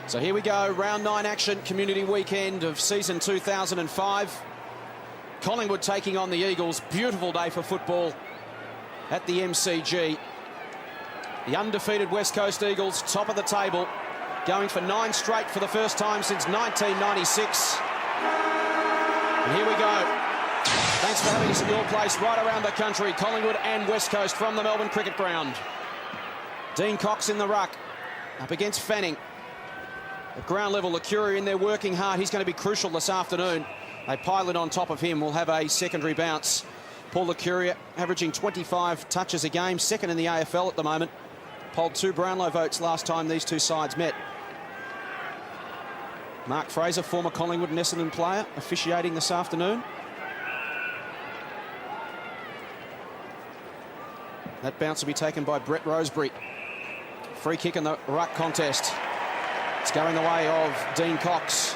So here we go, round 9 action, community weekend of season 2005. Collingwood taking on the Eagles. Beautiful day for football at the MCG. The undefeated West Coast Eagles, top of the table, going for 9 straight for the first time since 1996. And here we go. Thanks for having us at your place right around the country. Collingwood and West Coast from the Melbourne Cricket Ground. Dean Cox in the ruck, up against Fanning. At ground level, Lecurri in there working hard. He's going to be crucial this afternoon. A pilot on top of him will have a secondary bounce. Paul Lecurri averaging 25 touches a game, second in the AFL at the moment. Polled 2 Brownlow votes last time these two sides met. Mark Fraser, former Collingwood and Essendon player, officiating this afternoon. That bounce will be taken by Brett Rosebery. Free kick in the ruck contest. It's going the way of Dean Cox.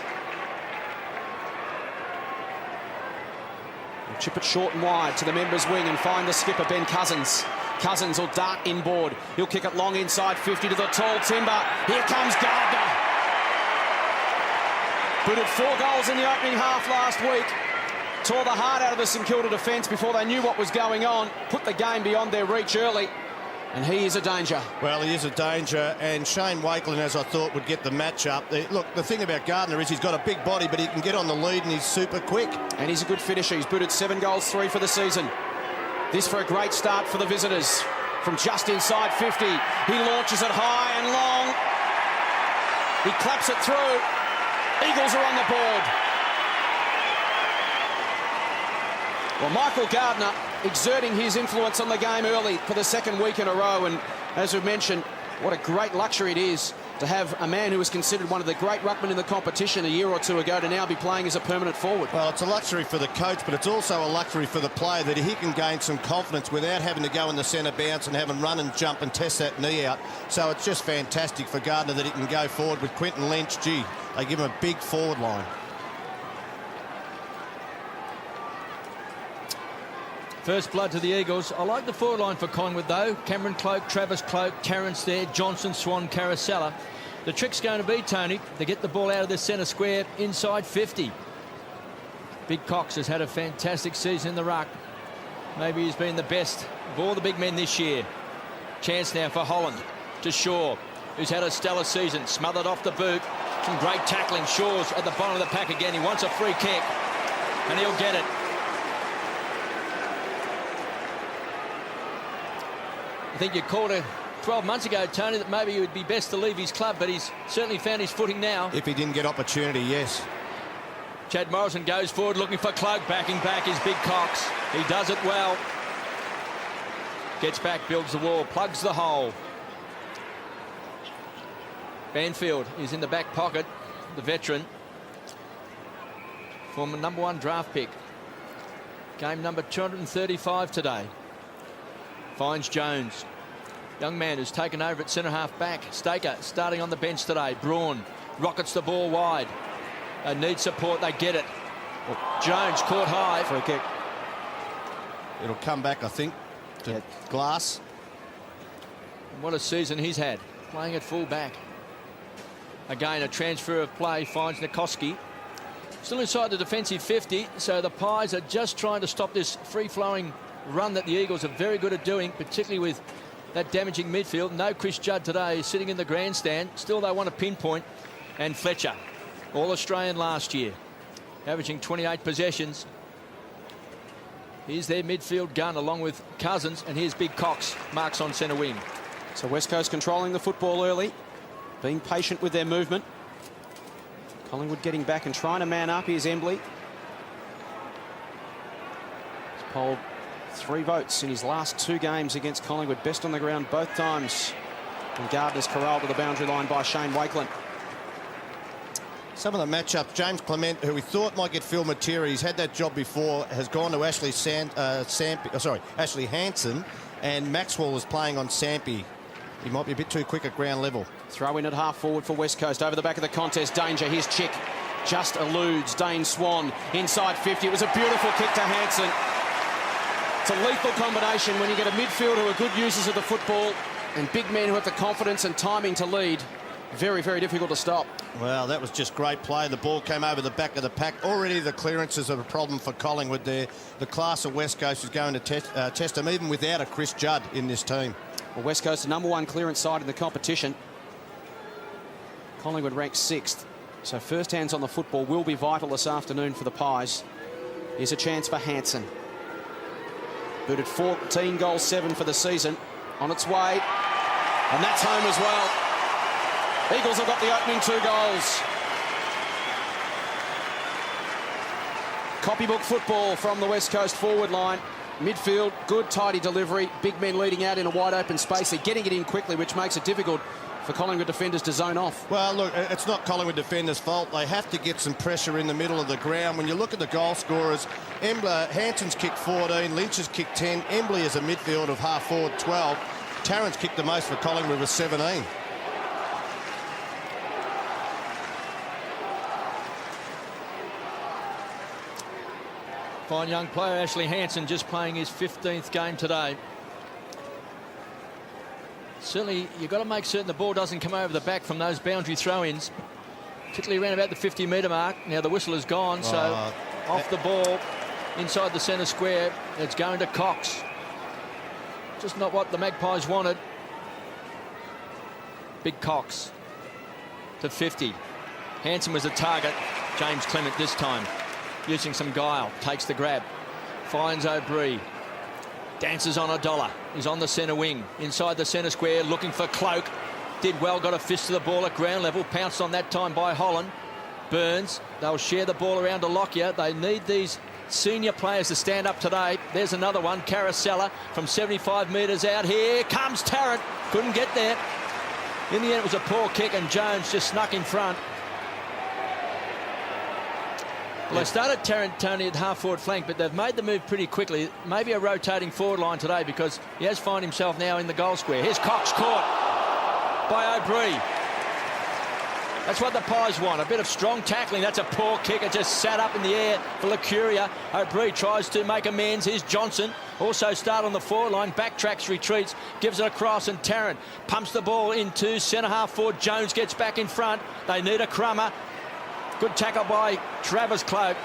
He'll chip it short and wide to the members' wing and find the skipper, Ben Cousins. Cousins will dart inboard. He'll kick it long inside 50 to the tall timber. Here comes Gardner. Booted 4 goals in the opening half last week. Tore the heart out of the St Kilda defence before they knew what was going on. Put the game beyond their reach early. And he is a danger. Well, he is a danger, and Shane Wakelin, as I thought, would get the match-up. Look, the thing about Gardner is he's got a big body, but he can get on the lead and he's super quick. And he's a good finisher. He's booted 7 goals, 3 for the season. This for a great start for the visitors. From just inside 50, he launches it high and long. He claps it through. Eagles are on the board. Well, Michael Gardner exerting his influence on the game early for the 2nd week in a row. And as we've mentioned, what a great luxury it is to have a man who was considered one of the great ruckmen in the competition a year or 2 ago to now be playing as a permanent forward. Well, it's a luxury for the coach, but it's also a luxury for the player that he can gain some confidence without having to go in the centre bounce and have him run and jump and test that knee out. So it's just fantastic for Gardner that he can go forward with Quinton Lynch. Gee, they give him a big forward line. First blood to the Eagles. I like the forward line for Collingwood, though. Cameron Cloke, Travis Cloke, Terrence there, Johnson, Swan, Caracella. The trick's going to be, Tony, to get the ball out of the centre square inside 50. Big Cox has had a fantastic season in the ruck. Maybe he's been the best of all the big men this year. Chance now for Holland to Shaw, who's had a stellar season. Smothered off the boot. Some great tackling. Shaw's at the bottom of the pack again. He wants a free kick, and he'll get it. I think you called it 12 months ago, Tony, that maybe it would be best to leave his club, but he's certainly found his footing now. If he didn't get opportunity, yes. Chad Morrison goes forward looking for Cloke. Backing back is Big Cox. He does it well. Gets back, builds the wall, plugs the hole. Banfield is in the back pocket, the veteran. Former #1 draft pick. Game number 235 today. Finds Jones. Young man who's taken over at centre-half back. Staker starting on the bench today. Braun rockets the ball wide. They need support. They get it. Jones caught high. Free kick. It'll come back, I think, to Glass. What a season he's had, playing at full back. Again, a transfer of play finds Nikoski. Still inside the defensive 50, so the Pies are just trying to stop this free-flowing run that the Eagles are very good at doing, particularly with that damaging midfield. No Chris Judd today, sitting in the grandstand. Still, they want to pinpoint. And Fletcher, All-Australian last year, averaging 28 possessions. Here's their midfield gun along with Cousins, and here's Big Cox, marks on centre wing. So West Coast controlling the football early, being patient with their movement. Collingwood getting back and trying to man up. Here's Embley. He's polled 3 votes in his last 2 games against Collingwood. Best on the ground both times. And Gardner's corralled to the boundary line by Shane Wakelin. Some of the matchups, James Clement, who we thought might get Phil Matera, he's had that job before, has gone to Ashley Hansen, and Maxwell is playing on Sampi. He might be a bit too quick at ground level. Throw in at half forward for West Coast. Over the back of the contest, danger. Here's Chick. Just eludes Dane Swan. Inside 50. It was a beautiful kick to Hansen. It's a lethal combination when you get a midfielder who are good users of the football and big men who have the confidence and timing to lead. Very, very difficult to stop. Well, that was just great play. The ball came over the back of the pack. Already the clearances are a problem for Collingwood there. The class of West Coast is going to test them, even without a Chris Judd in this team. Well, West Coast, the #1 clearance side in the competition. Collingwood ranked 6th. So first hands on the football will be vital this afternoon for the Pies. Here's a chance for Hansen. Booted 14 goals, 7 for the season. On its way. And that's home as well. Eagles have got the opening 2 goals. Copybook football from the West Coast forward line. Midfield, good, tidy delivery. Big men leading out in a wide open space. They're getting it in quickly, which makes it difficult for Collingwood defenders to zone off. Well, look, it's not Collingwood defenders' fault. They have to get some pressure in the middle of the ground. When you look at the goal scorers, Hansen's kicked 14, Lynch has kicked 10, Embley is a midfield of half forward 12. Tarrant's kicked the most for Collingwood with 17. Fine young player, Ashley Hansen, just playing his 15th game today. Certainly, you've got to make certain the ball doesn't come over the back from those boundary throw-ins, particularly around about the 50-metre mark. Now the whistle is gone, so off the ball, inside the centre square, it's going to Cox. Just not what the Magpies wanted. Big Cox to 50. Hansen was a target. James Clement this time, using some guile, takes the grab, finds O'Brien. Dances on a dollar. He's on the centre wing. Inside the centre square, looking for Cloak. Did well, got a fist to the ball at ground level. Pounced on that time by Holland. Burns. They'll share the ball around to Lockyer. They need these senior players to stand up today. There's another one. Carousella from 75 metres out. Here comes Tarrant. Couldn't get there. In the end, it was a poor kick, and Jones just snuck in front. Well, they started Tarrant, Tony, at half-forward flank, but they've made the move pretty quickly. Maybe a rotating forward line today, because he has found himself now in the goal square. Here's Cox, caught by O'Brien. That's what the Pies want, a bit of strong tackling. That's a poor kick. It just sat up in the air for Licuria. O'Brien tries to make amends. Here's Johnson, also start on the forward line, backtracks, retreats, gives it across, and Tarrant pumps the ball into centre-half forward. Jones gets back in front. They need a crummer. Good tackle by Travis Cloak.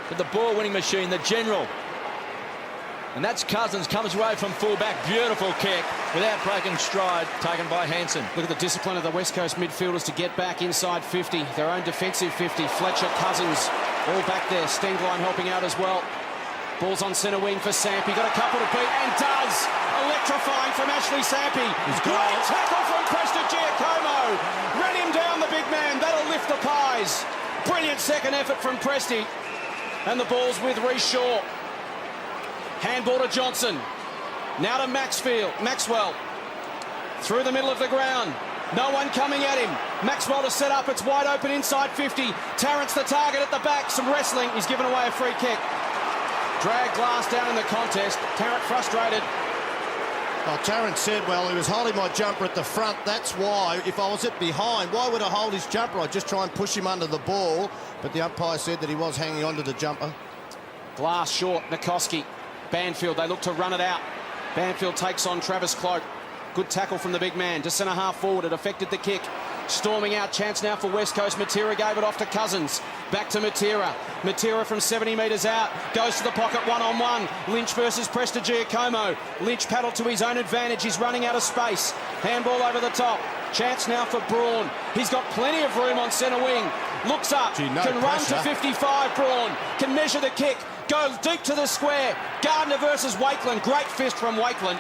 But the ball-winning machine, the general. And that's Cousins, comes away from full-back. Beautiful kick without breaking stride, taken by Hansen. Look at the discipline of the West Coast midfielders to get back inside 50. Their own defensive 50. Fletcher, Cousins, all back there. Stenglein helping out as well. Ball's on centre wing for Sampi. Got a couple to beat, and does. Electrifying from Ashley Sampi. Great tackle from Prestigiacomo. Ran him down, the big man. That'll lift the Pies. Brilliant second effort from Presti. And the ball's with Reece Shaw. Handball to Johnson. Now to Maxwell. Through the middle of the ground. No one coming at him. Maxwell to set up. It's wide open inside 50. Tarrant's the target at the back. Some wrestling. He's given away a free kick. Drag Glass down in the contest. Tarrant frustrated. Well, Tarrant said, well, he was holding my jumper at the front. That's why, if I was at behind, why would I hold his jumper? I'd just try and push him under the ball. But the umpire said that he was hanging on to the jumper. Glass short. Nikoski. Banfield, they look to run it out. Banfield takes on Travis Cloak. Good tackle from the big man to centre-half forward. It affected the kick. Storming out, chance now for West Coast. Matera gave it off to Cousins. Back to Matera. Matera from 70 metres out. Goes to the pocket one-on-one. Lynch versus Prestigiacomo. Lynch paddled to his own advantage. He's running out of space. Handball over the top. Chance now for Braun. He's got plenty of room on centre wing. Looks up. Can run to 55, Braun. Can measure the kick. Goes deep to the square. Gardner versus Wakeland. Great fist from Wakeland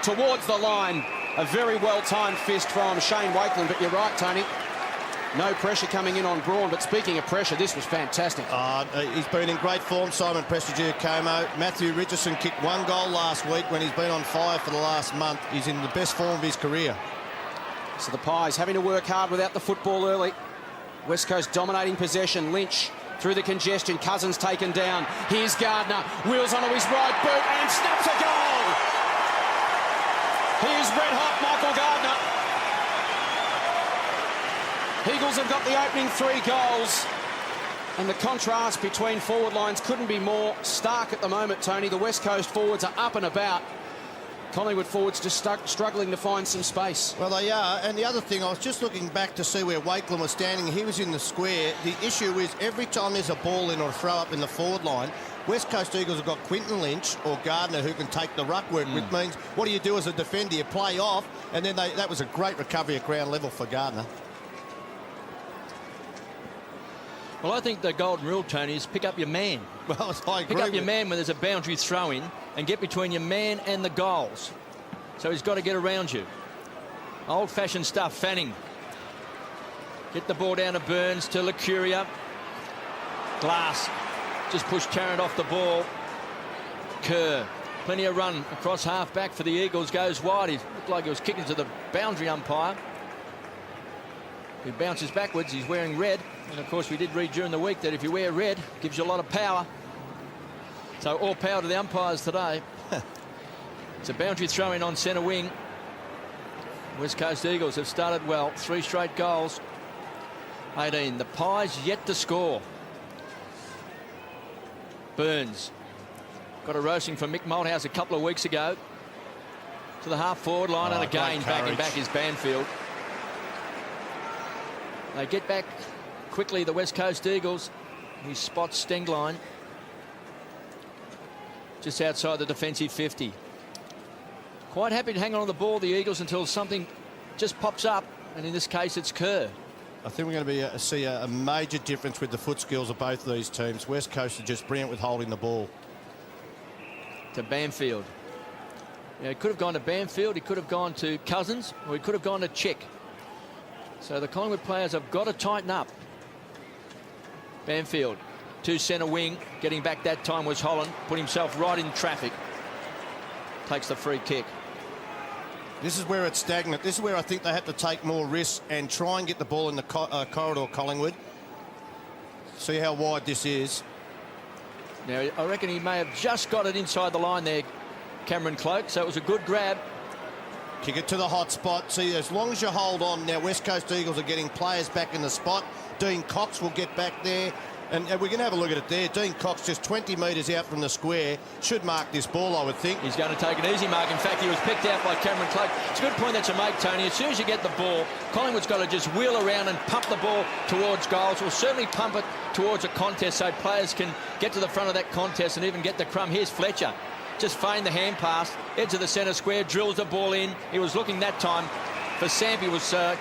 towards the line. A very well-timed fist from Shane Wakeland. But you're right, Tony. No pressure coming in on Braun. But speaking of pressure, this was fantastic. He's been in great form, Simon Prestigiacomo. Matthew Richardson kicked 1 goal last week when he's been on fire for the last month. He's in the best form of his career. So the Pies having to work hard without the football early. West Coast dominating possession. Lynch through the congestion. Cousins taken down. Here's Gardner. Wheels onto his right boot and snaps a goal. Here's red-hot Michael Gardner. Eagles have got the opening 3 goals. And the contrast between forward lines couldn't be more stark at the moment, Tony. The West Coast forwards are up and about. Collingwood forwards just struggling to find some space. Well, they are. And the other thing, I was just looking back to see where Wakeland was standing. He was in the square. The issue is every time there's a ball in or a throw up in the forward line, West Coast Eagles have got Quinton Lynch or Gardner who can take the ruck work, which means what do you do as a defender? You play off, and then that was a great recovery at ground level for Gardner. Well, I think the golden rule, Tony, is pick up your man. Well, I agree. Pick up your man when there's a boundary throw in and get between your man and the goals. So he's got to get around you. Old-fashioned stuff. Fanning. Get the ball down to Burns, to Licuria. Glass. Just pushed Tarrant off the ball. Kerr. Plenty of run across half-back for the Eagles. Goes wide. He looked like he was kicking to the boundary umpire. He bounces backwards. He's wearing red. And, of course, we did read during the week that if you wear red, it gives you a lot of power. So all power to the umpires today. It's a boundary throw-in on centre wing. West Coast Eagles have started well. 3 straight goals. 18. The Pies yet to score. Burns. Got a roasting from Mick Malthouse a couple of weeks ago. To the half-forward line, and again backing back is Banfield. They get back quickly, the West Coast Eagles. He spots Stengline just outside the defensive 50. Quite happy to hang on to the ball, the Eagles, until something just pops up, and in this case it's Kerr. I think we're going to see a major difference with the foot skills of both of these teams. West Coast are just brilliant with holding the ball. To Banfield. Yeah, he could have gone to Banfield, he could have gone to Cousins, or he could have gone to Chick. So the Collingwood players have got to tighten up. Banfield to centre wing. Getting back that time was Holland. Put himself right in traffic. Takes the free kick. This is where it's stagnant. This is where I think they have to take more risks and try and get the ball in the corridor, Collingwood. See how wide this is. Now, I reckon he may have just got it inside the line there, Cameron Cloke. So it was a good grab. Kick it to the hot spot. See, as long as you hold on, now West Coast Eagles are getting players back in the spot. Dean Cox will get back there. And we can have a look at it there. Dean Cox just 20 metres out from the square. Should mark this ball, I would think. He's going to take an easy mark. In fact, he was picked out by Cameron Cloke. It's a good point that you make, Tony. As soon as you get the ball, Collingwood's got to just wheel around and pump the ball towards goals. We'll certainly pump it towards a contest so players can get to the front of that contest and even get the crumb. Here's Fletcher. Just feigned the hand pass. Edge of the centre square. Drills the ball in. He was looking that time. For Sampi,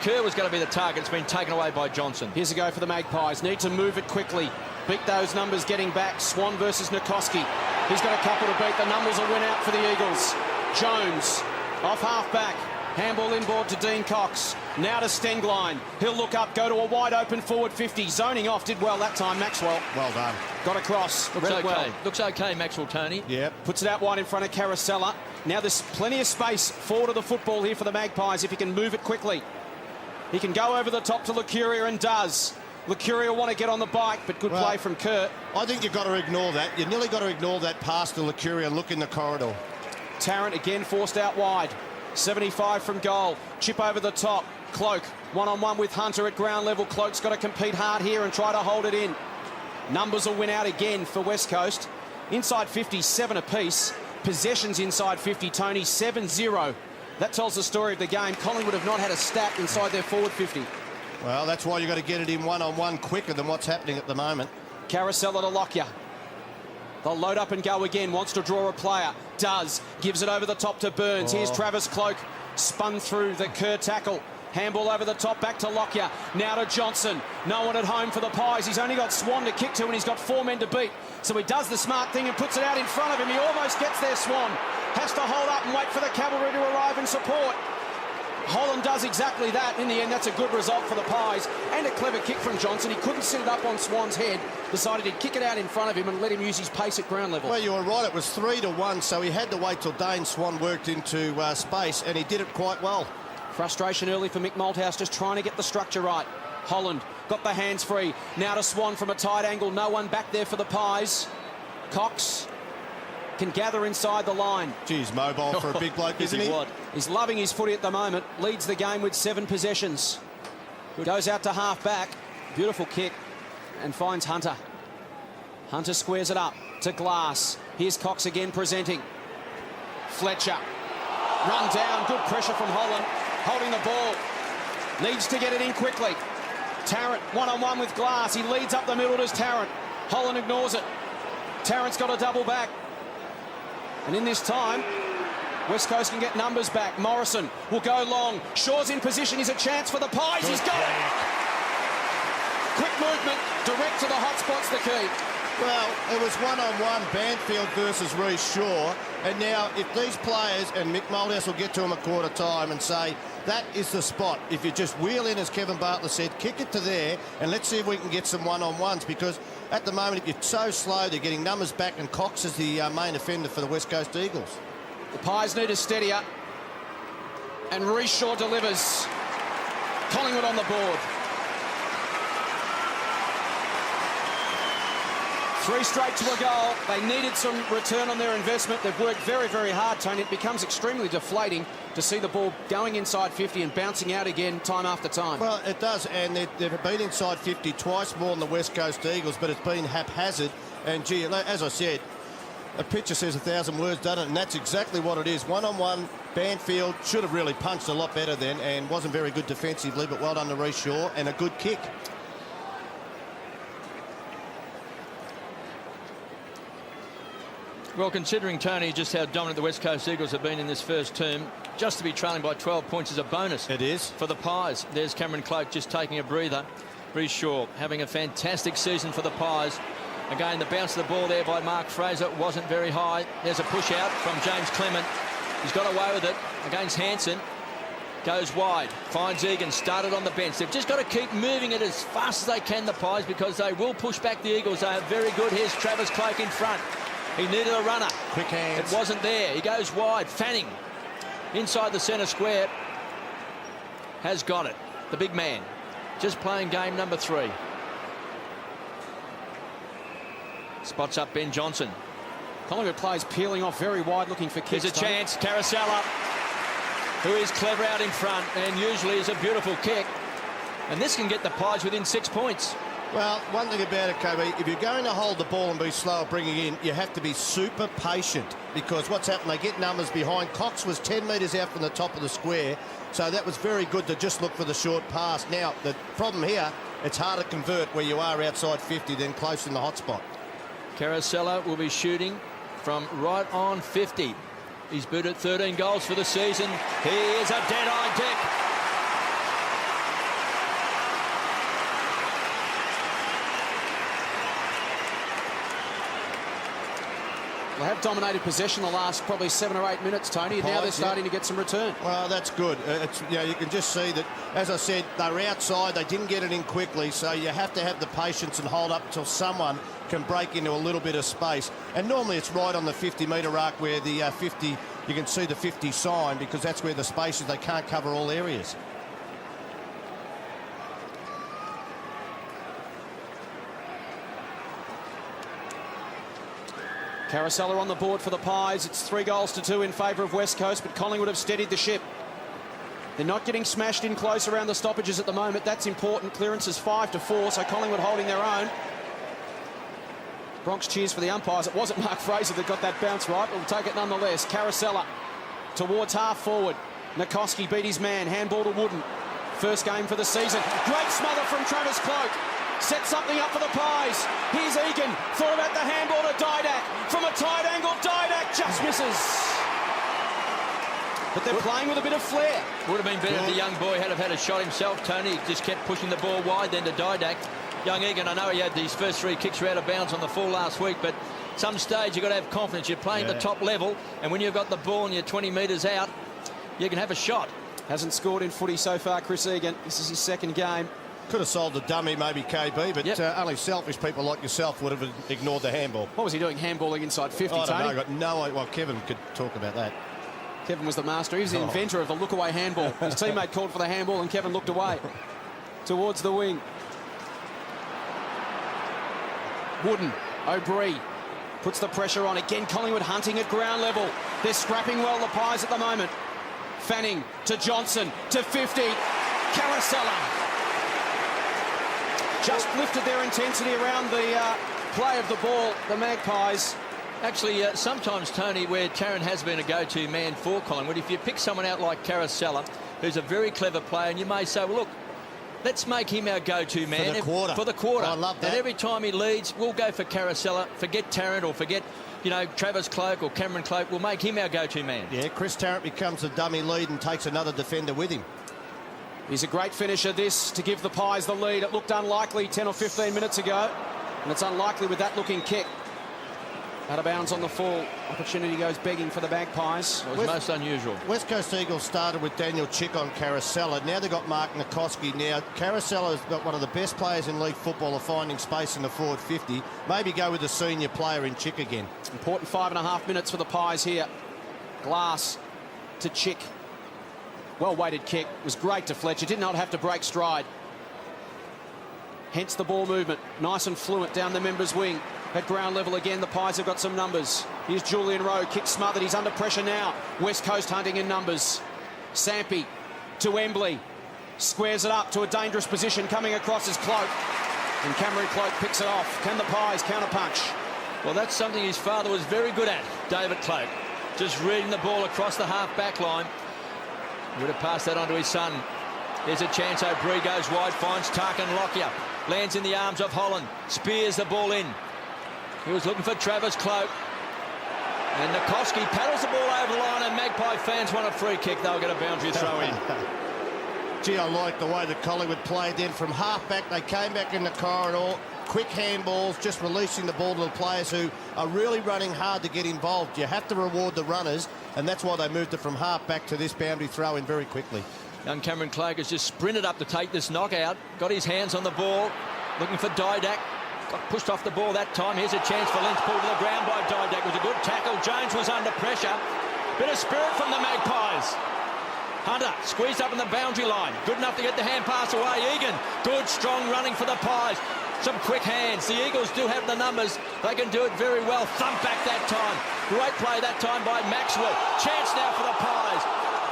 Kerr was going to be the target. It's been taken away by Johnson. Here's a go for the Magpies. Need to move it quickly. Beat those numbers getting back. Swan versus Nikoski. He's got a couple to beat. The numbers will win out for the Eagles. Jones off half-back. Handball inboard to Dean Cox. Now to Stengline. He'll look up, go to a wide-open forward 50. Zoning off, did well that time, Maxwell. Well done. Got across. Looks okay. Well. Looks okay, Maxwell, Tony. Yep. Puts it out wide in front of Caracella. Now there's plenty of space forward of the football here for the Magpies if he can move it quickly. He can go over the top to Licuria and does. Licuria will want to get on the bike, but good play from Kurt. I think you've got to ignore that. You've nearly got to ignore that pass to Licuria and look in the corridor. Tarrant again forced out wide. 75 from goal. Chip over the top. Cloak one-on-one with Hunter at ground level. Cloak's got to compete hard here and try to hold it in. Numbers will win out again for West Coast. Inside 50, 7 apiece. Possessions inside 50, Tony, 7-0. That tells the story of the game. Collingwood have not had a stat inside their forward 50. Well, that's why you've got to get it in one-on-one quicker than what's happening at the moment. Caracella to Lockyer. They'll load up and go again. Wants to draw a player. Does. Gives it over the top to Burns. Here's Travis Cloak. Spun through the Kerr tackle. Handball over the top, back to Lockyer. Now to Johnson. No one at home for the Pies. He's only got Swan to kick to and he's got 4 men to beat. So he does the smart thing and puts it out in front of him. He almost gets there, Swan. Has to hold up and wait for the cavalry to arrive and support. Holland does exactly that. In the end, that's a good result for the Pies. And a clever kick from Johnson. He couldn't sit it up on Swan's head. Decided he'd kick it out in front of him and let him use his pace at ground level. Well, you were right. It was 3-1, so he had to wait till Dane Swan worked into space, and he did it quite well. Frustration early for Mick Malthouse, just trying to get the structure right. Holland got the hands free. Now to Swan from a tight angle. No one back there for the Pies. Cox can gather inside the line. Geez, mobile for a big bloke, isn't he? He's loving his footy at the moment. Leads the game with 7 possessions. Goes out to half-back. Beautiful kick. And finds Hunter. Hunter squares it up to Glass. Here's Cox again presenting. Fletcher. Run down, good pressure from Holland, holding the ball. Needs to get it in quickly. Tarrant one-on-one with Glass. He leads up the middle, does Tarrant. Holland ignores it. Tarrant's got a double back. And in this time, West Coast can get numbers back. Morrison will go long. Shaw's in position. He's a chance for the Pies. He's got it. Quick movement, direct to the hot spot's the key. Well, it was one-on-one, Banfield versus Reece Shaw. And now, if these players, and Mick Moldhouse will get to him at quarter time and say, that is the spot. If you just wheel in, as Kevin Bartlett said, kick it to there, and let's see if we can get some one-on-ones. Because at the moment, if you're so slow, they're getting numbers back, and Cox is the main offender for the West Coast Eagles. The Pies need a steadier. And Reece Shaw delivers. Collingwood on the board. 3 straight to a goal. They needed some return on their investment. They've worked very, very hard, Tony. It becomes extremely deflating to see the ball going inside 50 and bouncing out again time after time. Well, it does, and they've been inside 50 twice more than the West Coast Eagles, but it's been haphazard. And, gee, as I said, a picture says 1,000 words, doesn't it? And that's exactly what it is. One-on-one, Banfield should have really punched a lot better then and wasn't very good defensively, but well done to Reece Shaw, and a good kick. Well, considering, Tony, just how dominant the West Coast Eagles have been in this first term, just to be trailing by 12 points is a bonus. It is. For the Pies. There's Cameron Cloke just taking a breather. Reece Shaw having a fantastic season for the Pies. Again, the bounce of the ball there by Mark Fraser wasn't very high. There's a push out from James Clement. He's got away with it against Hansen. Goes wide, finds Egan, started on the bench. They've just got to keep moving it as fast as they can, the Pies, because they will push back the Eagles. They are very good. Here's Travis Cloke in front. He needed a runner. Quick hands. It wasn't there. He goes wide. Fanning inside the centre square. Has got it. The big man. Just playing game number 3. Spots up Ben Johnson. Collingwood players peeling off very wide, looking for kicks. There's a chance. Carousella, who is clever out in front and usually is a beautiful kick. And this can get the Pies within 6 points. Well, one thing about it, Kobe, if you're going to hold the ball and be slow at bringing in, you have to be super patient, because what's happened, they get numbers behind. Cox was 10 metres out from the top of the square, so that was very good to just look for the short pass. Now, the problem here, it's hard to convert where you are outside 50, then close in the hot spot. Carousella will be shooting from right on 50. He's booted 13 goals for the season. He is a dead-eye Dick. They have dominated possession the last probably 7 or 8 minutes, Tony, and now they're starting to get some return. Well, that's good. You can just see that, as I said, they were outside. They didn't get it in quickly, so you have to have the patience and hold up until someone can break into a little bit of space. And normally it's right on the 50-metre arc where the 50, you can see the 50 sign, because that's where the space is. They can't cover all areas. Carousella on the board for the Pies. It's 3 goals to 2 in favour of West Coast, but Collingwood have steadied the ship. They're not getting smashed in close around the stoppages at the moment. That's important. Clearance is 5-4, so Collingwood holding their own. Bronx cheers for the umpires. It wasn't Mark Fraser that got that bounce right, but we'll take it nonetheless. Carousella towards half forward. Nikoski beat his man. Handball to Wooden. First game for the season. Great smother from Travis Cloke. Set something up for the Pies. Here's Egan. Thought about the handball to Didak. From a tight angle, Didak just misses. But they're playing with a bit of flair. Would have been better if the young boy had had a shot himself, Tony. He just kept pushing the ball wide then to Didak. Young Egan, I know he had these first 3 kicks were out of bounds on the full last week, but some stage you've got to have confidence. You're playing at the top level, and when you've got the ball and you're 20 metres out, you can have a shot. Hasn't scored in footy so far, Chris Egan. This is his 2nd game. Could have sold the dummy, maybe KB, but only selfish people like yourself would have ignored the handball. What was he doing handballing inside 50, I don't Tony? know. I got no idea. Well, Kevin could talk about that. Kevin was the master. He was the inventor of the look-away handball. His teammate called for the handball and Kevin looked away. Towards the wing. Wooden. O'Brien puts the pressure on. Again, Collingwood hunting at ground level. They're scrapping well, the Pies, at the moment. Fanning to Johnson to 50. Carousella. Just lifted their intensity around the play of the ball, the Magpies. Actually, sometimes, Tony, where Tarrant has been a go-to man for Collingwood, if you pick someone out like Carousella, who's a very clever player, and you may say, well, look, let's make him our go-to man. For the quarter. I love that. And every time he leads, we'll go for Carousella. Forget Tarrant or forget, you know, Travis Cloke or Cameron Cloke. We'll make him our go-to man. Yeah, Chris Tarrant becomes a dummy lead and takes another defender with him. He's a great finisher, this, to give the Pies the lead. It looked unlikely 10 or 15 minutes ago, and it's unlikely with that looking kick. Out of bounds on the full. Opportunity goes begging for the Magpies. It was most unusual. West Coast Eagles started with Daniel Chick on Carousella. Now they've got Mark Nikoski. Now, Carousella's got one of the best players in league football of finding space in the forward 50. Maybe go with the senior player in Chick again. Important 5.5 minutes for the Pies here. Glass to Chick. Well-weighted kick. It was great to Fletcher. Did not have to break stride. Hence the ball movement. Nice and fluent down the members' wing. At ground level again, the Pies have got some numbers. Here's Julian Rowe, kick smothered. He's under pressure now. West Coast hunting in numbers. Sampi to Embley. Squares it up to a dangerous position. Coming across his Cloke. And Cameron Cloke picks it off. Can the Pies counterpunch? Well, that's something his father was very good at, David Cloke. Just reading the ball across the half-back line. Would have passed that on to his son. There's a chance. O'Brien goes wide, finds Tarkin Lockyer. Lands in the arms of Holland. Spears the ball in. He was looking for Travis Cloke. And Nikoski paddles the ball over the line, and Magpie fans want a free kick. They'll get a boundary throw in. Gee, I like the way that Collingwood played then. From half-back, they came back in the corridor. Quick handballs, just releasing the ball to the players who are really running hard to get involved. You have to reward the runners, and that's why they moved it from half-back to this boundary throw in very quickly. Young Cameron Cloke has just sprinted up to take this knockout. Got his hands on the ball, looking for Didac. Got pushed off the ball that time. Here's a chance for Lynch, pulled to the ground by Didac. It was a good tackle. Jones was under pressure. Bit of spirit from the Magpies. Hunter squeezed up in the boundary line. Good enough to get the hand pass away. Egan, good, strong running for the Pies. Some quick hands. The Eagles do have the numbers. They can do it very well. Thump back that time. Great play that time by Maxwell. Chance now for the Pies.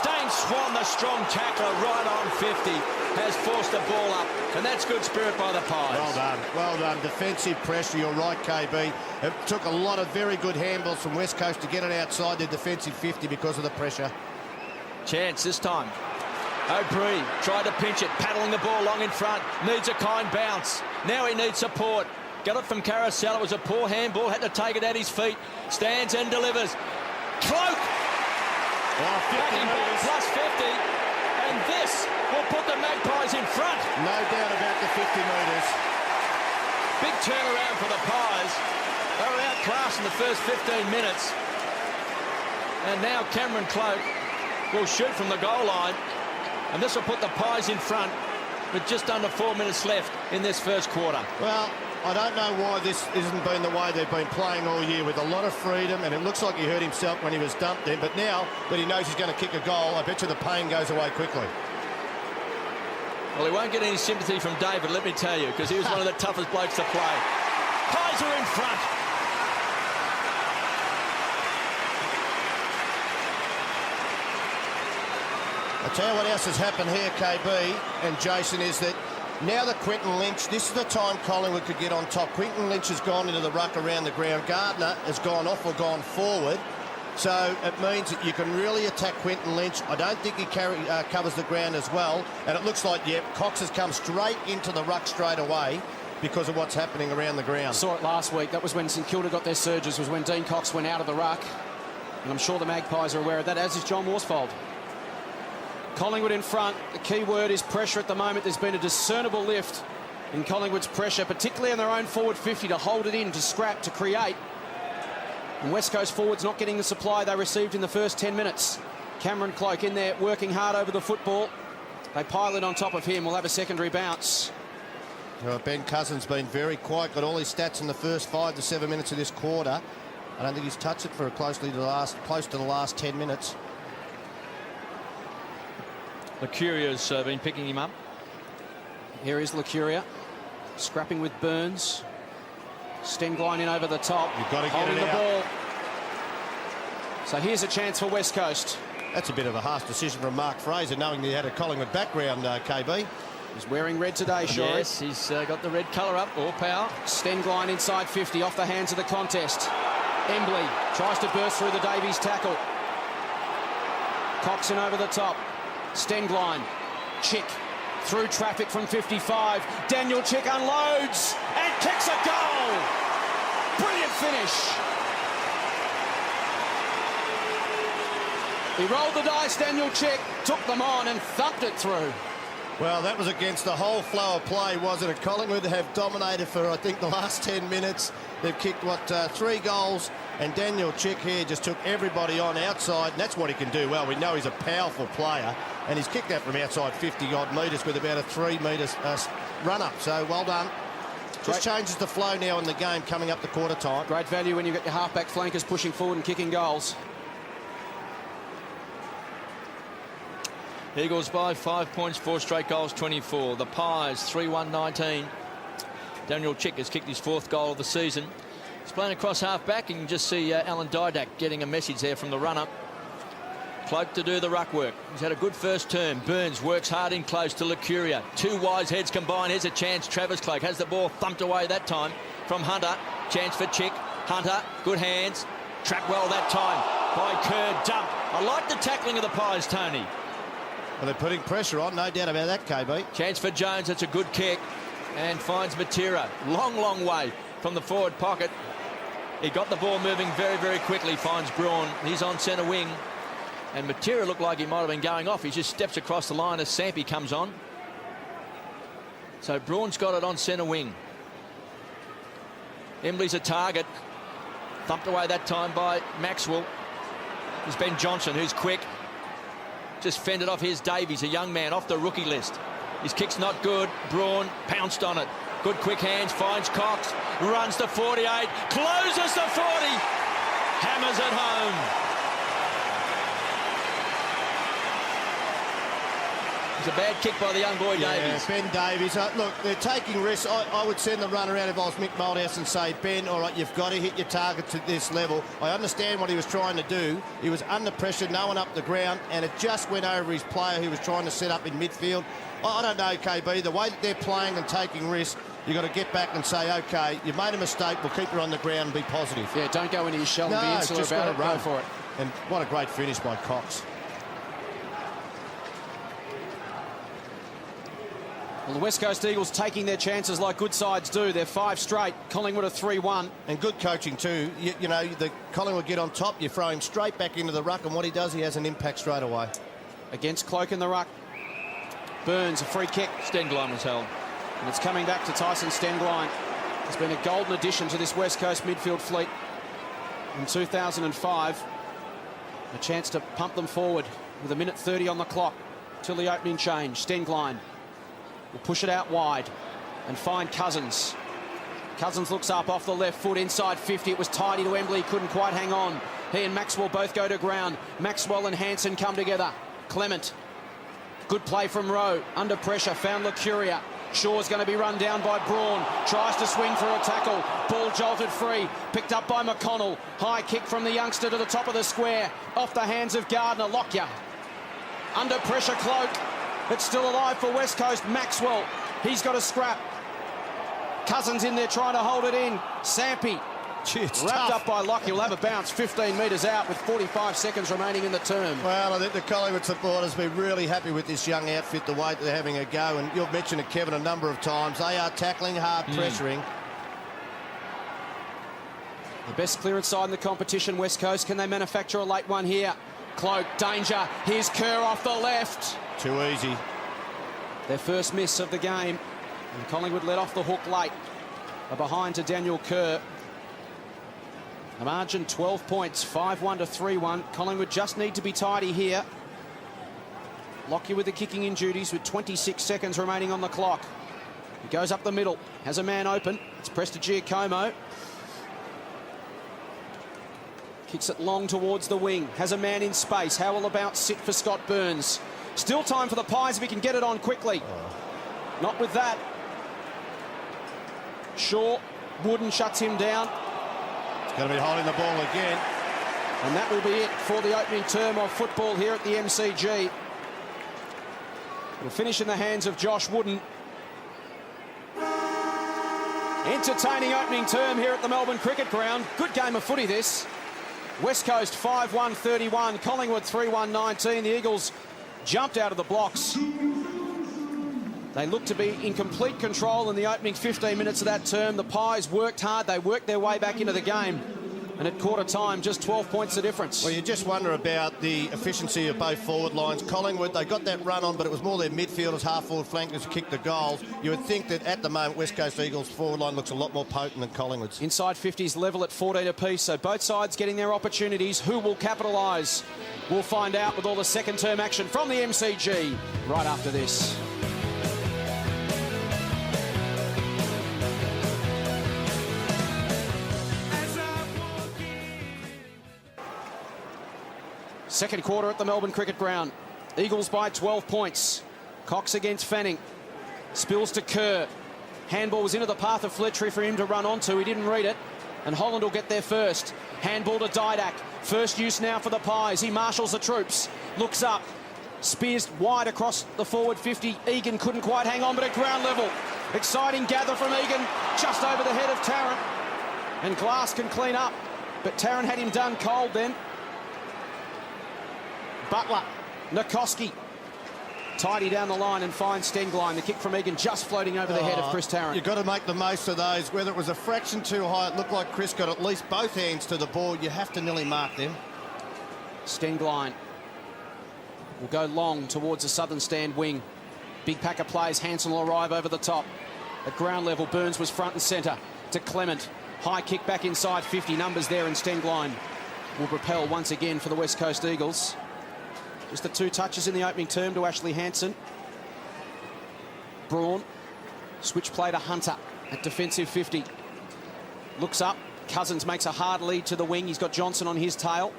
Dane Swan, the strong tackler, right on 50, has forced the ball up, and that's good spirit by the Pies. Well done, well done. Defensive pressure, you're right, KB. It took a lot of very good handballs from West Coast to get it outside their defensive 50 because of the pressure. Chance this time. O'Brien tried to pinch it, paddling the ball long in front. Needs a kind bounce. Now he needs support. Got it from Carousel. It was a poor handball, had to take it at his feet. Stands and delivers. Cloke! Backing ball plus 50, and this will put the Magpies in front. No doubt about the 50 metres. Big turnaround for the Pies. They were outclassed in the first 15 minutes. And now Cameron Cloke will shoot from the goal line, and this will put the Pies in front with just under 4 minutes left in this first quarter. Well, I don't know why this hasn't been the way they've been playing all year, with a lot of freedom, and it looks like he hurt himself when he was dumped there, but now that he knows he's going to kick a goal, I bet you the pain goes away quickly. Well, he won't get any sympathy from David, let me tell you, because he was one of the toughest blokes to play. Pies are in front. I'll tell you what else has happened here, KB and Jason, is that now that Quinton Lynch, this is the time Collingwood could get on top. Quinton Lynch has gone into the ruck around the ground. Gardner has gone off or gone forward. So it means that you can really attack Quinton Lynch. I don't think he covers the ground as well. And it looks like, yep, Cox has come straight into the ruck straight away because of what's happening around the ground. Saw it last week. That was when St Kilda got their surges, was when Dean Cox went out of the ruck. And I'm sure the Magpies are aware of that, as is John Worsfold. Collingwood in front. The key word is pressure at the moment. There's been a discernible lift in Collingwood's pressure, particularly in their own forward 50, to hold it in, to scrap, to create. And West Coast forwards not getting the supply they received in the first 10 minutes. Cameron Cloke in there working hard over the football. They pile it on top of him. We'll have a secondary bounce. Well, Ben Cousins been very quiet, got all his stats in the first 5 to 7 minutes of this quarter. I don't think he's touched it for close to the last 10 minutes. Licuria's been picking him up. Here is Licuria, scrapping with Burns. Stenglein in over the top. You've got to get holding it the out. ball. So here's a chance for West Coast. That's a bit of a harsh decision from Mark Fraser, knowing that he had a Collingwood background, KB. He's wearing red today, sure. Yes, he's got the red colour up, all power. Stenglein inside 50, off the hands of the contest. Embley tries to burst through the Davies tackle. Coxon over the top. Stengline. Chick through traffic from 55. Daniel Chick unloads and kicks a goal. Brilliant finish. He rolled the dice, Daniel Chick, took them on and thumped it through. Well, that was against the whole flow of play, wasn't it? Collingwood have dominated for, I think, the last 10 minutes. They've kicked, 3 goals, and Daniel Chick here just took everybody on outside, and that's what he can do well. We know he's a powerful player, and he's kicked that from outside 50-odd metres with about a 3 metres run-up. So, well done. Just changes the flow now in the game coming up to quarter time. Great value when you've got your half-back flankers pushing forward and kicking goals. Eagles by 5 points, 4 straight goals, 24. The Pies, 3-1-19. Daniel Chick has kicked his 4th goal of the season. He's playing across half-back. You can just see Alan Didak getting a message there from the runner. Cloak to do the ruck work. He's had a good first term. Burns works hard in close to Licuria. 2 wise heads combined. Here's a chance. Travis Cloak has the ball thumped away that time from Hunter. Chance for Chick. Hunter, good hands. Tracked well that time by Kerr. Dump. I like the tackling of the Pies, Tony. Well, they're putting pressure on, no doubt about that, KB. Chance for Jones. That's a good kick. And finds Matera. Long, long way from the forward pocket. He got the ball moving very, very quickly. Finds Braun. He's on centre wing. And Matera looked like he might have been going off. He just steps across the line as Sampi comes on. So Braun's got it on centre wing. Embley's a target. Thumped away that time by Maxwell. There's Ben Johnson, who's quick. Just fended off. Here's Davies, a young man off the rookie list. His kick's not good. Braun pounced on it. Good quick hands, finds Cox, runs to 48, closes to 40, hammers it home. It's a bad kick by the young boy, Davies. Ben Davies. Look, they're taking risks. I would send the runner out if I was Mick Moldhouse and say, Ben, all right, you've got to hit your target to this level. I understand what he was trying to do. He was under pressure, no one up the ground, and it just went over his player who was trying to set up in midfield. I don't know, KB, the way that they're playing and taking risks, you've got to get back and say, OK, you've made a mistake, we'll keep you on the ground and be positive. Yeah, don't go into your shell and be insular about it. Run for it. And what a great finish by Cox. Well, the West Coast Eagles taking their chances like good sides do. They're 5 straight. Collingwood are 3-1. And good coaching too. You know, the Collingwood get on top, you throw him straight back into the ruck, and what he does, he has an impact straight away. Against Cloak in the ruck. Burns, a free kick. Stengline was held. And it's coming back to Tyson Stengline. He's been a golden addition to this West Coast midfield fleet. In 2005, a chance to pump them forward with 1:30 on the clock till the opening change. Stengline will push it out wide and find Cousins. Cousins looks up off the left foot inside 50. It was tidy to Embley. Couldn't quite hang on. He and Maxwell both go to ground. Maxwell and Hansen come together. Clement. Good play from Rowe. Under pressure. Found Licuria. Shaw's going to be run down by Braun. Tries to swing for a tackle. Ball jolted free. Picked up by McConnell. High kick from the youngster to the top of the square. Off the hands of Gardner. Lockyer. Under pressure, Cloak. It's still alive for West Coast. Maxwell, he's got a scrap. Cousins in there trying to hold it in. Sampi, wrapped up by Lockyer. Will have a bounce 15 metres out with 45 seconds remaining in the term. Well, I think the Collingwood supporters will be really happy with this young outfit, the way that they're having a go. And you've mentioned it, Kevin, a number of times. They are tackling hard, pressuring. The best clearance side in the competition, West Coast. Can they manufacture a late one here? Cloak, danger. Here's Kerr off the left. Too easy. Their first miss of the game. And Collingwood let off the hook late. A behind to Daniel Kerr. The margin 12 points, 5-1 to 3-1. Collingwood just need to be tidy here. Lockyer with the kicking in duties with 26 seconds remaining on the clock. He goes up the middle, has a man open. It's Prestigiacomo. Kicks it long towards the wing. Has a man in space. How will about sit for Scott Burns? Still time for the Pies if he can get it on quickly. Not with that. Shaw, Wooden shuts him down. It's going to be holding the ball again. And that will be it for the opening term of football here at the MCG. It'll finish in the hands of Josh Wooden. Entertaining opening term here at the Melbourne Cricket Ground. Good game of footy this. West Coast 5-1-31, Collingwood 3-1-19. The Eagles jumped out of the blocks. They looked to be in complete control in the opening 15 minutes of that term. The Pies worked hard. They worked their way back into the game. And at quarter time, just 12 points the difference. Well, you just wonder about the efficiency of both forward lines. Collingwood, they got that run on, but it was more their midfielders, half-forward flankers who kicked the goals. You would think that at the moment, West Coast Eagles' forward line looks a lot more potent than Collingwood's. Inside 50s level at 14 apiece, so both sides getting their opportunities. Who will capitalise? We'll find out with all the second-term action from the MCG right after this. Second quarter at the Melbourne Cricket Ground. Eagles by 12 points. Cox against Fanning. Spills to Kerr. Handball was into the path of Fletcher for him to run onto. He didn't read it. And Holland will get there first. Handball to Didak. First use now for the Pies. He marshals the troops. Looks up. Spears wide across the forward 50. Egan couldn't quite hang on, but at ground level. Exciting gather from Egan. Just over the head of Tarrant. And Glass can clean up. But Tarrant had him done cold then. Butler, Nikoski, tidy down the line and finds Stengline. The kick from Egan just floating over the head of Chris Tarrant. You've got to make the most of those. Whether it was a fraction too high, it looked like Chris got at least both hands to the ball. You have to nearly mark them. Stengline will go long towards the southern stand wing. Big pack of plays. Hansen will arrive over the top. At ground level, Burns was front and centre to Clement. High kick back inside 50. Numbers there, and Stengline will propel once again for the West Coast Eagles. Just the two touches in the opening term to Ashley Hansen. Braun. Switch play to Hunter at defensive 50. Looks up. Cousins makes a hard lead to the wing. He's got Johnson on his tail.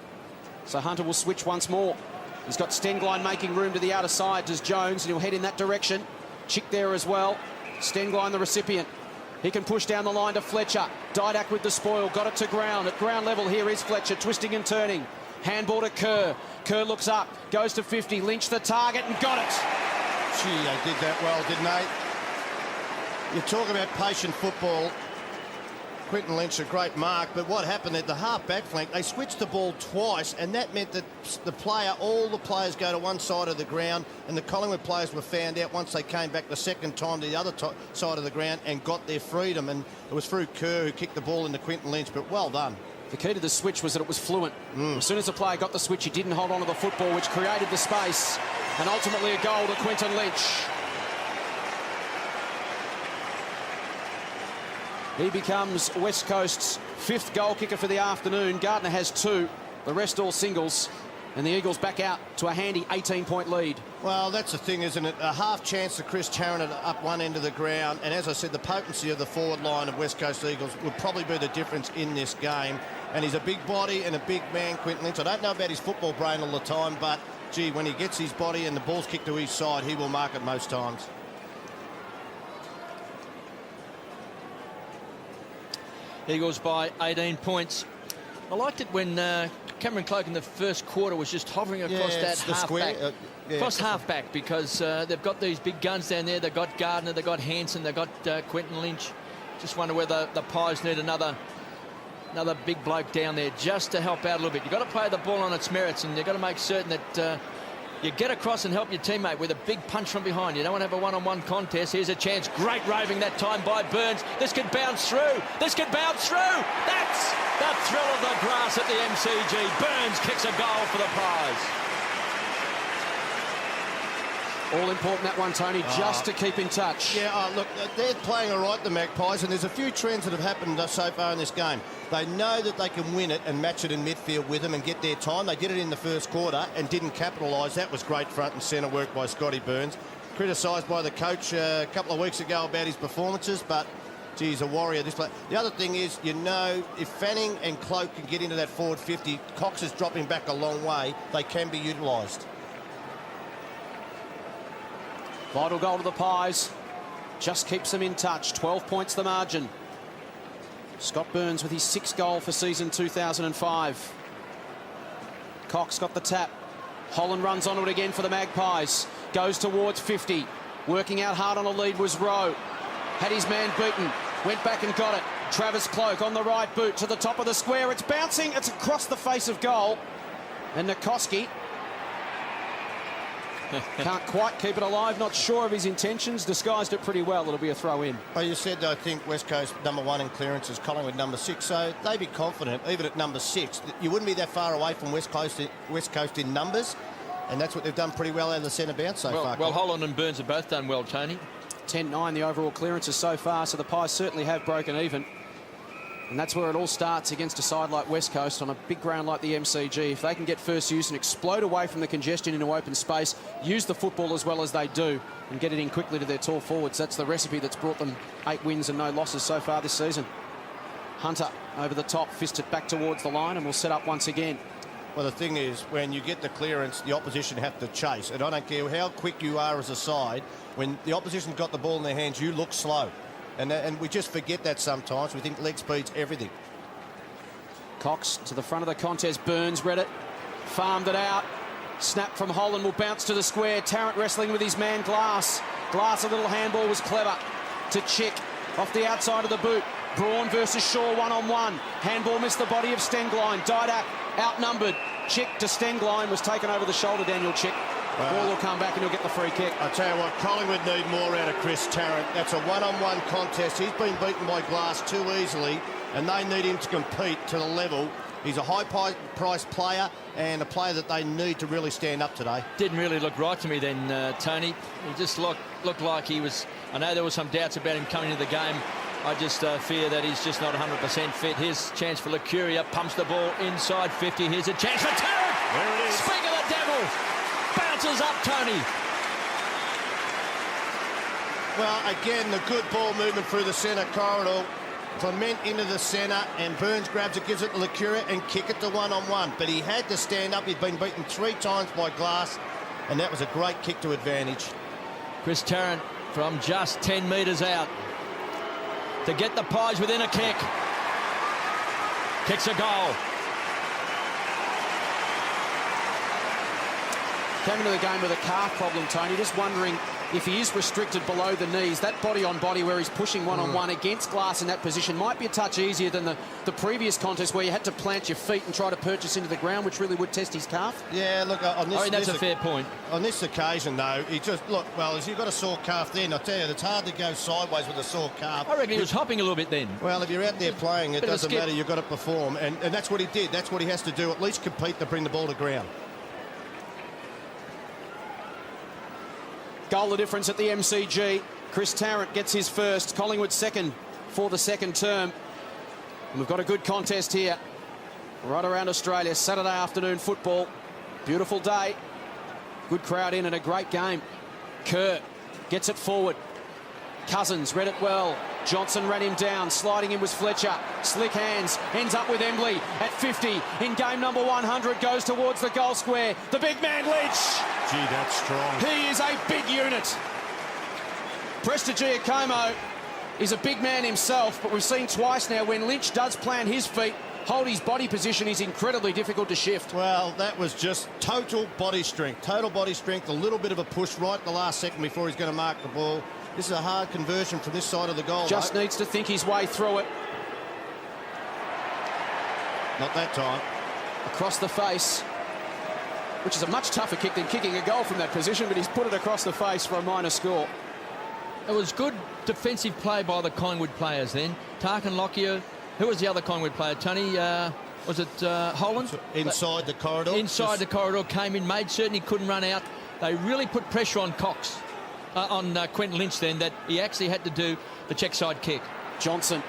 So Hunter will switch once more. He's got Stengline making room to the outer side. Does Jones, and he'll head in that direction. Chick there as well. Stengline the recipient. He can push down the line to Fletcher. Didak with the spoil. Got it to ground. At ground level, here is Fletcher twisting and turning. Handball to Kerr. Kerr looks up, goes to 50, Lynch the target and got it. Gee, they did that well, didn't they? You talk about patient football. Quinton Lynch, a great mark, but what happened at the half-back flank, they switched the ball twice, and that meant that all the players go to one side of the ground, and the Collingwood players were found out once they came back the second time to the other side of the ground and got their freedom, and it was through Kerr who kicked the ball into Quinton Lynch, but well done. The key to the switch was that it was fluent. As soon as the player got the switch, he didn't hold on to the football, which created the space, and ultimately a goal to Quinton Lynch. He becomes West Coast's fifth goal kicker for the afternoon. Gardner has two, the rest all singles, and the Eagles back out to a handy 18-point lead. Well, that's the thing, isn't it? A half chance to Chris Tarrant up one end of the ground, and as I said, the potency of the forward line of West Coast Eagles would probably be the difference in this game. And he's a big body and a big man, Quinton Lynch. I don't know about his football brain all the time, but, gee, when he gets his body and the ball's kicked to his side, he will mark it most times. Eagles by 18 points. I liked it when Cameron Cloke in the first quarter was just hovering across that half-back. Across half-back, because they've got these big guns down there. They've got Gardner, they've got Hansen, they've got Quinton Lynch. Just wonder whether the Pies need another big bloke down there just to help out a little bit. You've got to play the ball on its merits, and you've got to make certain that you get across and help your teammate with a big punch from behind. You don't want to have a one-on-one contest. Here's a chance. Great roving that time by Burns. This could bounce through. This could bounce through. That's the thrill of the grass at the MCG. Burns kicks a goal for the Pies. All important, that one, Tony, just to keep in touch. Yeah, look, they're playing all right, the Magpies, and there's a few trends that have happened so far in this game. They know that they can win it and match it in midfield with them and get their time. They did it in the first quarter and didn't capitalise. That was great front and centre work by Scotty Burns. Criticised by the coach a couple of weeks ago about his performances, but, gee, he's a warrior. The other thing is, you know, if Fanning and Cloke can get into that forward 50, Cox is dropping back a long way, they can be utilised. Vital goal to the Pies. Just keeps them in touch. 12 points the margin. Scott Burns with his 6th goal for season 2005. Cox got the tap. Holland runs onto it again for the Magpies. Goes towards 50. Working out hard on a lead was Rowe. Had his man beaten. Went back and got it. Travis Cloak on the right boot to the top of the square. It's bouncing. It's across the face of goal. And Nikoski can't quite keep it alive. Not sure of his intentions. Disguised it pretty well. It'll be a throw in. Well, you said, I think, West Coast #1 in clearances, Collingwood #6. So they'd be confident, even at #6. You wouldn't be that far away from West Coast in numbers. And that's what they've done pretty well out of the centre bounce so far. Well, Holland and Burns have both done well, Tony. 10-9 the overall clearances so far, so the Pies certainly have broken even. And that's where it all starts against a side like West Coast on a big ground like the MCG. If they can get first use and explode away from the congestion into open space, use the football as well as they do, and get it in quickly to their tall forwards, that's the recipe that's brought them 8 wins and no losses so far this season. Hunter over the top, fisted back towards the line, and will set up once again. Well, the thing is, when you get the clearance, the opposition have to chase. And I don't care how quick you are as a side, when the opposition's got the ball in their hands, you look slow. And we just forget that sometimes. We think leg speed's everything. Cox to the front of the contest. Burns read it. Farmed it out. Snap from Holland will bounce to the square. Tarrant wrestling with his man Glass. Glass, a little handball, was clever. To Chick off the outside of the boot. Braun versus Shaw one-on-one. Handball missed the body of Stenglein. Didak outnumbered. Chick to Stenglein, was taken over the shoulder, Daniel Chick. Ball will come back and he'll get the free kick. I tell you what, Collingwood need more out of Chris Tarrant. That's a one-on-one contest. He's been beaten by Glass too easily, and they need him to compete to the level. He's a high-priced player and a player that they need to really stand up today. Didn't really look right to me then, Tony. He just looked like he was... I know there was some doubts about him coming into the game. I just fear that he's just not 100% fit. Here's a chance for Licuria. Pumps the ball inside 50. Here's a chance for Tarrant. There it is. Speak of the devil. Bounces up, Tony. Well, again, the good ball movement through the centre corridor. Clement into the centre, and Burns grabs it, gives it to Licuria, and kick it to one-on-one. But he had to stand up. He'd been beaten 3 times by Glass, and that was a great kick to advantage. Chris Tarrant from just 10 metres out to get the Pies within a kick. Kicks a goal. Came into the game with a calf problem, Tony. Just wondering if he is restricted below the knees. That body-on-body where he's pushing one-on-one against Glass in that position might be a touch easier than the previous contest where you had to plant your feet and try to purchase into the ground, which really would test his calf. Yeah, look, on this... I mean, that's a fair point. On this occasion, though, he just... Look, well, if you've got a sore calf then, I tell you, it's hard to go sideways with a sore calf. I reckon he was hopping a little bit then. Well, if you're out there playing, it doesn't matter. You've got to perform. And that's what he did. That's what he has to do, at least compete to bring the ball to ground. Goal the difference at the MCG. Chris Tarrant gets his first. Collingwood second for the second term. And we've got a good contest here right around Australia. Saturday afternoon football. Beautiful day. Good crowd in and a great game. Kerr gets it forward. Cousins read it well. Johnson ran him down. Sliding in was Fletcher. Slick hands. Ends up with Embley at 50. In game number 100. Goes towards the goal square. The big man Lynch. Gee, that's strong. He is a big unit. Prestigiacomo is a big man himself, but we've seen twice now when Lynch does plant his feet, hold his body position, he's incredibly difficult to shift. Well, that was just total body strength. Total body strength, a little bit of a push right at the last second before he's going to mark the ball. This is a hard conversion from this side of the goal. Just needs to think his way through it. Not that time. Across the face, which is a much tougher kick than kicking a goal from that position, but he's put it across the face for a minor score. It was good defensive play by the Collingwood players then. Tarkin Lockyer. Who was the other Collingwood player, Tony? Was it Holland? Inside the corridor. Inside the corridor, came in, made certain he couldn't run out. They really put pressure on Cox, on Quentin Lynch then, that he actually had to do the check side kick. Johnson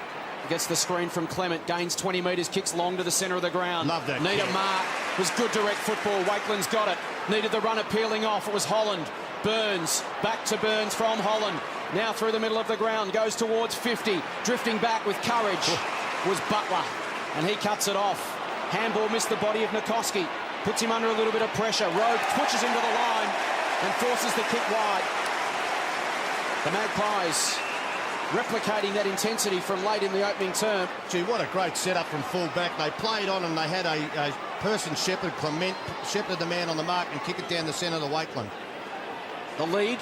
gets the screen from Clement, gains 20 metres, kicks long to the centre of the ground. Love that Need kick. a mark. It was good direct football. Wakeland's got it. Needed the runner peeling off. It was Holland. Burns. Back to Burns from Holland. Now through the middle of the ground. Goes towards 50. Drifting back with courage was Butler. And he cuts it off. Handball missed the body of Nikoski. Puts him under a little bit of pressure. Rowe pushes into the line and forces the kick wide. The Magpies replicating that intensity from late in the opening term. Gee, what a great setup from full back. They played on and they had a person shepherd, Clement, shepherd the man on the mark and kick it down the centre to Wakeland. The lead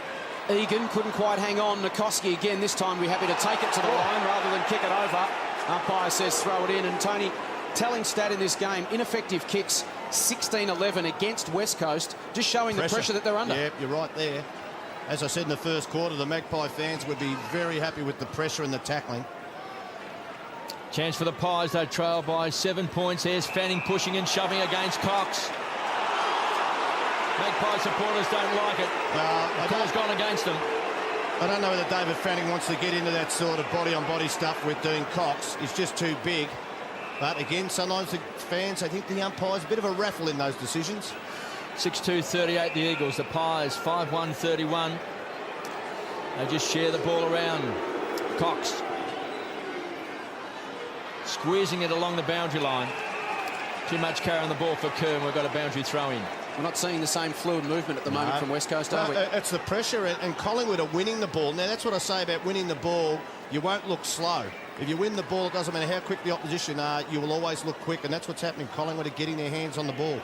Egan couldn't quite hang on. Nikoski again, this time we're happy to take it to the line rather than kick it over. Umpire says throw it in. And Tony, telling stat in this game, ineffective kicks 16-11 against West Coast, just showing the pressure that they're under. Yeah, you're right there. As I said in the first quarter, the Magpie fans would be very happy with the pressure and the tackling. Chance for the Pies. They trail by 7 points. There's Fanning pushing and shoving against Cox. Magpie supporters don't like it. The call's gone against them. I don't know whether David Fanning wants to get into that sort of body-on-body stuff with Dean Cox. He's just too big. But again, sometimes the fans, I think the umpire's a bit of a raffle in those decisions. 6-2-38 the Eagles. The Pies 5-1-31. They just share the ball around. Cox squeezing it along the boundary line. Too much carry on the ball for Kern. We've got a boundary throw in. We're not seeing the same fluid movement at the moment from West Coast, are we? It's the pressure, and Collingwood are winning the ball. Now, that's what I say about winning the ball. You won't look slow. If you win the ball, it doesn't matter how quick the opposition are, you will always look quick, and that's what's happening. Collingwood are getting their hands on the ball.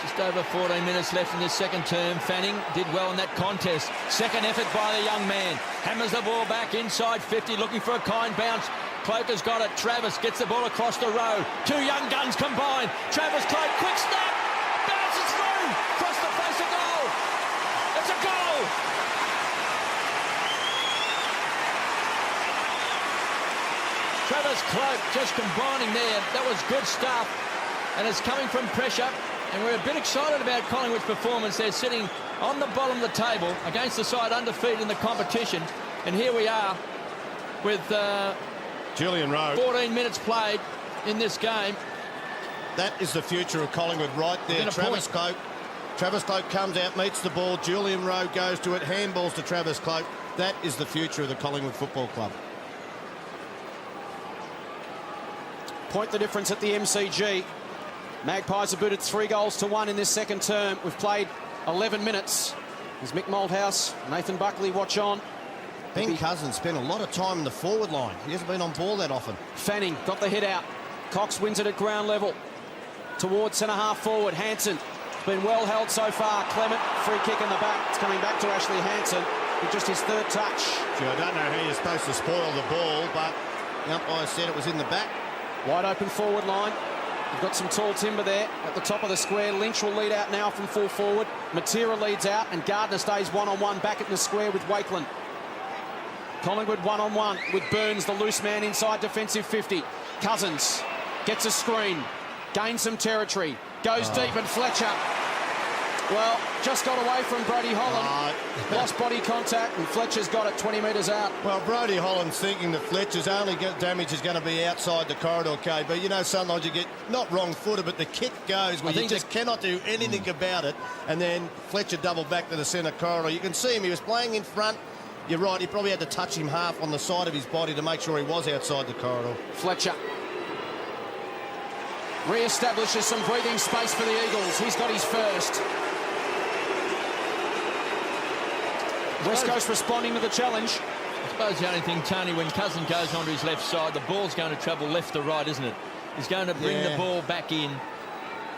Just over 14 minutes left in this second term. Fanning did well in that contest. Second effort by the young man. Hammers the ball back inside 50, looking for a kind bounce. Cloak has got it. Travis gets the ball across the road. Two young guns combined. Travis Cloak, quick snap. Bounces through. Across the face of goal. It's a goal. Travis Cloak just combining there. That was good stuff. And it's coming from pressure. And we're a bit excited about Collingwood's performance. They're sitting on the bottom of the table against the side undefeated in the competition. And here we are with Julian Rowe. 14 minutes played in this game. That is the future of Collingwood right there. Travis Cloak comes out, meets the ball. Julian Rowe goes to it, handballs to Travis Cloak. That is the future of the Collingwood Football Club. Point the difference at the MCG. Magpies have booted 3-1 in this second term. We've played 11 minutes. As Mick Malthouse, Nathan Buckley watch on. Ben Cousins spent a lot of time in the forward line. He hasn't been on ball that often. Fanning got the hit out. Cox wins it at ground level. Towards centre-half forward. Hansen been well held so far. Clement, free kick in the back. It's coming back to Ashley Hansen with just his third touch. Gee, I don't know how you're supposed to spoil the ball, but the umpire said it was in the back. Wide open forward line. We've got some tall timber there at the top of the square. Lynch will lead out now from full forward. Matera leads out and Gardner stays one-on-one back in the square with Wakeland. Collingwood one-on-one with Burns, the loose man inside defensive 50. Cousins gets a screen, gains some territory, goes deep, and Fletcher, well, just got away from Brody Holland. Lost body contact, and Fletcher's got it 20 metres out. Well, Brody Holland's thinking that Fletcher's only damage is going to be outside the corridor, Kay. But, you know, sometimes you get, not wrong-footed, but the kick goes where you just cannot do anything about it. And then Fletcher doubled back to the centre corridor. You can see him, he was playing in front. You're right, he probably had to touch him half on the side of his body to make sure he was outside the corridor. Fletcher re-establishes some breathing space for the Eagles. He's got his first. West Coast responding to the challenge. I suppose the only thing, Tony, when Cousin goes onto his left side, the ball's going to travel left to right, isn't it? He's going to bring the ball back in.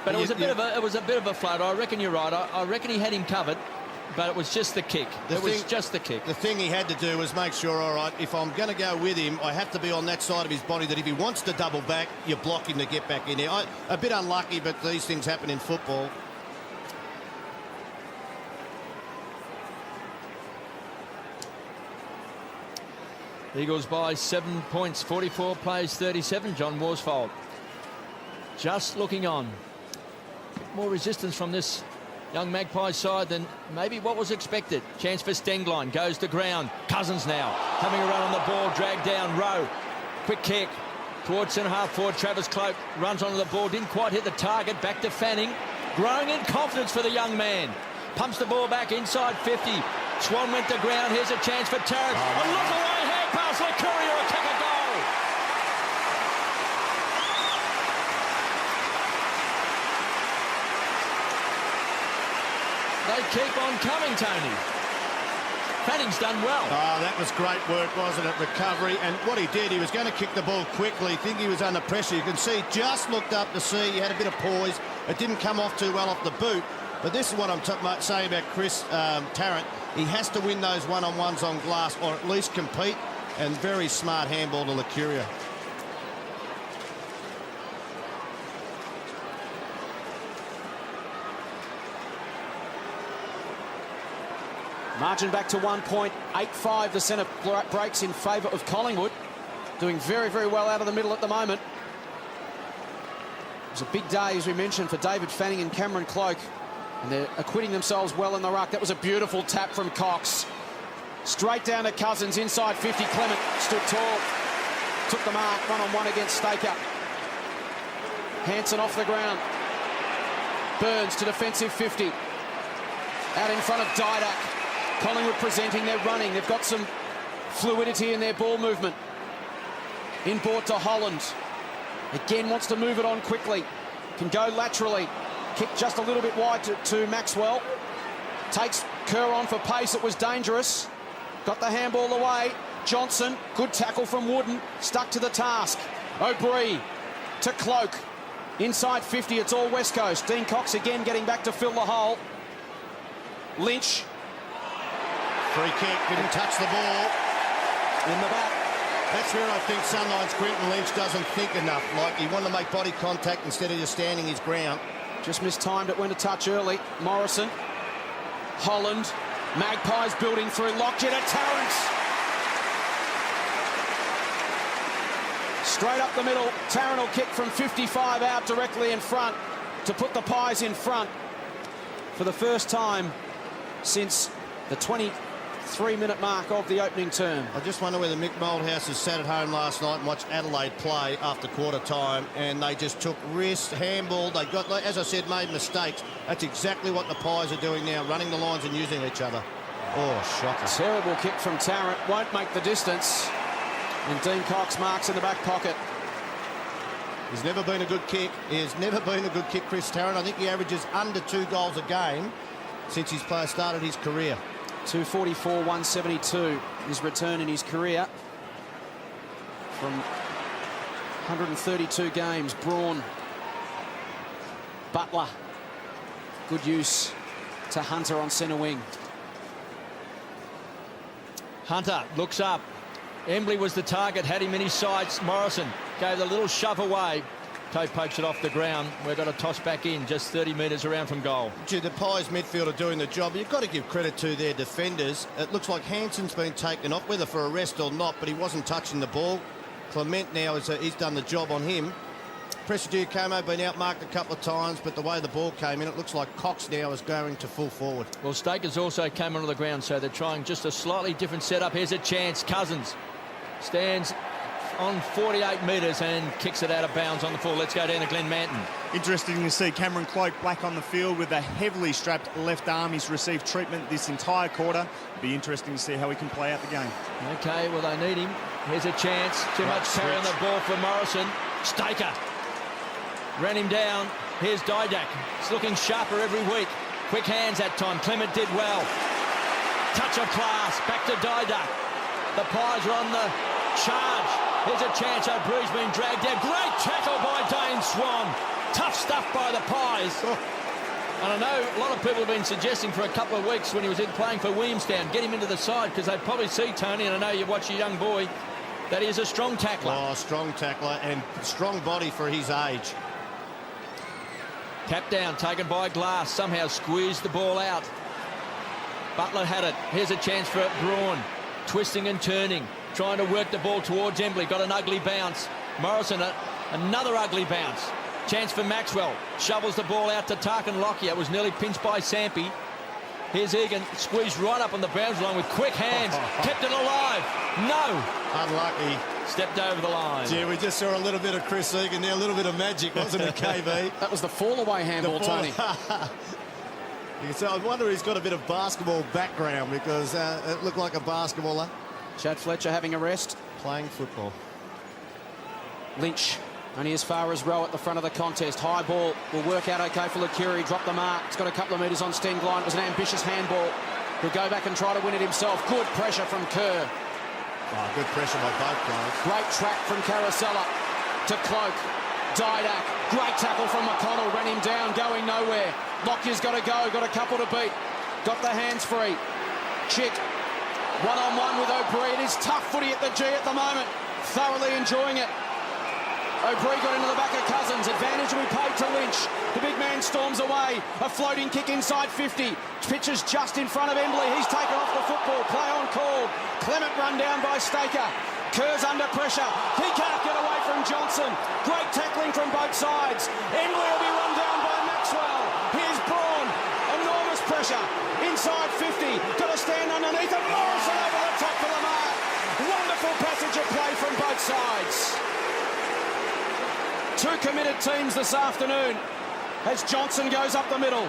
But it was a bit of a float. I reckon you're right. I reckon he had him covered, but it was just the kick. Just the kick. The thing he had to do was make sure, all right, if I'm going to go with him, I have to be on that side of his body that if he wants to double back, you block him to get back in there. A bit unlucky, but these things happen in football. Eagles by 7 points, 44 plays 37. John Worsfold just looking on. More resistance from this young Magpie side than maybe what was expected. Chance for Stenglein, goes to ground. Cousins now having a run on the ball, dragged down. Rowe, quick kick towards centre half forward. Travis Cloak runs onto the ball, didn't quite hit the target. Back to Fanning, growing in confidence for the young man. Pumps the ball back inside 50. Swan went to ground. Here's a chance for Tarrant. A look away hand pass. Courier will kick a goal. They keep on coming, Tony. Fanning's done well. Oh, that was great work, wasn't it? Recovery. And what he did, he was going to kick the ball quickly. Think he was under pressure. You can see, just looked up to see. He had a bit of poise. It didn't come off too well off the boot. But this is what I'm saying about Chris Tarrant. He has to win those one-on-ones on glass, or at least compete, and very smart handball to Lucuria. Margin back to 1 point. 8-5, the centre breaks in favour of Collingwood. Doing very, very well out of the middle at the moment. It was a big day, as we mentioned, for David Fanning and Cameron Cloke. And they're acquitting themselves well in the ruck. That was a beautiful tap from Cox. Straight down to Cousins, inside 50. Clement stood tall. Took the mark, one-on-one against Staker. Hanson off the ground. Burns to defensive 50. Out in front of Didak. Collingwood presenting their running. They've got some fluidity in their ball movement. Inboard to Holland. Again wants to move it on quickly. Can go laterally. Kick just a little bit wide to Maxwell. Takes Kerr on for pace. It was dangerous. Got the handball away. Johnson, good tackle from Wooden. Stuck to the task. O'Brien to Cloke. Inside 50, it's all West Coast. Dean Cox again getting back to fill the hole. Lynch. Free kick, didn't touch the ball. In the back. That's where I think Sunline's Quentin Lynch doesn't think enough. Like, he wanted to make body contact instead of just standing his ground. Just mistimed it, went a touch early. Morrison. Holland. Magpies building through. Lockyer to Tarrant. Straight up the middle. Tarrant will kick from 55 out directly in front to put the Pies in front for the first time since the 23-minute mark of the opening term. I just wonder whether Mick Moldhouse has sat at home last night and watched Adelaide play after quarter time, and they just took risks, handball. They got, as I said, made mistakes. That's exactly what the Pies are doing now, running the lines and using each other. Oh, shocker. Terrible kick from Tarrant. Won't make the distance. And Dean Cox marks in the back pocket. He's never been a good kick. He has never been a good kick, Chris Tarrant. I think he averages under 2 goals a game since he's started his career. 244, 172, his return in his career from 132 games. Braun, Butler, good use to Hunter on centre wing. Hunter looks up. Embley was the target, had him in his sights. Morrison gave a little shove away. Toe pokes it off the ground. We've got to toss back in just 30 metres around from goal. Gee, the Pies midfield are doing the job. You've got to give credit to their defenders. It looks like Hanson's been taken off, whether for arrest or not, but he wasn't touching the ball. Clement now, he's done the job on him. Presidio-Como been outmarked a couple of times, but the way the ball came in, it looks like Cox now is going to full forward. Well, Stakers also came onto the ground, so they're trying just a slightly different setup. Here's a chance. Cousins stands on 48 metres and kicks it out of bounds on the full. Let's go down to Glenn Manton. Interesting to see Cameron Cloke back on the field with a heavily strapped left arm. He's received treatment this entire quarter. It'll be interesting to see how he can play out the game. OK, well, they need him. Here's a chance. Too much carry on the ball for Morrison. Staker ran him down. Here's Didak. It's looking sharper every week. Quick hands that time. Clement did well. Touch of class. Back to Didak. The Pies are on the charge. Here's a chance. O'Brien's been dragged down. Great tackle by Dane Swan. Tough stuff by the Pies. And I know a lot of people have been suggesting for a couple of weeks when he was playing for Williamstown, get him into the side, because they'd probably see, Tony, and I know you watch a young boy, that he is a strong tackler. Oh, strong tackler and strong body for his age. Tap down, taken by Glass. Somehow squeezed the ball out. Butler had it. Here's a chance for Braun. Twisting and turning. Trying to work the ball towards Embley. Got an ugly bounce. Morrison, another ugly bounce. Chance for Maxwell. Shovels the ball out to Tarkin Lockyer. It was nearly pinched by Sampi. Here's Egan. Squeezed right up on the boundary line with quick hands. Kept it alive. No. Unlucky. Stepped over the line. Yeah, we just saw a little bit of Chris Egan there. A little bit of magic, wasn't it, KB? That was the fall-away handball, Tony. So I wonder if he's got a bit of basketball background, because it looked like a basketballer. Chad Fletcher having a rest. Playing football. Lynch only as far as row at the front of the contest. High ball will work out okay for Lucuria. Drop the mark. It's got a couple of metres on Stengline. It was an ambitious handball. He'll go back and try to win it himself. Good pressure from Kerr. Oh, good pressure by both guys. Great track from Carosella to Cloke. Didak, great tackle from McConnell, ran him down, going nowhere. Lockyer's got to go, got a couple to beat. Got the hands free. Chick, one-on-one with O'Brien. It is tough footy at the G at the moment. Thoroughly enjoying it. O'Brien got into the back of Cousins. Advantage will be paid to Lynch. The big man storms away. A floating kick inside 50. Pitches just in front of Embley. He's taken off the football. Play on called. Clement run down by Staker. Kerr's under pressure. He can't get away from Johnson. Great tackling from both sides. Embley will be run down by Maxwell. Here's Braun. Enormous pressure. Inside 50. Got to stand underneath it. Morrison over the top for the mark. Wonderful passage of play from both sides. Two committed teams this afternoon as Johnson goes up the middle.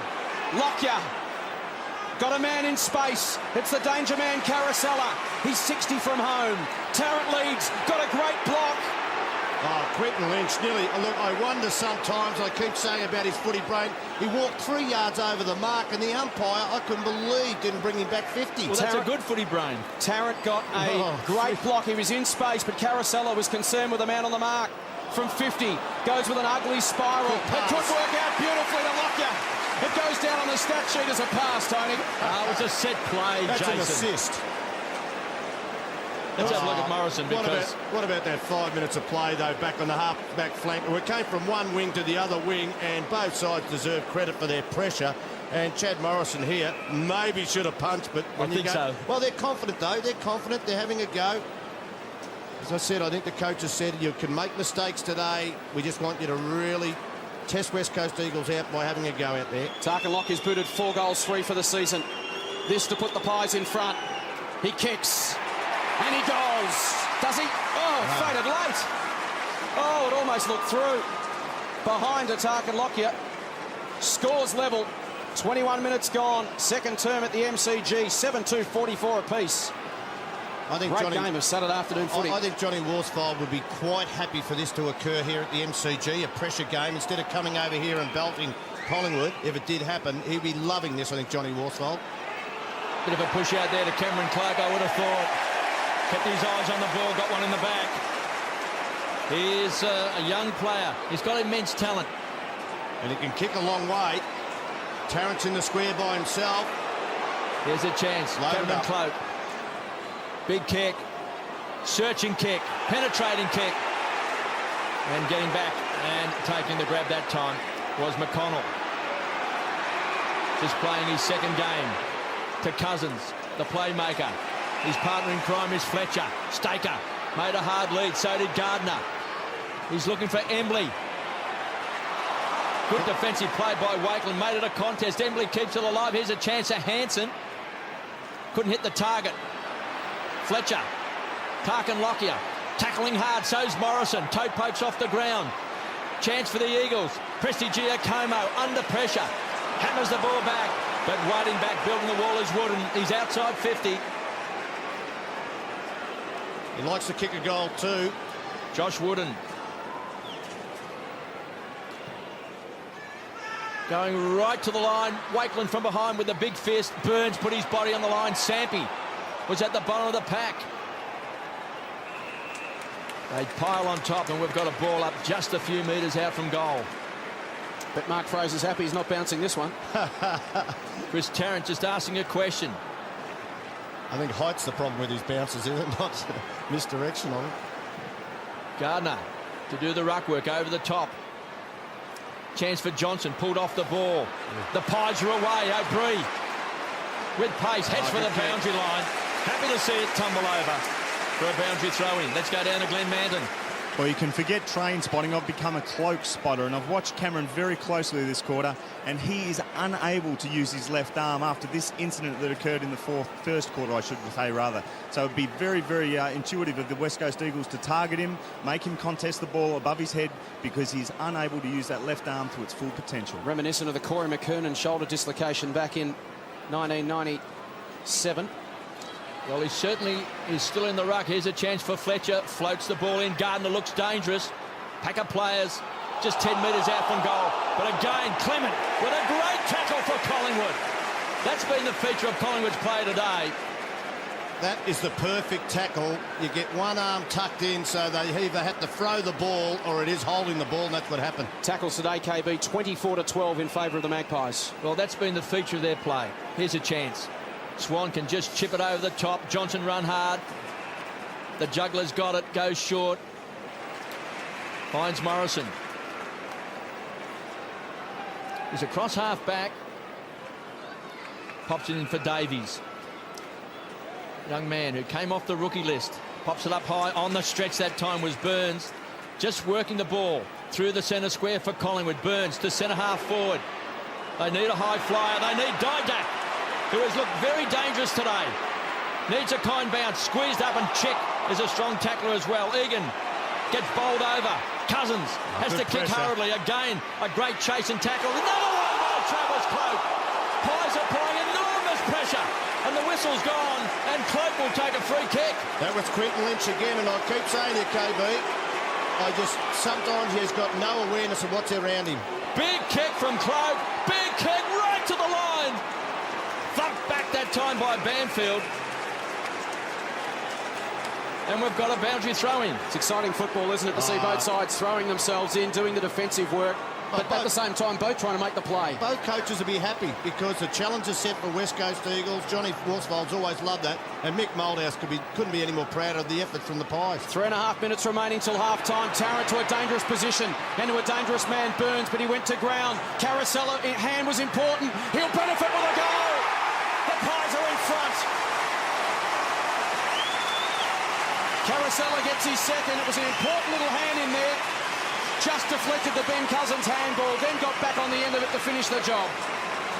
Lockyer got a man in space. It's the danger man, Caracella. He's 60 from home. Tarrant leads. Got a great block. Oh, Quentin Lynch nearly. Look, I wonder sometimes, I keep saying about his footy brain, he walked 3 yards over the mark and the umpire, I couldn't believe, didn't bring him back 50. Well, that's a good footy brain. Tarrant got a great block. He was in space, but Caracella was concerned with the man on the mark. From 50, goes with an ugly spiral. It could work out beautifully to Lockyer. It goes down on the stat sheet as a pass, Tony. It was a set play, That's Jason. an assist. Let's have a look at Morrison, because... What about that 5 minutes of play, though, back on the half-back flank? We came from one wing to the other wing, and both sides deserve credit for their pressure. And Chad Morrison here maybe should have punched, but when I think so. Well, they're confident, though. They're confident. They're having a go. As I said, I think the coach has said you can make mistakes today. We just want you to really test West Coast Eagles out by having a go out there. Tarkin Lockier's booted 4 goals, 3 for the season. This to put the Pies in front. He kicks. And he goes. Does he? Oh, faded late. Oh, it almost looked through. Behind to Tarkin Lockyer. Scores level. 21 minutes gone. Second term at the MCG. 7-2, 44 apiece. I think Great game of Saturday afternoon footy. I think Johnny Worsfold would be quite happy for this to occur here at the MCG, a pressure game, instead of coming over here and belting Collingwood. If it did happen, he'd be loving this, I think, Johnny Worsfold. Bit of a push out there to Cameron Clark, I would have thought. Kept his eyes on the ball, got one in the back. He is a young player. He's got immense talent. And he can kick a long way. Tarrant's in the square by himself. Here's a chance. Loaded Cameron up. Clark. Big kick. Searching kick. Penetrating kick. And getting back and taking the grab that time was McConnell. Just playing his second game to Cousins, the playmaker. His partner in crime is Fletcher. Staker made a hard lead, so did Gardner. He's looking for Embley. Good defensive play by Wakeland, made it a contest. Embley keeps it alive. Here's a chance at Hansen. Couldn't hit the target. Fletcher, Tarkin Lockyer, tackling hard, so's Morrison. Toe pokes off the ground. Chance for the Eagles. Prestigiacomo under pressure. Hammers the ball back, but waiting back, building the wall is Wooden. He's outside 50. He likes to kick a goal too. Josh Wooden. Going right to the line. Wakeland from behind with the big fist. Burns put his body on the line. Sampi was at the bottom of the pack. They pile on top, and we've got a ball up just a few metres out from goal. But Mark Fraser's happy he's not bouncing this one. Chris Tarrant just asking a question. I think height's the problem with his bounces, isn't it? Not misdirection on him. Gardner to do the ruck work over the top. Chance for Johnson, pulled off the ball. The Pies are away. O'Brien with pace, heads for the boundary line. Happy to see it tumble over for a boundary throw in. Let's go down to Glenn Manton. Well, you can forget train spotting. I've become a cloak spotter, and I've watched Cameron very closely this quarter, and he is unable to use his left arm after this incident that occurred in the first quarter, I should say, rather. So it'd be very, very intuitive of the West Coast Eagles to target him, make him contest the ball above his head, because he's unable to use that left arm to its full potential. Reminiscent of the Corey McKernan shoulder dislocation back in 1997. Well, he certainly is still in the ruck. Here's a chance for Fletcher. Floats the ball in. Gardner looks dangerous. Pack of players just 10 metres out from goal. But again, Clement with a great tackle for Collingwood. That's been the feature of Collingwood's play today. That is the perfect tackle. You get one arm tucked in, so they either have to throw the ball or it is holding the ball, and that's what happened. Tackles today, KB, 24-12 in favour of the Magpies. Well, that's been the feature of their play. Here's a chance. Swan can just chip it over the top. Johnson run hard. The juggler's got it, goes short. Finds Morrison. He's across half back. Pops it in for Davies. Young man who came off the rookie list. Pops it up high. On the stretch that time was Burns. Just working the ball through the centre square for Collingwood. Burns to centre half forward. They need a high flyer. They need Didak, who has looked very dangerous today. Needs a kind bounce. Squeezed up, and Chick is a strong tackler as well. Egan gets bowled over. Cousins has to kick hurriedly. Again, a great chase and tackle. Another one by Travis Cloak. Pies are applying enormous pressure, and the whistle's gone, and Cloak will take a free kick. That was Quinton Lynch again, and I keep saying it, KB. Sometimes he's got no awareness of what's around him. Big kick from Cloak. Big kick right to the line. Thumped back that time by Banfield. And we've got a boundary throw-in. It's exciting football, isn't it, to see both sides throwing themselves in, doing the defensive work, but at the same time, both trying to make the play. Both coaches will be happy because the challenge is set for West Coast Eagles. Johnny Worsfold's always loved that, and Mick Moldhouse couldn't be any more proud of the effort from the Pies. 3.5 minutes remaining till half-time. Tarrant to a dangerous position, and to a dangerous man, Burns, but he went to ground. Carosella, hand was important. He'll benefit with a goal. The Pies are in front. Carosella gets his second. It was an important little hand in there. Just deflected the Ben Cousins handball, then got back on the end of it to finish the job.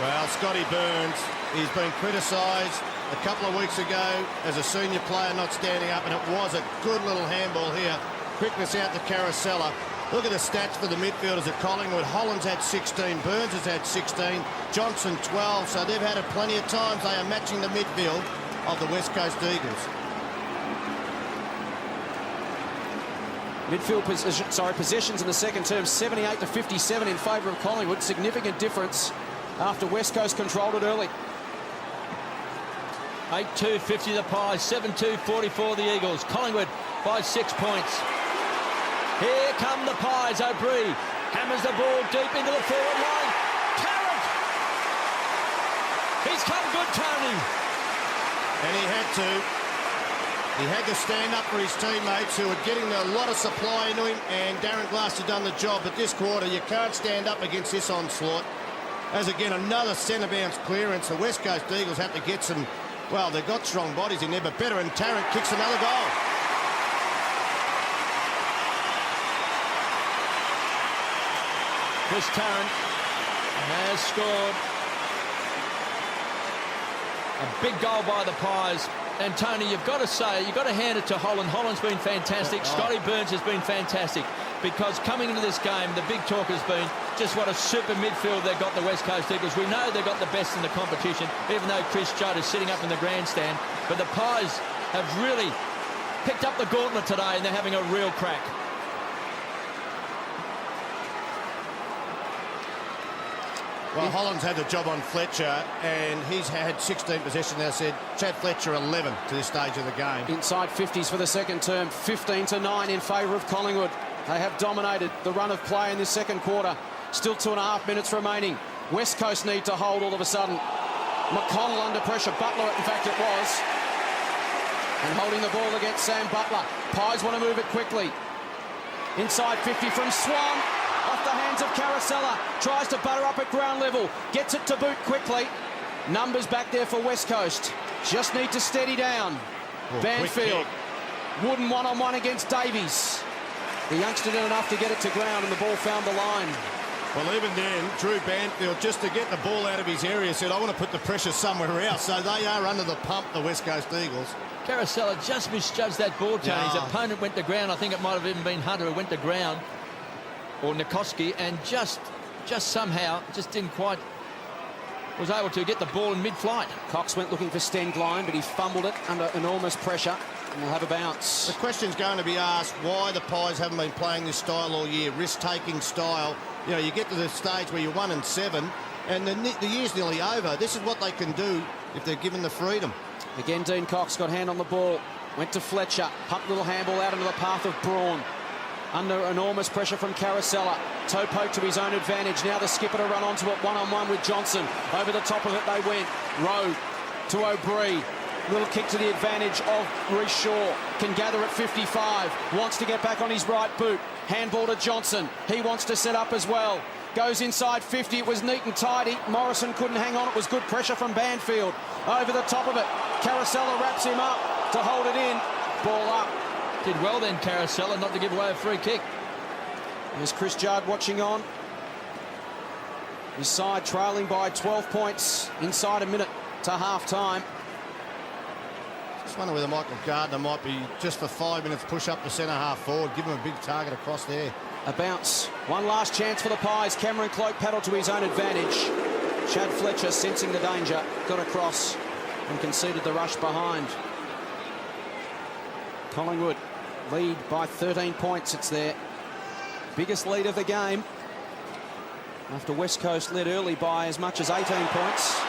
Well, Scotty Burns, he's been criticised a couple of weeks ago as a senior player not standing up, and it was a good little handball here. Quickness out to Carosella. Look at the stats for the midfielders at Collingwood. Holland's had 16, Burns has had 16, Johnson 12, so they've had it plenty of times. They are matching the midfield of the West Coast Eagles. Midfield possessions in the second term, 78-57 in favour of Collingwood. Significant difference after West Coast controlled it early. 8-2-50 the Pies, 7-2-44 the Eagles. Collingwood by 6 points. Here come the Pies. O'Brien hammers the ball deep into the forward line. Tarrant! He's come good, Tony. And he had to. He had to stand up for his teammates who were getting a lot of supply into him, and Darren Glass had done the job. But this quarter, you can't stand up against this onslaught. As again, another centre bounce clearance. The West Coast Eagles have to get some, well, they've got strong bodies in there, but better, and Tarrant kicks another goal. Chris Tarrant has scored a big goal by the Pies. And Tony, you've got to say, you've got to hand it to Holland. Holland's been fantastic. Scotty Burns has been fantastic, because coming into this game, the big talk has been just what a super midfield they've got, the West Coast Eagles. We know they've got the best in the competition, even though Chris Judd is sitting up in the grandstand. But the Pies have really picked up the gauntlet today, and they're having a real crack. Well, Holland's had the job on Fletcher, and he's had 16 possessions. Now said Chad Fletcher 11 to this stage of the game. Inside 50s for the second term, 15-9 in favour of Collingwood. They have dominated the run of play in this second quarter. Still 2.5 minutes remaining. West Coast need to hold all of a sudden. McConnell under pressure. Butler, in fact, it was. And holding the ball against Sam Butler. Pies want to move it quickly. Inside 50 from Swan. Off the hands of Carosella. Tries to butter up at ground level. Gets it to boot quickly. Numbers back there for West Coast. Just need to steady down. Banfield. Wooden one-on-one against Davies. The youngster did enough to get it to ground, and the ball found the line. Well, even then, Drew Banfield, just to get the ball out of his area, said, I want to put the pressure somewhere else. So they are under the pump, the West Coast Eagles. Carosella just misjudged that ball, Tony. Yeah. His opponent went to ground. I think it might have even been Hunter who went to ground, or Nikoski, and just somehow just didn't quite, was able to get the ball in mid-flight. Cox went looking for Stengline, but he fumbled it under enormous pressure, and will have a bounce. The question's going to be asked why the Pies haven't been playing this style all year, risk-taking style. You know, you get to the stage where you're 1-7, And the year's nearly over. This is what they can do if they're given the freedom. Again, Dean Cox got hand on the ball. Went to Fletcher. Pumped little handball out into the path of Braun. Under enormous pressure from Carosella. Toe poke to his own advantage. Now the skipper to run onto it one-on-one with Johnson. Over the top of it they went. Rowe to O'Brien. Little kick to the advantage of Reece Shaw. Can gather at 55. Wants to get back on his right boot. Handball to Johnson. He wants to set up as well. Goes inside 50. It was neat and tidy. Morrison couldn't hang on. It was good pressure from Banfield. Over the top of it. Carosella wraps him up to hold it in. Ball up. Did well then, Carosella, not to give away a free kick. There's Chris Judd watching on. His side trailing by 12 points inside a minute to half-time. Just wonder whether Michael Gardner might be, just for 5 minutes, push up the centre half forward, give him a big target across there. A bounce. One last chance for the Pies. Cameron Cloke paddled to his own advantage. Chad Fletcher, sensing the danger, got across and conceded the rush behind. Collingwood lead by 13 points. It's their biggest lead of the game. After West Coast led early by as much as 18 points.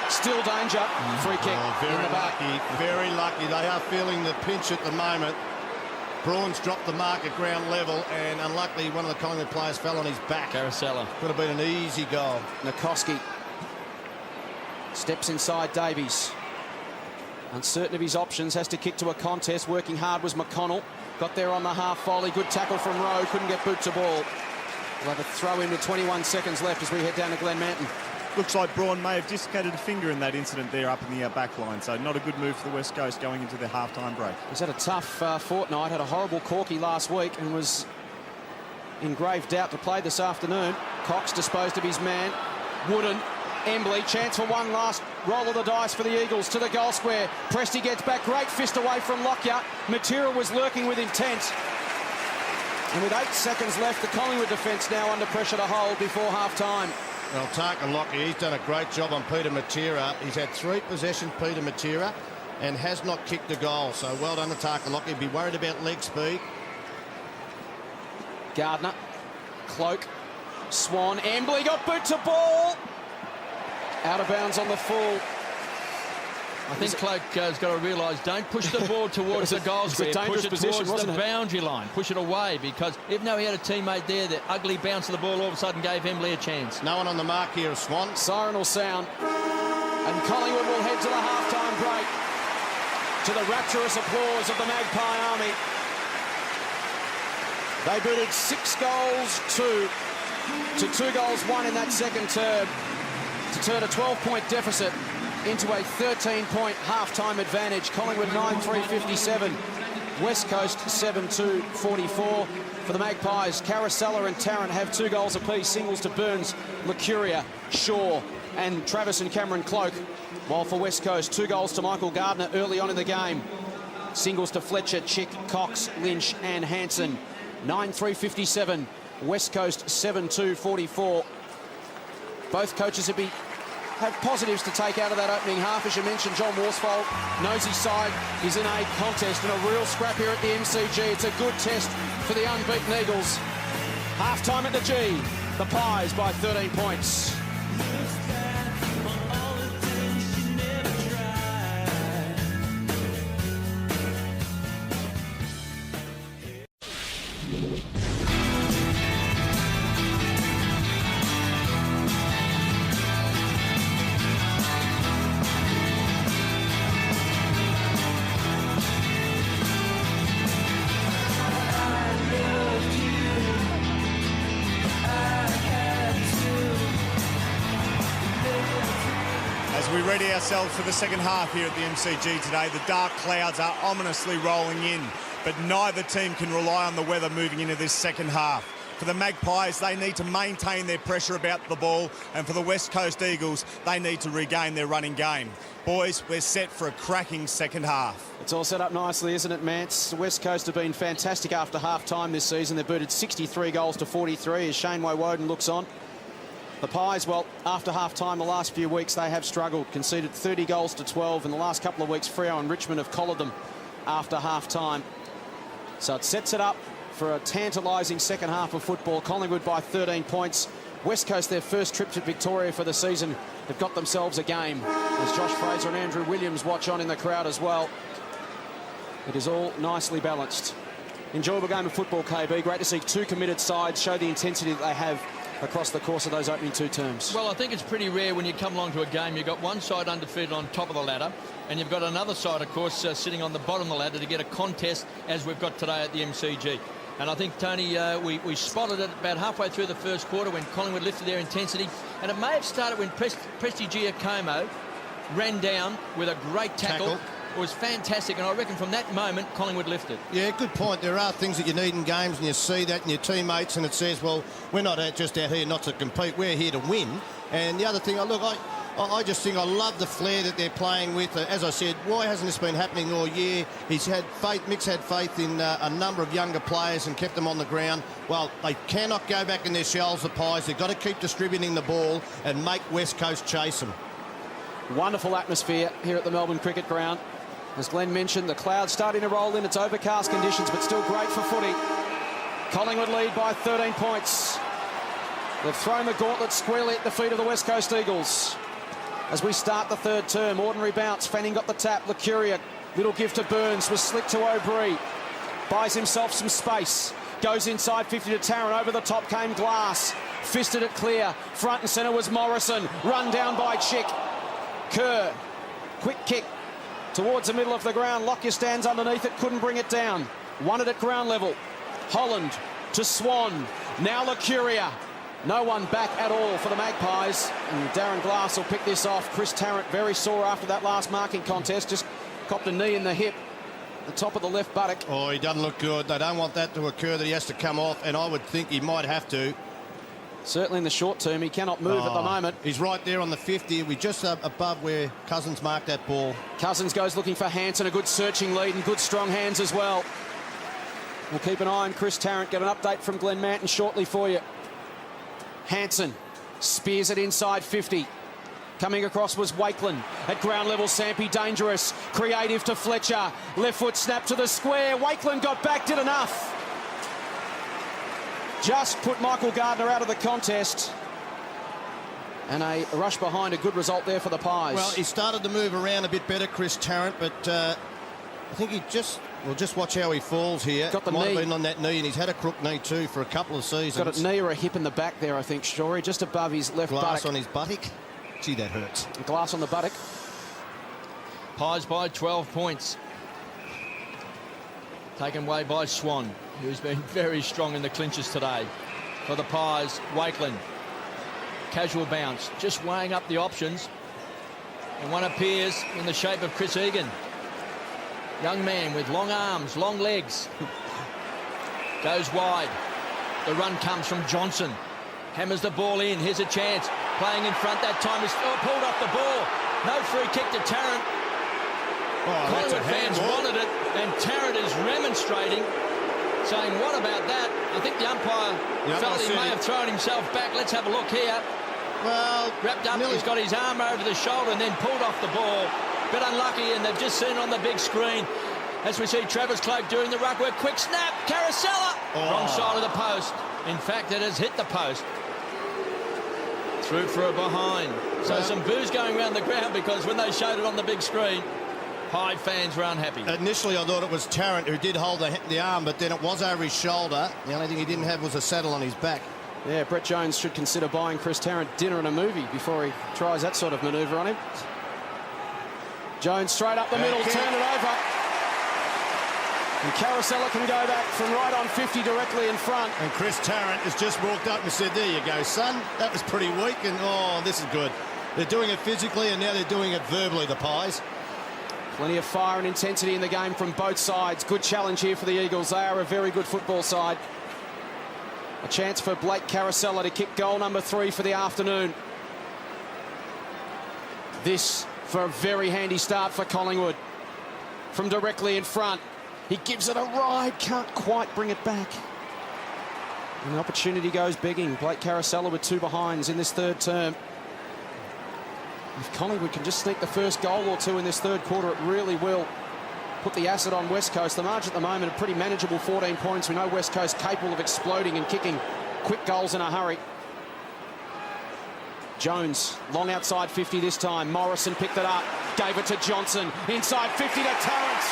Still danger. Free kick in the back. Very lucky. They are feeling the pinch at the moment. Braun's dropped the mark at ground level, and unluckily one of the Collingwood players fell on his back. Carosella. Could have been an easy goal. Nikoski steps inside Davies. Uncertain of his options, has to kick to a contest. Working hard was McConnell. Got there on the half volley. Good tackle from Rowe. Couldn't get boot to ball. We'll have a throw in with 21 seconds left as we head down to Glen Manton. Looks like Braun may have dislocated a finger in that incident there up in the back line, so not a good move for the West Coast going into the half-time break. He's had a tough fortnight, had a horrible corky last week and was in grave doubt to play this afternoon. Cox disposed of his man. Wooden, Embley, chance for one last roll of the dice for the Eagles to the goal square. Presti gets back, great fist away from Lockyer. Matera was lurking with intent. And with 8 seconds left, the Collingwood defence now under pressure to hold before half-time. Well, Tarkin Lockyer, he's done a great job on Peter Matera. He's had 3 possessions, Peter Matera, and has not kicked a goal. So well done to Tarkin Lockyer. Be worried about leg speed. Gardner, Cloke, Swan, Embley got boot to ball. Out of bounds on the full. I think Cloke has got to realise, don't push the ball towards the goal square. Push it towards the boundary line. Push it away, because even though he had a teammate there, the ugly bounce of the ball all of a sudden gave Embley a chance. No one on the mark here of Swan. Siren will sound. And Collingwood will head to the half-time break to the rapturous applause of the Magpie Army. They booted 6 goals, 2 to 2 goals, 1 in that second term to turn a 12-point deficit into a 13-point half-time advantage. Collingwood 9-3-57. West Coast 7-2-44. For the Magpies, Carosella and Tarrant have 2 goals apiece. Singles to Burns, Lucuria, Shaw and Travis and Cameron Cloke. While for West Coast, 2 goals to Michael Gardner early on in the game. Singles to Fletcher, Chick, Cox, Lynch and Hanson. 9-3-57. West Coast 7-2-44. Both coaches have positives to take out of that opening half. As you mentioned, John Worsfold knows his side is in a contest and a real scrap here at the MCG. It's a good test for the unbeaten Eagles. Half-time at the G. The Pies by 13 points. Ready ourselves for the second half here at the MCG today. The dark clouds are ominously rolling in, but neither team can rely on the weather moving into this second half. For the Magpies, they need to maintain their pressure about the ball, and for the West Coast Eagles, they need to regain their running game. Boys, we're set for a cracking second half. It's all set up nicely, isn't it, Mance? The West Coast have been fantastic after half-time this season. They've booted 63 goals to 43 as Shane Woden looks on. The Pies, well, after half-time the last few weeks, they have struggled, conceded 30 goals to 12. In the last couple of weeks, Freo and Richmond have collared them after half-time. So it sets it up for a tantalising second half of football. Collingwood by 13 points. West Coast, their first trip to Victoria for the season, have got themselves a game. As Josh Fraser and Andrew Williams watch on in the crowd as well. It is all nicely balanced. Enjoyable game of football, KB. Great to see two committed sides show the intensity that they have across the course of those opening two terms. Well, I think it's pretty rare when you come along to a game, you've got one side undefeated on top of the ladder, and you've got another side, of course, sitting on the bottom of the ladder to get a contest as we've got today at the MCG. And I think, Tony, we spotted it about halfway through the first quarter when Collingwood lifted their intensity, and it may have started when Presti Giacomo ran down with a great tackle. It was fantastic, and I reckon from that moment, Collingwood lifted. Yeah, good point. There are things that you need in games, and you see that in your teammates, and it says, well, we're not just out here not to compete, we're here to win. And the other thing, I just think I love the flair that they're playing with. As I said, why hasn't this been happening all year? He's had faith, Mick's had faith in a number of younger players and kept them on the ground. Well, they cannot go back in their shells, the Pies. They've got to keep distributing the ball and make West Coast chase them. Wonderful atmosphere here at the Melbourne Cricket Ground. As Glenn mentioned, the clouds starting to roll in. It's overcast conditions, but still great for footy. Collingwood lead by 13 points. They've thrown the gauntlet squarely at the feet of the West Coast Eagles. As we start the third term, ordinary bounce. Fanning got the tap. Lucuria, little give to Burns, was slick to O'Brien. Buys himself some space. Goes inside 50 to Tarrant. Over the top came Glass. Fisted it clear. Front and centre was Morrison. Run down by Chick. Kerr, quick kick towards the middle of the ground. Lockyer stands underneath it, couldn't bring it down. Won it at ground level. Holland to Swan. Now Lucuria. No one back at all for the Magpies. And Darren Glass will pick this off. Chris Tarrant very sore after that last marking contest. Just copped a knee in the hip. The top of the left buttock. Oh, he doesn't look good. They don't want that to occur, that he has to come off, and I would think he might have to. Certainly in the short term, he cannot move at the moment. He's right there on the 50. We're just above where Cousins marked that ball. Cousins goes looking for Hanson. A good searching lead and good strong hands as well. We'll keep an eye on Chris Tarrant. Get an update from Glenn Manton shortly for you. Hanson spears it inside 50. Coming across was Wakeland. At ground level, Sampi dangerous. Creative to Fletcher. Left foot snap to the square. Wakeland got back, did enough. Just put Michael Gardner out of the contest. And a rush behind, a good result there for the Pies. Well, he started to move around a bit better, Chris Tarrant, but I think he just watch how he falls here. Got the Might knee. have been on that knee, and he's had a crook knee too for a couple of seasons. Got a knee or a hip in the back there, I think, Story, just above his left Glass buttock. on his buttock. Gee, that hurts. Glass on the buttock. Pies by 12 points. Taken away by Swan, who's been very strong in the clinches today. For the Pies, Wakeland. Casual bounce, just weighing up the options. And one appears in the shape of Chris Egan. Young man with long arms, long legs. Goes wide. The run comes from Johnson. Hammers the ball in. Here's a chance. Playing in front that time. Is pulled off the ball. No free kick to Tarrant. Collingwood fans wanted it, and Tarrant is remonstrating, saying, what about that? I think the umpire felt he may have thrown himself back. Let's have a look here. Well, wrapped up, he's got his arm over the shoulder and then pulled off the ball. Bit unlucky, and they've just seen it on the big screen. As we see Travis Cloak doing the ruck work. Quick snap, Carousella. Wrong side of the post. In fact, it has hit the post. Through for a behind. So some boos going around the ground because when they showed it on the big screen, Pied fans were unhappy. Initially, I thought it was Tarrant who did hold the arm, but then it was over his shoulder. The only thing he didn't have was a saddle on his back. Yeah, Brett Jones should consider buying Chris Tarrant dinner and a movie before he tries that sort of manoeuvre on him. Jones straight up the middle, turn it over. And Carousella can go back from right on 50 directly in front. And Chris Tarrant has just walked up and said, there you go, son. That was pretty weak, and oh, this is good. They're doing it physically, and now they're doing it verbally, the Pies. Plenty of fire and intensity in the game from both sides. Good challenge here for the Eagles. They are a very good football side. A chance for Blake Carousella to kick goal number 3 for the afternoon. This for a very handy start for Collingwood. From directly in front. He gives it a ride, can't quite bring it back. And the opportunity goes begging. Blake Carousella with 2 behinds in this third term. If Collingwood can just sneak the first goal or 2 in this third quarter, it really will put the acid on West Coast. The margin at the moment, a pretty manageable 14 points. We know West Coast capable of exploding and kicking quick goals in a hurry. Jones, long outside 50 this time. Morrison picked it up, gave it to Johnson. Inside 50 to Tarrant.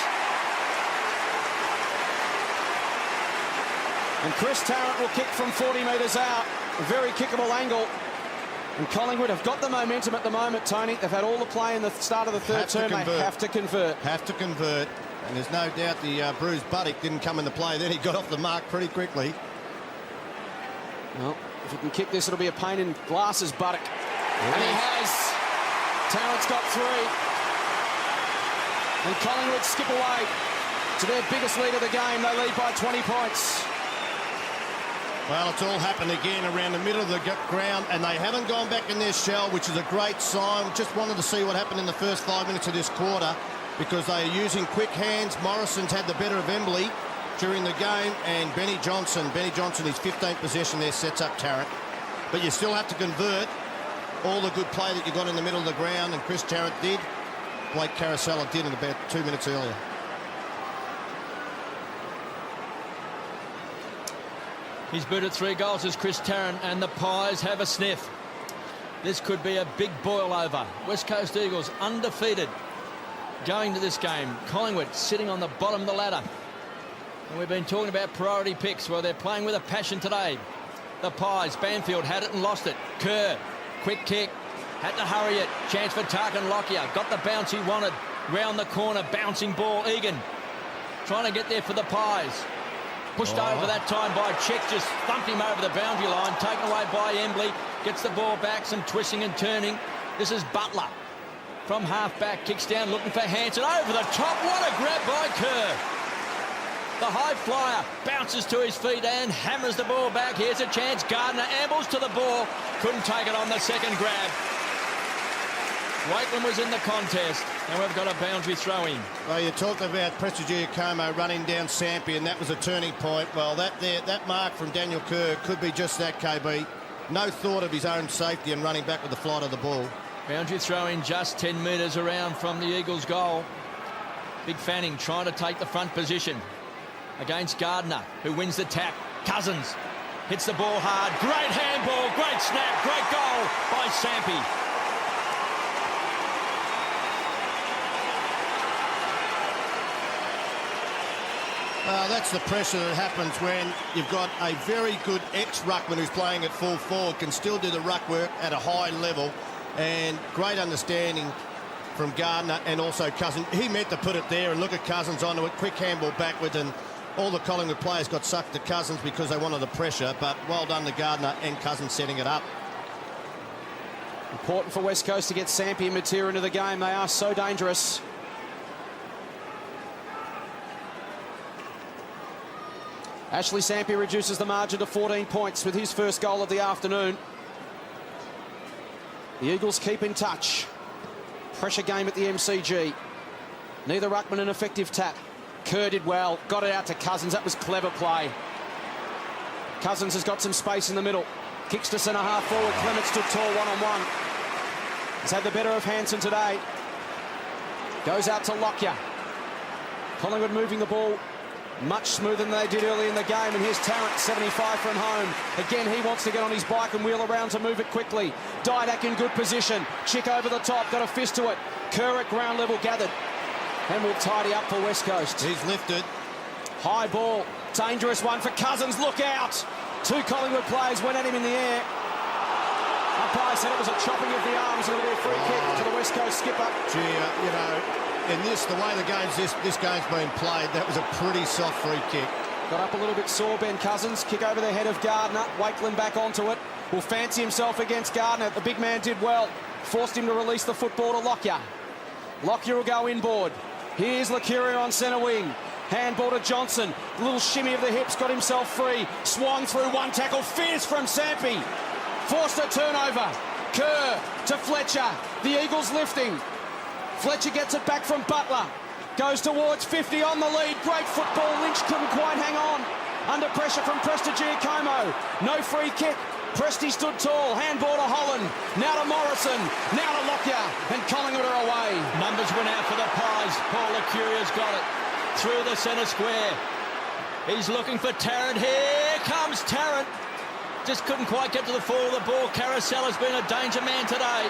And Chris Tarrant will kick from 40 metres out. A very kickable angle. And Collingwood have got the momentum at the moment, Tony. They've had all the play in the start of the third term. They have to convert. Have to convert. And there's no doubt the bruised buttock didn't come into play. Then he got off the mark pretty quickly. Well, if he can kick this, it'll be a pain in Glass's buttock. And he has. Tarrant's got 3. And Collingwood skip away to their biggest lead of the game. They lead by 20 points. Well, it's all happened again around the middle of the ground, and they haven't gone back in their shell, which is a great sign. Just wanted to see what happened in the first 5 minutes of this quarter, because they are using quick hands. Morrison's had the better of Embley during the game, and Benny Johnson, his 15th possession there, sets up Tarrant. But you still have to convert all the good play that you got in the middle of the ground, and Chris Tarrant did. Blake Caracella did in about 2 minutes earlier. He's booted 3 goals as Chris Tarrant, and the Pies have a sniff. This could be a big boil over. West Coast Eagles undefeated going to this game. Collingwood sitting on the bottom of the ladder. And we've been talking about priority picks. Well, they're playing with a passion today. The Pies, Banfield had it and lost it. Kerr, quick kick, had to hurry it. Chance for Tarkin Lockyer. Got the bounce he wanted. Round the corner, bouncing ball. Egan trying to get there for the Pies. Pushed over that time by Chick, just thumped him over the boundary line, taken away by Embley, gets the ball back, some twisting and turning. This is Butler from half-back, kicks down, looking for Hanson, over the top, what a grab by Kerr. The high flyer bounces to his feet and hammers the ball back. Here's a chance, Gardner ambles to the ball, couldn't take it on the second grab. Waitland was in the contest, and we've got a boundary throw-in. Well, you talked about Prestigiacomo running down Sampi, and that was a turning point. Well, that mark from Daniel Kerr could be just that, KB. No thought of his own safety and running back with the flight of the ball. Boundary throw-in just 10 metres around from the Eagles' goal. Big Fanning trying to take the front position against Gardner, who wins the tap. Cousins hits the ball hard. Great handball, great snap, great goal by Sampi. That's the pressure that happens when you've got a very good ex-ruckman who's playing at full forward, can still do the ruck work at a high level, and great understanding from Gardner and also Cousins. He meant to put it there, and look at Cousins onto it, quick handball backward, and all the Collingwood players got sucked to Cousins because they wanted the pressure, but well done to Gardner and Cousins setting it up. Important for West Coast to get Sampi and Matera into the game. They are so dangerous. Ashley Sampi reduces the margin to 14 points with his first goal of the afternoon. The Eagles keep in touch. Pressure game at the MCG. Neither ruckman an effective tap. Kerr did well, got it out to Cousins. That was clever play. Cousins has got some space in the middle. Kicks to centre half forward. Clement stood tall one-on-one. He's had the better of Hanson today. Goes out to Lockyer. Collingwood moving the ball much smoother than they did early in the game, and here's Tarrant, 75 from home. Again, he wants to get on his bike and wheel around to move it quickly. Didak in good position. Chick over the top, got a fist to it. Kerr at ground level gathered. And will tidy up for West Coast. He's lifted. High ball, dangerous one for Cousins, look out! 2 Collingwood players went at him in the air. Umpire said it was a chopping of the arms, and it'll be a free kick to the West Coast skipper. Gee, in the way this game's been played, that was a pretty soft free kick. Got up a little bit sore, Ben Cousins. Kick over the head of Gardner. Waitland back onto it. Will fancy himself against Gardner. The big man did well. Forced him to release the football to Lockyer. Lockyer will go inboard. Here's Lacurio on centre wing. Handball to Johnson. Little shimmy of the hips, got himself free. Swung through one tackle. Fierce from Sampi. Forced a turnover. Kerr to Fletcher. The Eagles lifting. Fletcher gets it back from Butler. Goes towards 50 on the lead. Great football. Lynch couldn't quite hang on. Under pressure from Prestigiacomo. No free kick. Presti stood tall. Handball to Holland. Now to Morrison. Now to Lockyer. And Collingwood are away. Numbers went out for the Pies. Paul Lecuria's got it. Through the centre square. He's looking for Tarrant. Here comes Tarrant. Just couldn't quite get to the fall of the ball. Carousel has been a danger man today.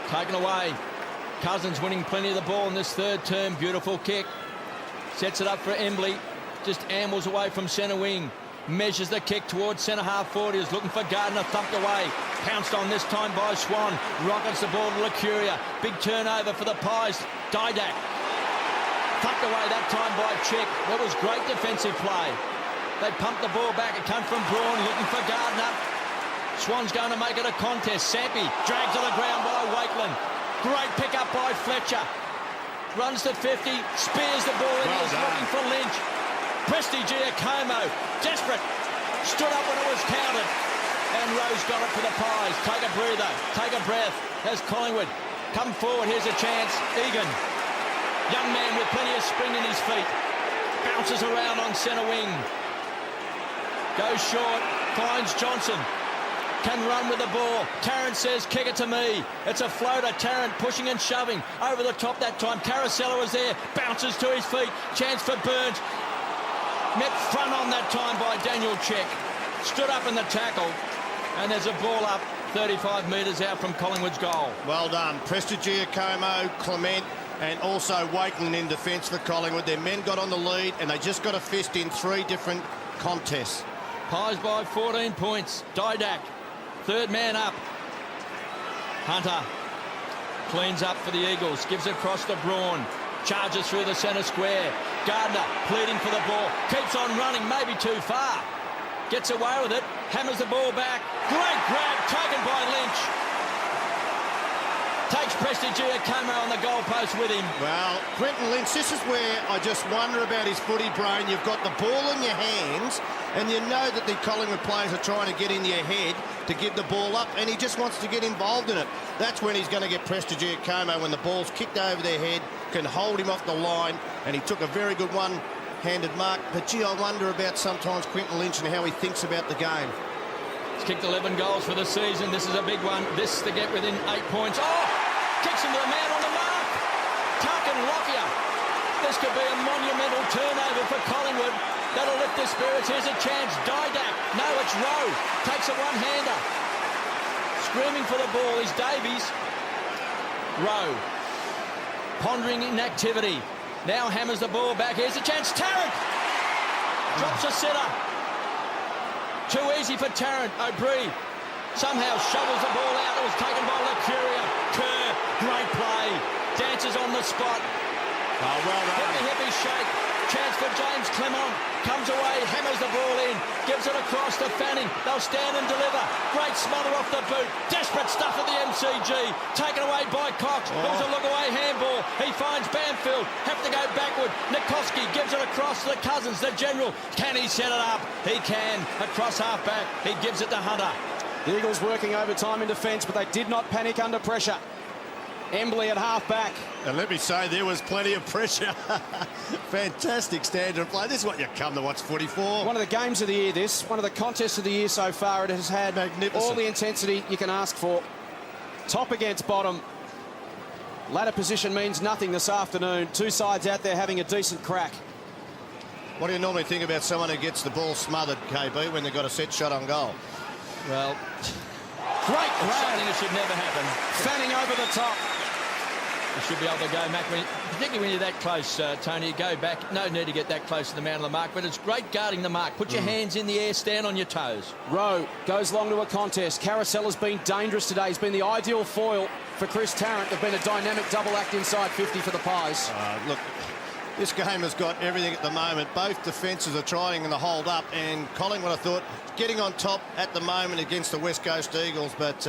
Taken away. Cousins winning plenty of the ball in this third term. Beautiful kick. Sets it up for Embley. Just ambles away from centre wing. Measures the kick towards centre half forward. He's looking for Gardner, thumped away. Pounced on this time by Swan. Rockets the ball to Lucuria. Big turnover for the Pies. Didak. Thumped away that time by Chick. That was great defensive play. They pumped the ball back. It comes from Braun, looking for Gardner. Swan's going to make it a contest. Sampi dragged to the ground by Wakeland. Great pick up by Fletcher. Runs to 50, spears the ball in. He's looking for Lynch. Presti Giacomo, desperate, stood up when it was counted, and Rose got it for the Pies. Take a breather, take a breath as Collingwood come forward. Here's a chance. Egan, young man with plenty of spring in his feet, bounces around on centre wing, goes short, finds Johnson, can run with the ball. Tarrant says, kick it to me. It's a floater. Tarrant pushing and shoving over the top that time. Carousel was there, bounces to his feet. Chance for Burns. Met front on that time by Daniel Check. Stood up in the tackle, and there's a ball up 35 metres out from Collingwood's goal. Well done. Presti Giacomo, Clement, and also Wakeland in defence for Collingwood. Their men got on the lead, and they just got a fist in 3 different contests. Pies by 14 points. Didak, third man up. Hunter cleans up for the Eagles. Gives it across to Braun. Charges through the centre square. Gardner pleading for the ball. Keeps on running, maybe too far. Gets away with it. Hammers the ball back. Great grab taken by Lynch. Takes Presti Giacomo on the goalpost with him. Well, Quentin Lynch, this is where I just wonder about his footy brain. You've got the ball in your hands, and you know that the Collingwood players are trying to get in your head to give the ball up, and he just wants to get involved in it. That's when he's going to get Presti Giacomo, when the ball's kicked over their head, can hold him off the line, and he took a very good one-handed mark. But, gee, I wonder about sometimes Quentin Lynch and how he thinks about the game. He's kicked 11 goals for the season. This is a big one. This to get within 8 points. Oh! Kicks him to the man on the mark. Tarkin Lockyer. This could be a monumental turnover for Collingwood. That'll lift their spirits. Here's a chance. Didak. No, it's Rowe. Takes a one-hander. Screaming for the ball is Davies. Rowe. Pondering inactivity. Now hammers the ball back. Here's a chance. Tarrant. Drops a sitter. Too easy for Tarrant. O'Brien somehow shovels the ball out. It was taken by Lucuria. Kerr, great play. Dances on the spot. Oh, well done. Hippy shake. Chance for James Clement. Comes away, hammers the ball in. Gives it across to Fanning. They'll stand and deliver. Great smother off the boot. Desperate stuff at the MCG. Taken away by Cox. It was a look-away handball. He finds Banfield. Have to go backward. Nikoski gives it across to the Cousins, the general. Can he set it up? He can. Across half-back. He gives it to Hunter. The Eagles working overtime in defence, but they did not panic under pressure. Embley at half-back. And let me say, there was plenty of pressure. Fantastic standard of play. This is what you come to watch footy for. One of the games of the year, this. One of the contests of the year so far. It has had all the intensity you can ask for. Top against bottom. Ladder position means nothing this afternoon. Two sides out there having a decent crack. What do you normally think about someone who gets the ball smothered, KB, when they've got a set shot on goal? Well, great grab. Something that should never happen. Fanning over the top. You should be able to go back, particularly when you're that close, Tony. You go back. No need to get that close to the man on the mark, but it's great guarding the mark. Put your hands in the air, stand on your toes. Rowe goes long to a contest. Carousel has been dangerous today. He's been the ideal foil for Chris Tarrant. They've been a dynamic double act inside 50 for the Pies. Look, this game has got everything at the moment. Both defences are trying to hold up, and Collingwood, I thought, getting on top at the moment against the West Coast Eagles. But,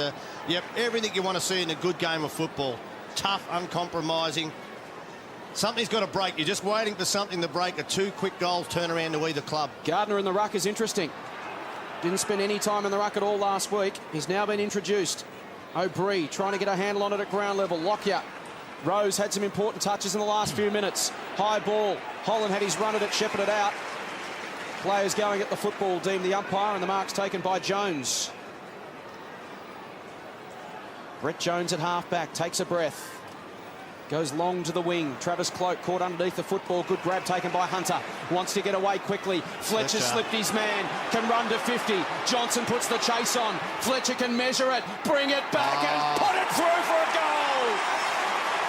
yep, everything you want to see in a good game of football. Tough, uncompromising. Something's got to break. You're just waiting for something to break. A 2 quick goals turnaround to either club. Gardner in the ruck is interesting. Didn't spend any time in the ruck at all last week. He's now been introduced. O'Brien trying to get a handle on it at ground level. Lockyer. Rose had some important touches in the last few minutes. High ball. Holland had his run at it, shepherded out. Players going at the football, deemed the umpire, and the mark's taken by Jones. Brett Jones at half-back takes a breath. Goes long to the wing. Travis Cloke caught underneath the football. Good grab taken by Hunter. Wants to get away quickly. Fletcher slipped his man. Can run to 50. Johnson puts the chase on. Fletcher can measure it. Bring it back and put it through for a goal.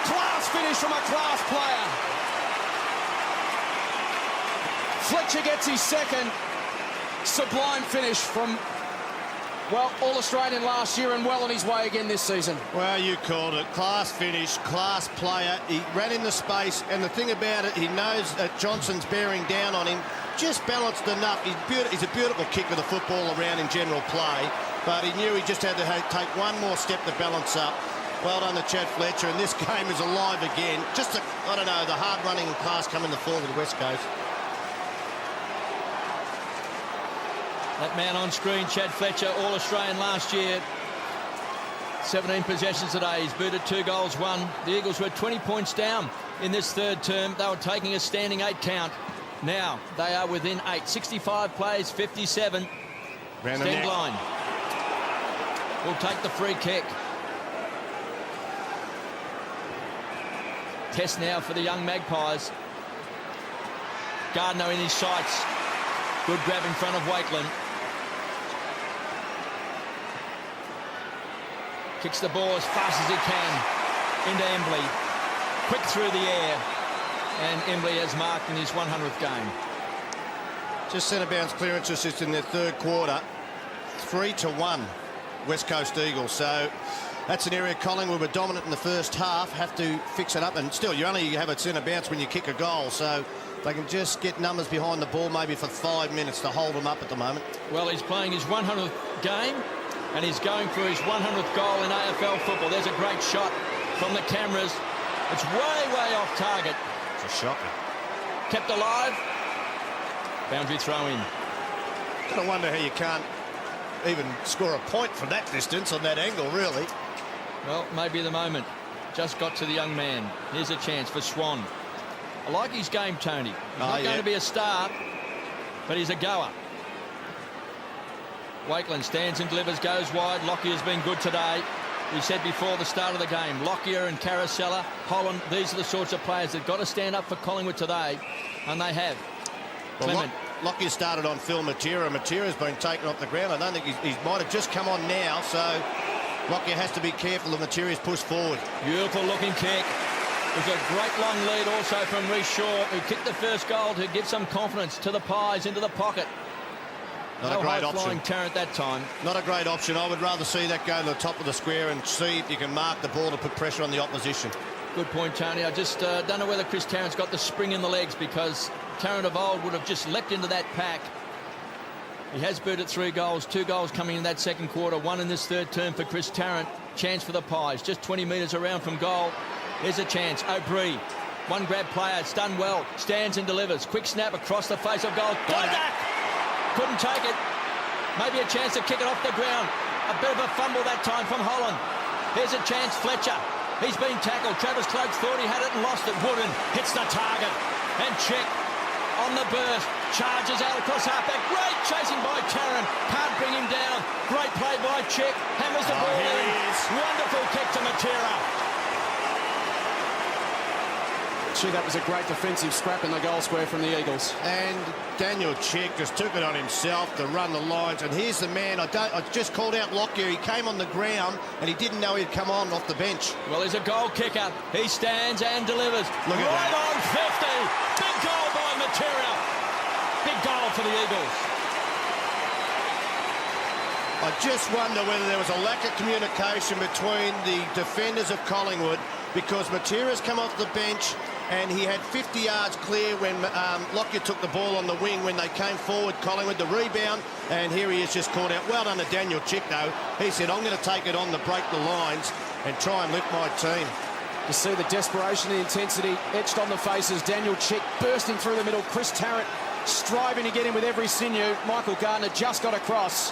Class finish from a class player. Fletcher gets his second. Sublime finish from, well, All-Australian last year and well on his way again this season. Well, you called it. Class finish, class player. He ran into space, and the thing about it, he knows that Johnson's bearing down on him. Just balanced enough. He's a beautiful kick with the football around in general play, but he knew he just had to take one more step to balance up. Well done to Chad Fletcher, and this game is alive again. Just, I don't know, the hard-running class coming to forward of the West Coast. That man on screen, Chad Fletcher, All-Australian last year. 17 possessions today. He's booted 2 goals, 1. The Eagles were 20 points down in this third term. They were taking a standing 8 count. Now they are within 8. 65 plays, 57. Stengline will take the free kick. Test now for the young Magpies. Gardner in his sights. Good grab in front of Wakeland. Kicks the ball as fast as he can into Embley. Quick through the air. And Embley has marked in his 100th game. Just centre bounce clearances just in their third quarter. 3-1 West Coast Eagles. So that's an area Collingwood were dominant in the first half. Have to fix it up. And still, you only have a centre bounce when you kick a goal. So they can just get numbers behind the ball maybe for 5 minutes to hold them up at the moment. Well, he's playing his 100th game. And he's going for his 100th goal in AFL football. There's a great shot from the cameras. It's way, way off target. It's a shocker. Kept alive. Boundary throw in. Kind of wonder how you can't even score a point from that distance on that angle, really. Well, maybe the moment. Just got to the young man. Here's a chance for Swan. I like his game, Tony. He's not going to be a star, but he's a goer. Wakeland stands and delivers, goes wide. Lockyer's been good today. We said before the start of the game, Lockyer and Carousella, Holland, these are the sorts of players that got to stand up for Collingwood today, and they have. Well, Clement. Lockyer started on Phil Matera. Matera's been taken off the ground. I don't think he might have just come on now, so Lockyer has to be careful of Matera's push forward. Beautiful looking kick. There's a great long lead also from Reece Shaw, who kicked the first goal to give some confidence to the Pies into the pocket. Not no a great high-flying option. Tarrant that time. Not a great option. I would rather see that go to the top of the square and see if you can mark the ball to put pressure on the opposition. Good point, Tony. I just don't know whether Chris Tarrant's got the spring in the legs, because Tarrant of old would have just leapt into that pack. He has booted 3 goals, 2 goals coming in that second quarter, 1 in this third term for Chris Tarrant. Chance for the Pies, just 20 metres around from goal. Here's a chance. O'Brien, one grab player, it's done well. Stands and delivers. Quick snap across the face of goal. Got it! Couldn't take it. Maybe a chance to kick it off the ground. A bit of a fumble that time from Holland. Here's a chance, Fletcher. He's been tackled. Travis Cloke thought he had it and lost it. Wooden hits the target. And Chick on the burst. Charges out across halfback. Great chasing by Tarrant. Can't bring him down. Great play by Chick. Hammers the ball in. Wonderful kick to Matera. Gee, that was a great defensive scrap in the goal square from the Eagles. And Daniel Chick just took it on himself to run the lines. And here's the man. I just called out Lockyer. He came on the ground and he didn't know he'd come on off the bench. Well, he's a goal kicker. He stands and delivers. Look at right that. on 50. Big goal by Matera. Big goal for the Eagles. I just wonder whether there was a lack of communication between the defenders of Collingwood, because Matera's come off the bench and he had 50 yards clear when Lockyer took the ball on the wing when they came forward, Collingwood, the rebound, and here he is just called out. Well done to Daniel Chick, though. He said, I'm going to take it on to break the lines and try and lift my team. You see the desperation and intensity etched on the faces. Daniel Chick bursting through the middle. Chris Tarrant striving to get in with every sinew. Michael Gardner just got across.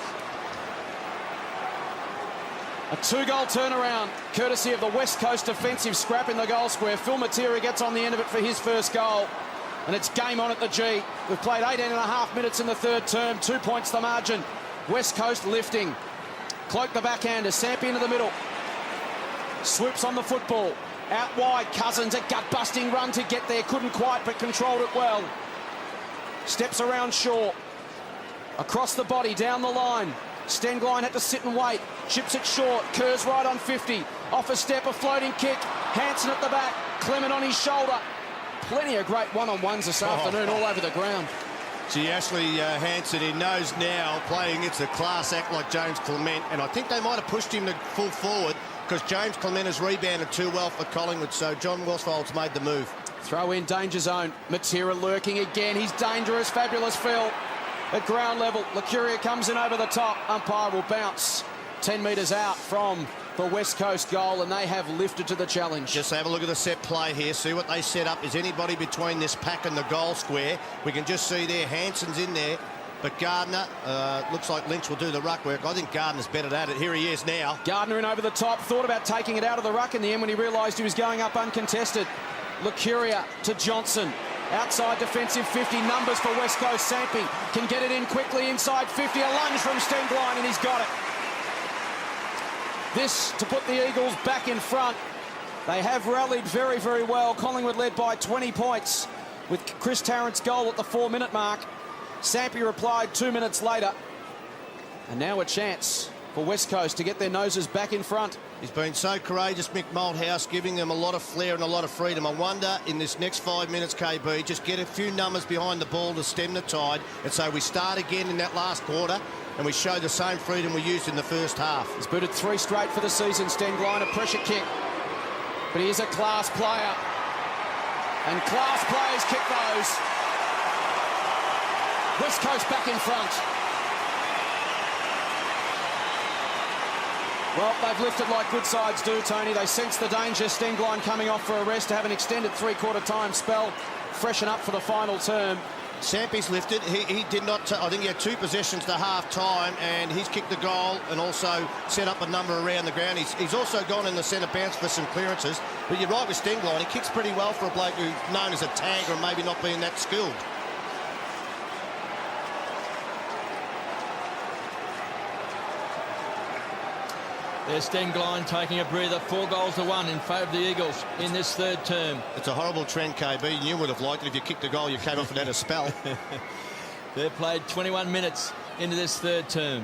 A 2-goal turnaround, courtesy of the West Coast defensive scrap in the goal square. Phil Matera gets on the end of it for his first goal. And it's game on at the G. We've played 18.5 minutes in the third term. 2 points the margin. West Coast lifting. Cloak the backhander. Samp into the middle. Swoops on the football. Out wide, Cousins, a gut-busting run to get there. Couldn't quite, but controlled it well. Steps around Shaw. Across the body, down the line. Stenglein had to sit and wait. Chips it short. Kerr's right on 50. Off a step, a floating kick. Hansen at the back. Clement on his shoulder. Plenty of great one-on-ones this afternoon all over the ground. Gee, Ashley Hansen, he knows now playing against a class act like James Clement, and I think they might have pushed him to full forward because James Clement has rebounded too well for Collingwood, so John Worsfold's made the move. Throw in danger zone. Matera lurking again. He's dangerous. Fabulous Phil. At ground level, Licuria comes in over the top. Umpire will bounce 10 metres out from the West Coast goal, and they have lifted to the challenge. Just have a look at the set play here. See what they set up. Is anybody between this pack and the goal square? We can just see there Hansen's in there, but Gardner, looks like Lynch will do the ruck work. I think Gardner's better at it. Here he is now. Gardner in over the top. Thought about taking it out of the ruck in the end when he realised he was going up uncontested. Licuria to Johnson. Outside defensive 50, numbers for West Coast. Sampi can get it in quickly inside 50. A lunge from Stenglein, and he's got it. This to put the Eagles back in front. They have rallied very, very well. Collingwood led by 20 points with Chris Tarrant's goal at the 4-minute mark. Sampi replied 2 minutes later. And now a chance for West Coast to get their noses back in front. He's been so courageous, Mick Malthouse, giving them a lot of flair and a lot of freedom. I wonder, in this next 5 minutes, KB, just get a few numbers behind the ball to stem the tide. And so we start again in that last quarter, and we show the same freedom we used in the first half. He's booted 3 straight for the season. Stenglein, a pressure kick. But he is a class player. And class players kick those. West Coast back in front. Well, they've lifted like good sides do, Tony. They sense the danger. Stenglein coming off for a rest to have an extended 3-quarter time spell. Freshen up for the final term. Sampi's lifted. He did not... I think he had 2 possessions to half-time, and he's kicked the goal and also set up a number around the ground. He's also gone in the centre bounce for some clearances. But you're right with Stenglein. He kicks pretty well for a bloke who's known as a tagger and maybe not being that skilled. There's Stenglein taking a breather. 4 goals to 1 in favour of the Eagles in this third term. It's a horrible trend, KB. You would have liked it if you kicked a goal, you came off and had a spell. They've played 21 minutes into this third term.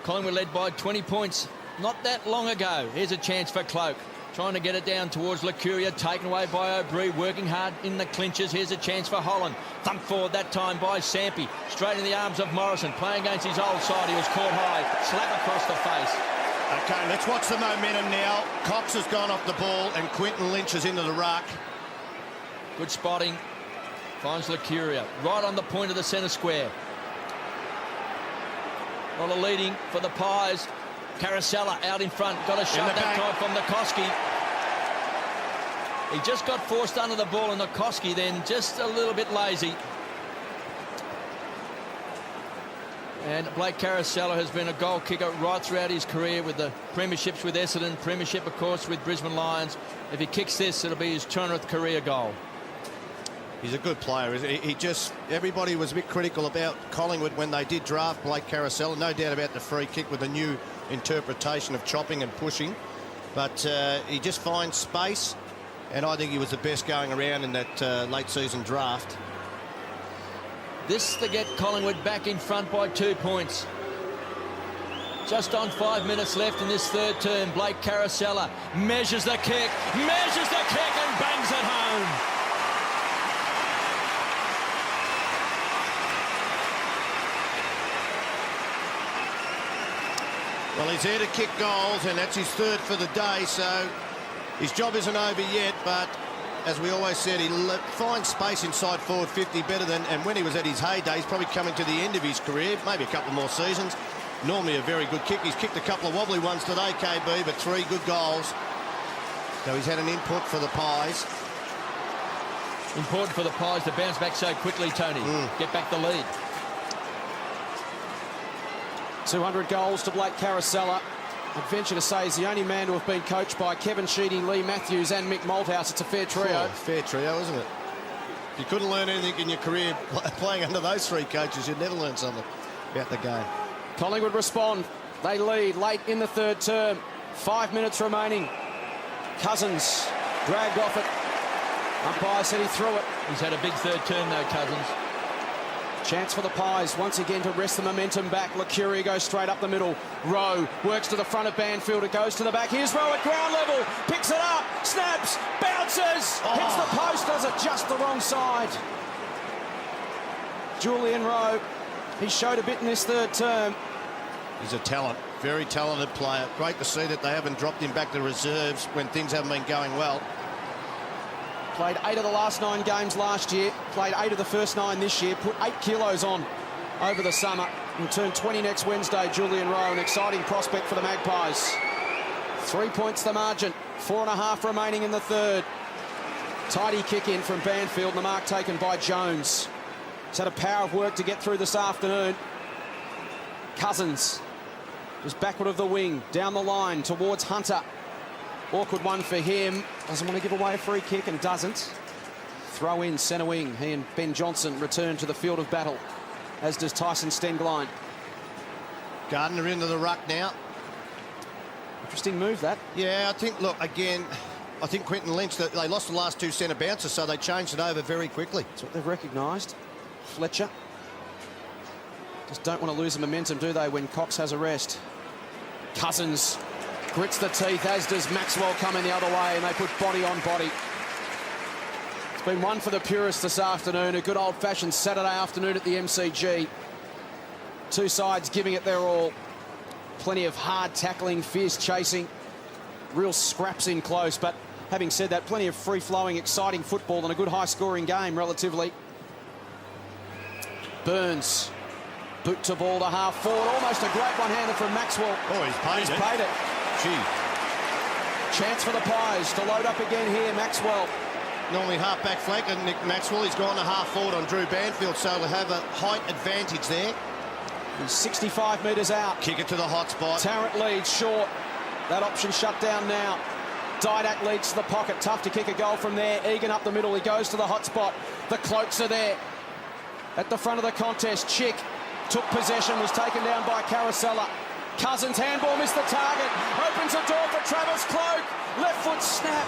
Collingwood led by 20 points not that long ago. Here's a chance for Cloak. Trying to get it down towards Licuria, taken away by O'Brien, working hard in the clinches. Here's a chance for Holland. Thumped forward that time by Sampi. Straight in the arms of Morrison, playing against his old side. He was caught high, slap across the face. OK, let's watch the momentum now. Cox has gone off the ball and Quinton Lynch is into the ruck. Good spotting. Finds Licuria right on the point of the centre square. A lot of leading for the Pies. Caracella out in front, got a shot that time from Nikoski. He just got forced under the ball, and Nikoski then just a little bit lazy. And Blake Caracella has been a goal kicker right throughout his career with the premierships with Essendon, premiership, of course, with Brisbane Lions. If he kicks this, it'll be his 200th career goal. He's a good player. He just... Everybody was a bit critical about Collingwood when they did draft Blake Caracella. No doubt about the free kick with a new interpretation of chopping and pushing. But he just finds space, and I think he was the best going around in that late season draft. This to get Collingwood back in front by 2 points. Just on 5 minutes left in this third term. Blake Caracella measures the kick and bangs it home. Well, he's here to kick goals, and that's his 3rd for the day, so his job isn't over yet, but as we always said, he finds space inside forward 50 better than, and when he was at his heyday, he's probably coming to the end of his career, maybe a couple more seasons. Normally a very good kick. He's kicked a couple of wobbly ones today, KB, but 3 good goals. So he's had an input for the Pies. Important for the Pies to bounce back so quickly, Tony. Get back the lead. 200 goals to Blake Caracella. I'd venture to say he's the only man to have been coached by Kevin Sheedy, Lee Matthews and Mick Malthouse. It's a fair trio. Fair trio, isn't it? If you couldn't learn anything in your career playing under those 3 coaches, you'd never learn something about the game. Collingwood respond. They lead late in the third term. 5 minutes remaining. Cousins dragged off it. Umpire said he threw it. He's had a big third term though, Cousins. Chance for the Pies once again to wrest the momentum back. LaCurie goes straight up the middle. Rowe works to the front of Banfield. It goes to the back. Here's Rowe at ground level. Picks it up. Snaps. Bounces. Hits the post. Does it just the wrong side. Julian Rowe. He showed a bit in this third term. He's a talent. Very talented player. Great to see that they haven't dropped him back to reserves when things haven't been going well. Played 8 of the last 9 games last year. Played 8 of the first 9 this year. Put 8 kilos on over the summer. He'll turn 20 next Wednesday, Julian Rowe. An exciting prospect for the Magpies. 3 points the margin. 4.5 remaining in the third. Tidy kick in from Banfield. The mark taken by Jones. He's had a power of work to get through this afternoon. Cousins just backward of the wing. Down the line towards Hunter. Awkward one for him. Doesn't want to give away a free kick and doesn't. Throw in centre wing. He and Ben Johnson return to the field of battle, as does Tyson Stenglein. Gardner into the ruck now. Interesting move, that. Yeah, I think, look, again, I think Quinton Lynch, they lost the last 2 centre bounces, so they changed it over very quickly. That's what they've recognised. Fletcher. Just don't want to lose the momentum, do they, when Cox has a rest. Cousins grits the teeth, as does Maxwell coming the other way, and they put body on body. It's been one for the purists this afternoon, a good old-fashioned Saturday afternoon at the MCG. Two sides giving it their all. Plenty of hard tackling, fierce chasing, real scraps in close, but having said that, plenty of free-flowing, exciting football and a good high-scoring game, relatively. Burns, boot to ball to half forward, almost a great one-hander from Maxwell. Oh, he's paid it. Gee. Chance for the Pies to load up again here, Maxwell. Normally half-back flanker, Nick Maxwell. He's gone to half-forward on Drew Banfield, so to have a height advantage there. He's 65 metres out. Kick it to the hot spot. Tarrant leads short. That option shut down now. Didak leads to the pocket. Tough to kick a goal from there. Egan up the middle. He goes to the hot spot. The Cloaks are there. At the front of the contest, Chick took possession, was taken down by Carosella. Cousins handball missed the target. Opens the door for Travis Cloak. Left foot snap.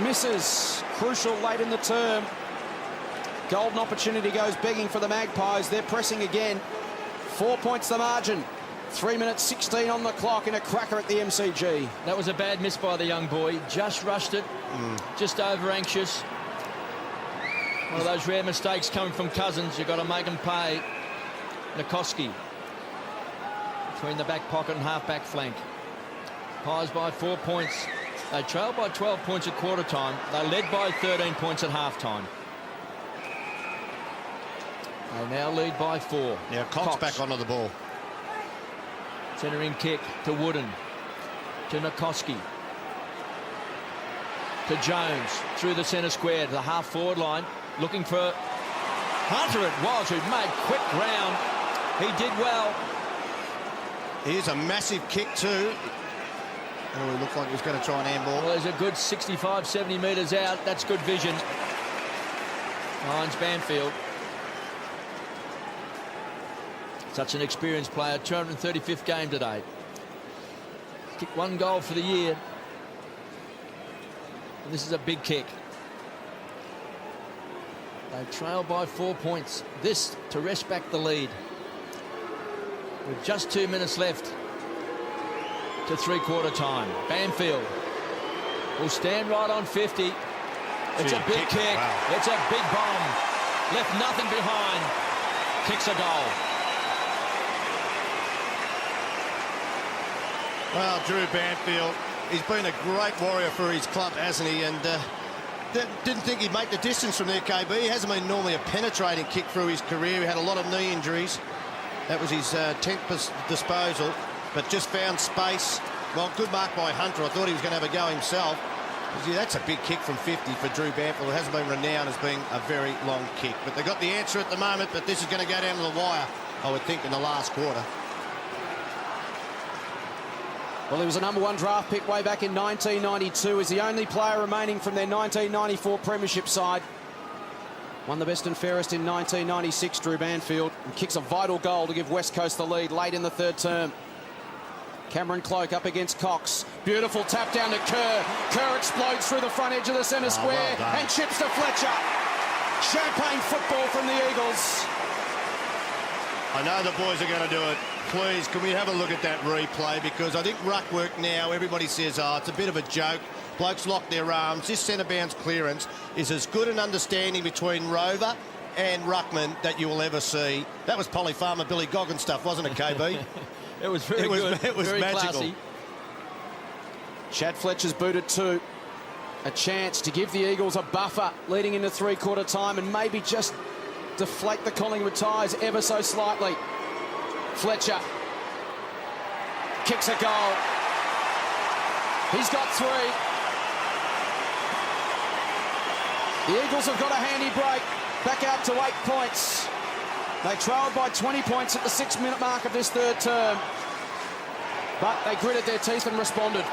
Misses. Crucial late in the term. Golden opportunity goes begging for the Magpies. They're pressing again. 4 points the margin. 3 minutes 16 on the clock in a cracker at the MCG. That was a bad miss by the young boy. Just rushed it. Just over anxious. One of those rare mistakes coming from Cousins. You've got to make them pay. Nikoski between the back pocket and half-back flank. Pies by 4 points. They trailed by 12 points at quarter time. They led by 13 points at half-time. They now lead by 4. Yeah, Cox back onto the ball. Centering kick to Wooden. To Nikoski. To Jones. Through the centre square to the half-forward line. Looking for Hunter it was, who made quick ground. He did well. Here's a massive kick too. Oh, he looked like he was going to try and handball. Well, there's a good 65, 70 metres out. That's good vision. Finds Banfield. Such an experienced player. 235th game today. Kicked 1 goal for the year. And this is a big kick. They trail by 4 points. This to wrest back the lead. With just 2 minutes left to three-quarter time. Banfield will stand right on 50. It's a big kick. Wow. It's a big bomb. Left nothing behind. Kicks a goal. Well, Drew Banfield, he's been a great warrior for his club, hasn't he? And didn't think he'd make the distance from there, KB. He hasn't been normally a penetrating kick through his career. He had a lot of knee injuries. That was his 10th disposal, but just found space. Well, good mark by Hunter. I thought he was going to have a go himself. Yeah, that's a big kick from 50 for Drew Banfield. It hasn't been renowned as being a very long kick. But they got the answer at the moment, but this is going to go down to the wire, I would think, in the last quarter. Well, he was a #1 draft pick way back in 1992. He's the only player remaining from their 1994 premiership side. Won the best and fairest in 1996, Drew Banfield, and kicks a vital goal to give West Coast the lead late in the third term. Cameron Cloke up against Cox. Beautiful tap down to Kerr. Kerr explodes through the front edge of the centre square and chips to Fletcher. Champagne football from the Eagles. I know the boys are going to do it. Please, can we have a look at that replay? Because I think ruck work now, everybody says, oh, it's a bit of a joke. Blokes lock their arms. This centre bounce clearance is as good an understanding between Rover and ruckman that you will ever see. That was Polly Farmer, Billy Goggins stuff, wasn't it, KB? It was very good. It was very magical. classy. Chad Fletcher's booted too. A chance to give the Eagles a buffer leading into three-quarter time and maybe just deflate the Collingwood ties ever so slightly. Fletcher kicks a goal. He's got 3. The Eagles have got a handy break. Back out to 8 points. They trailed by 20 points at the 6-minute mark of this third term. But they gritted their teeth and responded.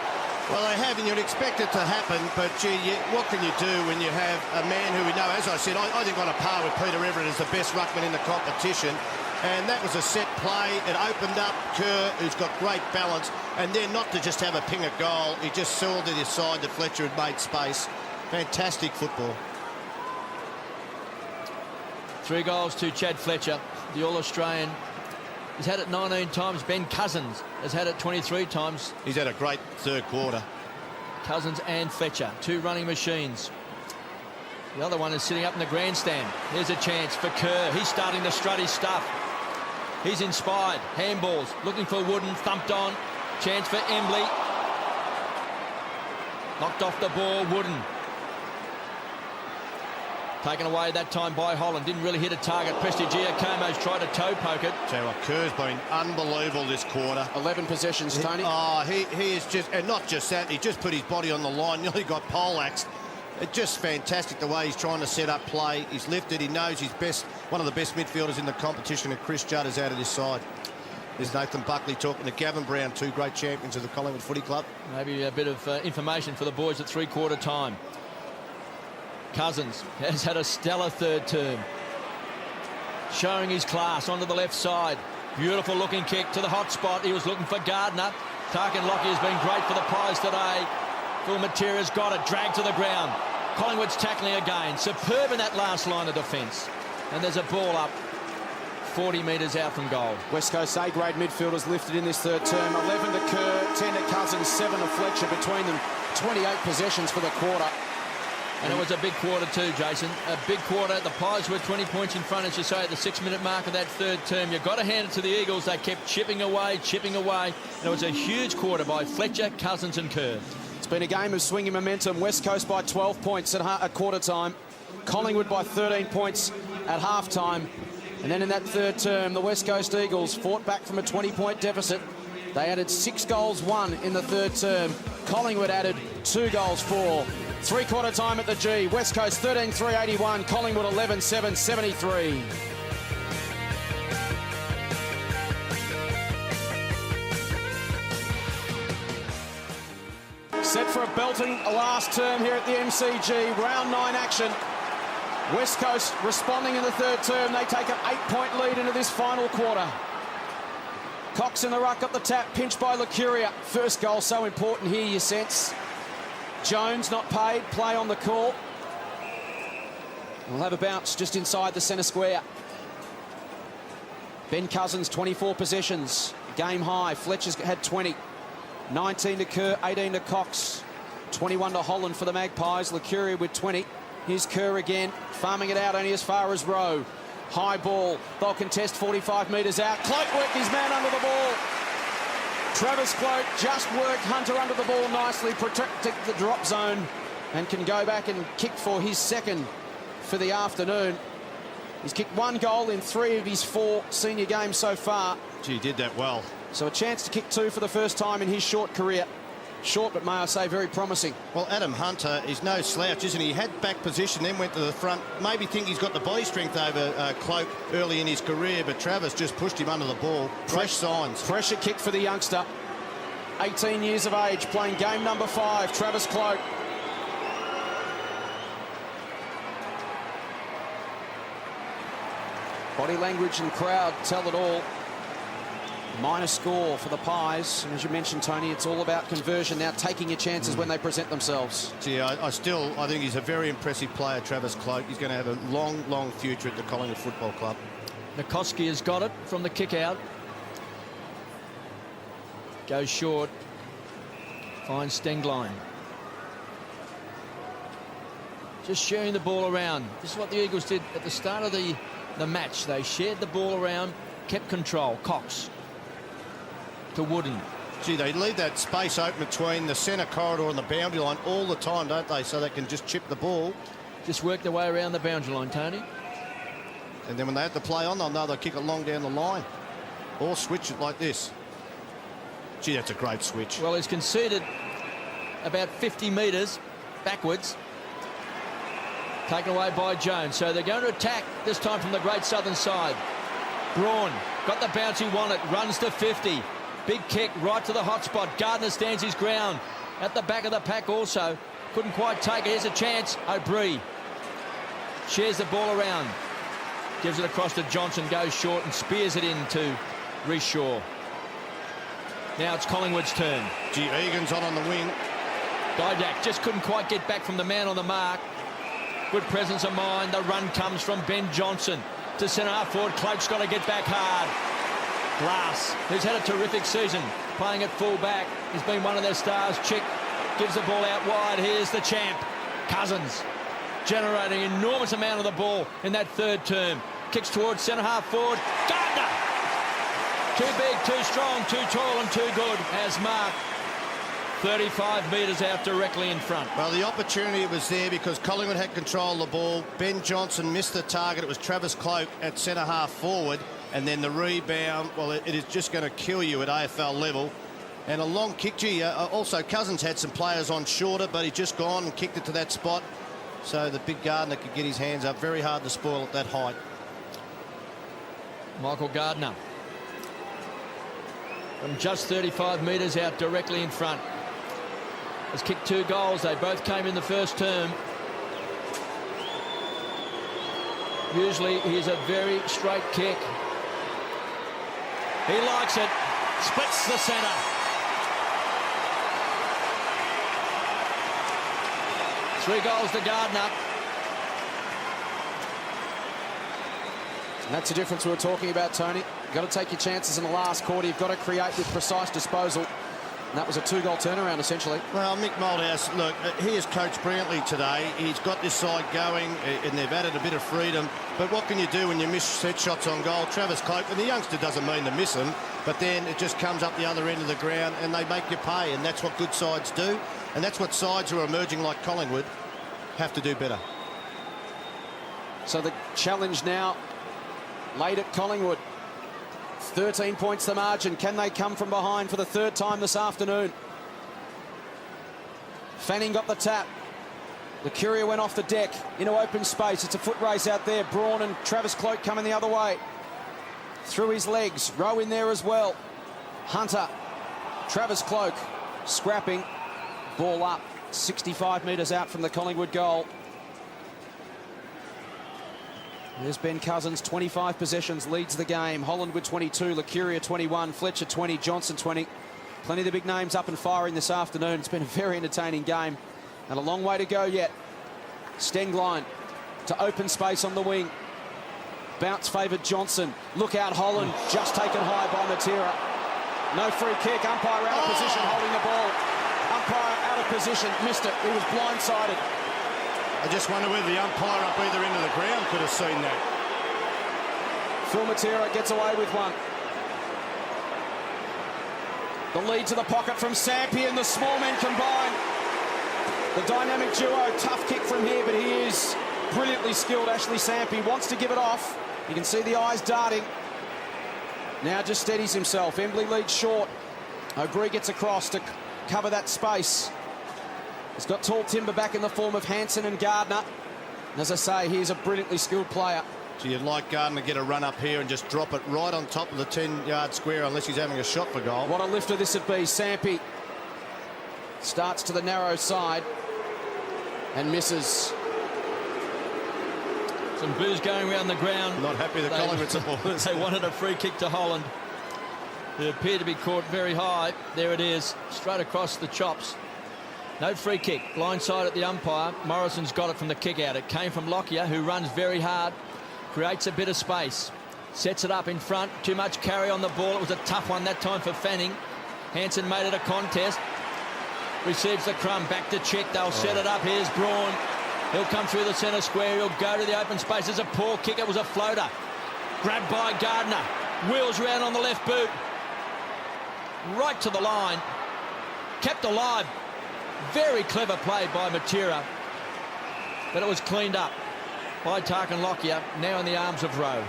Well, they have, and you'd expect it to happen, but gee, what can you do when you have a man who we know, as I said, I think on a par with Peter Everett as the best ruckman in the competition, and that was a set play. It opened up Kerr, who's got great balance, and then not to just have a ping a goal, he just saw to his side that Fletcher had made space. Fantastic football. 3 goals to Chad Fletcher, the All-Australian. He's had it 19 times. Ben Cousins has had it 23 times. He's had a great third quarter. Cousins and Fletcher, 2 running machines. The other one is sitting up in the grandstand. There's a chance for Kerr. He's starting to strut his stuff. He's inspired. Handballs, looking for Wooden, thumped on. Chance for Embley. Knocked off the ball, Wooden. Taken away that time by Holland. Didn't really hit a target. Prestigiacomo's tried to toe poke it. Tell you what, Kerr's been unbelievable this quarter. 11 possessions, Tony. He is just, and not just that, he just put his body on the line, nearly got poleaxed. It's just fantastic the way he's trying to set up play. He's lifted, he knows he's one of the best midfielders in the competition, and Chris Judd is out of this side. There's Nathan Buckley talking to Gavin Brown, 2 great champions of the Collingwood Footy Club. Maybe a bit of information for the boys at three-quarter time. Cousins has had a stellar third term. Showing his class onto the left side. Beautiful looking kick to the hot spot. He was looking for Gardner. Tarkin Lockie has been great for the prize today. Phil Matera's got it. Dragged to the ground. Collingwood's tackling again. Superb in that last line of defence. And there's a ball up 40 metres out from goal. West Coast A-grade midfielders lifted in this third term. 11 to Kerr, 10 to Cousins, 7 to Fletcher. Between them, 28 possessions for the quarter. And it was a big quarter too, Jason. A big quarter. The Pies were 20 points in front, as you say, at the 6-minute mark of that third term. You've got to hand it to the Eagles. They kept chipping away, chipping away. And it was a huge quarter by Fletcher, Cousins and Kerr. It's been a game of swinging momentum. West Coast by 12 points at quarter time. Collingwood by 13 points at half time. And then in that third term, the West Coast Eagles fought back from a 20-point deficit. They added 6 goals, 1 in the third term. Collingwood added 2 goals, 4. Three-quarter time at the G. West Coast 13-3-81. Collingwood 11-7-73. Set for a belting last term here at the MCG. Round 9 action. West Coast responding in the third term. They take an 8-point lead into this final quarter. Cox in the ruck up the tap, pinched by Lucuria. First goal so important here, you sense. Jones not paid, play on the call. We'll have a bounce just inside the centre square. Ben Cousins, 24 possessions, game high. Fletcher's had 20. 19 to Kerr, 18 to Cox. 21 to Holland for the Magpies. Lucuria with 20. Here's Kerr again, farming it out only as far as Rowe. High ball, they'll contest 45 metres out. Cloke worked his man under the ball. Travis Cloke just worked Hunter under the ball nicely, protected the drop zone, and can go back and kick for his second for the afternoon. He's kicked 1 goal in 3 of his 4 senior games so far. Gee, he did that well. So a chance to kick 2 for the first time in his short career. Short, but may I say, very promising. Well, Adam Hunter is no slouch, isn't he? He had back position, then went to the front. Maybe think he's got the body strength over Cloke early in his career, but Travis just pushed him under the ball. Fresh signs. Pressure kick for the youngster. 18 years of age, playing game number 5, Travis Cloke. Body language and crowd tell it all. Minor score for the Pies. And as you mentioned, Tony, it's all about conversion now, taking your chances when they present themselves. Gee, I think he's a very impressive player, Travis Cloke. He's going to have a long, long future at the Collingwood Football Club. Nikoski has got it from the kick out. Goes short. Finds Stenglein. Just sharing the ball around. This is what the Eagles did at the start of the match. They shared the ball around, kept control. Cox to Wooden. Gee, they leave that space open between the centre corridor and the boundary line all the time, don't they? So they can just chip the ball. Just work their way around the boundary line, Tony. And then when they have to play on, they'll know they'll kick it long down the line. Or switch it like this. Gee, that's a great switch. Well, he's conceded about 50 metres backwards. Taken away by Jones. So they're going to attack this time from the Great Southern side. Braun got the bounce he wanted. Runs to 50. Big kick right to the hot spot. Gardner stands his ground. At the back of the pack also. Couldn't quite take it. Here's a chance. O'Brien shares the ball around. Gives it across to Johnson. Goes short and spears it into Rhys Shaw. Now it's Collingwood's turn. Gee, Egan's on the wing. Didak just couldn't quite get back from the man on the mark. Good presence of mind. The run comes from Ben Johnson to centre half forward. Cloak's got to get back hard. Glass, who's had a terrific season, playing at full back. He's been one of their stars. Chick gives the ball out wide. Here's the champ, Cousins, generating an enormous amount of the ball in that third term. Kicks towards centre half forward. Gardner! Too big, too strong, too tall and too good as Mark. 35 metres out directly in front. Well, the opportunity was there because Collingwood had control of the ball. Ben Johnson missed the target. It was Travis Cloke at centre half forward. And then the rebound, well, it is just going to kill you at AFL level. And a long kick. Gee, also Cousins had some players on shorter, but he just gone and kicked it to that spot. So the big Gardner could get his hands up. Very hard to spoil at that height. Michael Gardner. From just 35 metres out directly in front. Has kicked 2 goals. They both came in the first term. Usually he's a very straight kick. He likes it. Splits the centre. Three goals to Gardner. And that's the difference we were talking about, Tony. You've got to take your chances in the last quarter. You've got to create with precise disposal. And that was a 2-goal turnaround, essentially. Well, Mick Moldhouse, look, he has coached brilliantly today. He's got this side going, and they've added a bit of freedom. But what can you do when you miss set shots on goal? Travis Cloke, and the youngster doesn't mean to miss them, but then it just comes up the other end of the ground, and they make you pay, and that's what good sides do. And that's what sides who are emerging like Collingwood have to do better. So the challenge now, late at Collingwood. 13 points the margin. Can they come from behind for the third time this afternoon? Fanning got the tap. The Courier went off the deck into open space. It's a foot race out there. Braun and Travis Cloke coming the other way. Through his legs. Rowe in there as well. Hunter. Travis Cloke scrapping. Ball up. 65 metres out from the Collingwood goal. There's Ben Cousins, 25 possessions, leads the game. Holland with 22, Lacuria 21, Fletcher 20, Johnson 20. Plenty of the big names up and firing this afternoon. It's been a very entertaining game and a long way to go yet. Stenglein to open space on the wing. Bounce favoured Johnson. Look out, Holland, just taken high by Matera. No free kick, umpire out of position, holding the ball. Umpire out of position, missed it, he was blindsided. I just wonder whether the umpire up either end of the ground could have seen that. Phil Matera gets away with one. The lead to the pocket from Sampi and the small men combine. The dynamic duo, tough kick from here, but he is brilliantly skilled. Ashley Sampi wants to give it off. You can see the eyes darting. Now just steadies himself. Embley leads short. O'Brien gets across to cover that space. He's got tall timber back in the form of Hansen and Gardner. And as I say, he's a brilliantly skilled player. So you'd like Gardner to get a run up here and just drop it right on top of the 10-yard square unless he's having a shot for goal. What a lifter this would be. Sampi starts to the narrow side and misses. Some boos going around the ground. Not happy the Collingwood supporters. They wanted a free kick to Holland. It appeared to be caught very high. There it is, straight across the chops. No free kick. Blindside at the umpire. Morrison's got it from the kick out. It came from Lockyer, who runs very hard, creates a bit of space, sets it up in front. Too much carry on the ball. It was a tough one that time for Fanning. Hansen made it a contest. Receives the crumb. Back to Chick. They'll set it up. Here's Braun. He'll come through the centre square. He'll go to the open space. There's a poor kick. It was a floater. Grabbed by Gardner. Wheels round on the left boot. Right to the line. Kept alive. Very clever play by Matera. But it was cleaned up by Tarkin Lockyer, now in the arms of Rowe.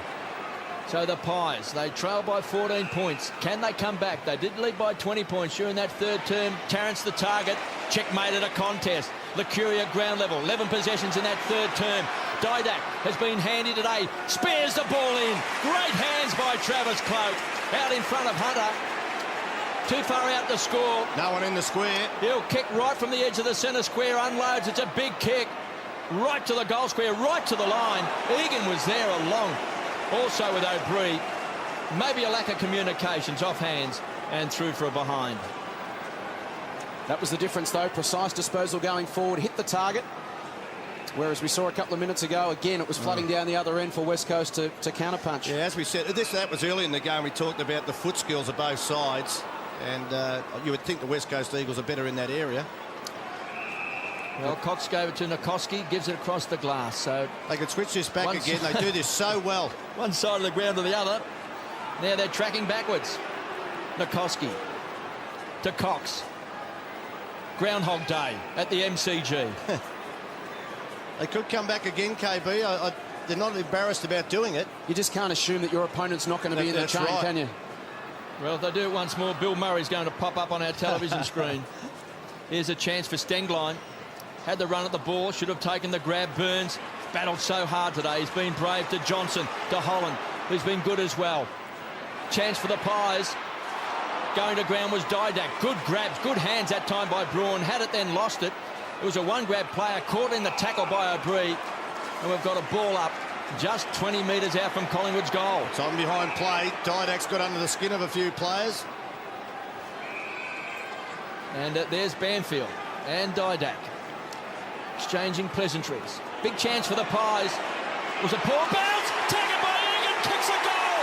So the Pies, they trail by 14 points. Can they come back? They did lead by 20 points during that third term. Terrence the target. Checkmated a contest. Licuria ground level. 11 possessions in that third term. Didak has been handy today. Spears the ball in. Great hands by Travis Cloak. Out in front of Hunter. Too far out to score. No one in the square. He'll kick right from the edge of the centre square. Unloads. It's a big kick. Right to the goal square. Right to the line. Egan was there along. Also with O'Brien. Maybe a lack of communications off hands and through for a behind. That was the difference, though. Precise disposal going forward. Hit the target. Whereas we saw a couple of minutes ago, again, it was flooding down the other end for West Coast to counterpunch. Yeah, as we said, that was early in the game. We talked about the foot skills of both sides. And you would think the West Coast Eagles are better in that area. Well, Cox gave it to Nikoski, gives it across the glass. So they could switch this back again. They do this so well. One side of the ground to the other. Now they're tracking backwards. Nikoski to Cox. Groundhog Day at the MCG. They could come back again, KB. They're not embarrassed about doing it. You just can't assume that your opponent's not going to be in the chain, right. can you? Well, if they do it once more, Bill Murray's going to pop up on our television screen. Here's a chance for Stenglein. Had the run at the ball, should have taken the grab. Burns battled so hard today. He's been brave. To Johnson, to Holland, who's been good as well. Chance for the Pies. Going to ground was Didak. Good grabs, good hands that time by Braun. Had it, then lost it. It was a one-grab player caught in the tackle by O'Brien. And we've got a ball up just 20 metres out from Collingwood's goal. It's on behind play. Didak's got under the skin of a few players. And there's Banfield and Didak exchanging pleasantries. Big chance for the Pies. It was a poor bounce. Taken by Egan. Kicks a goal.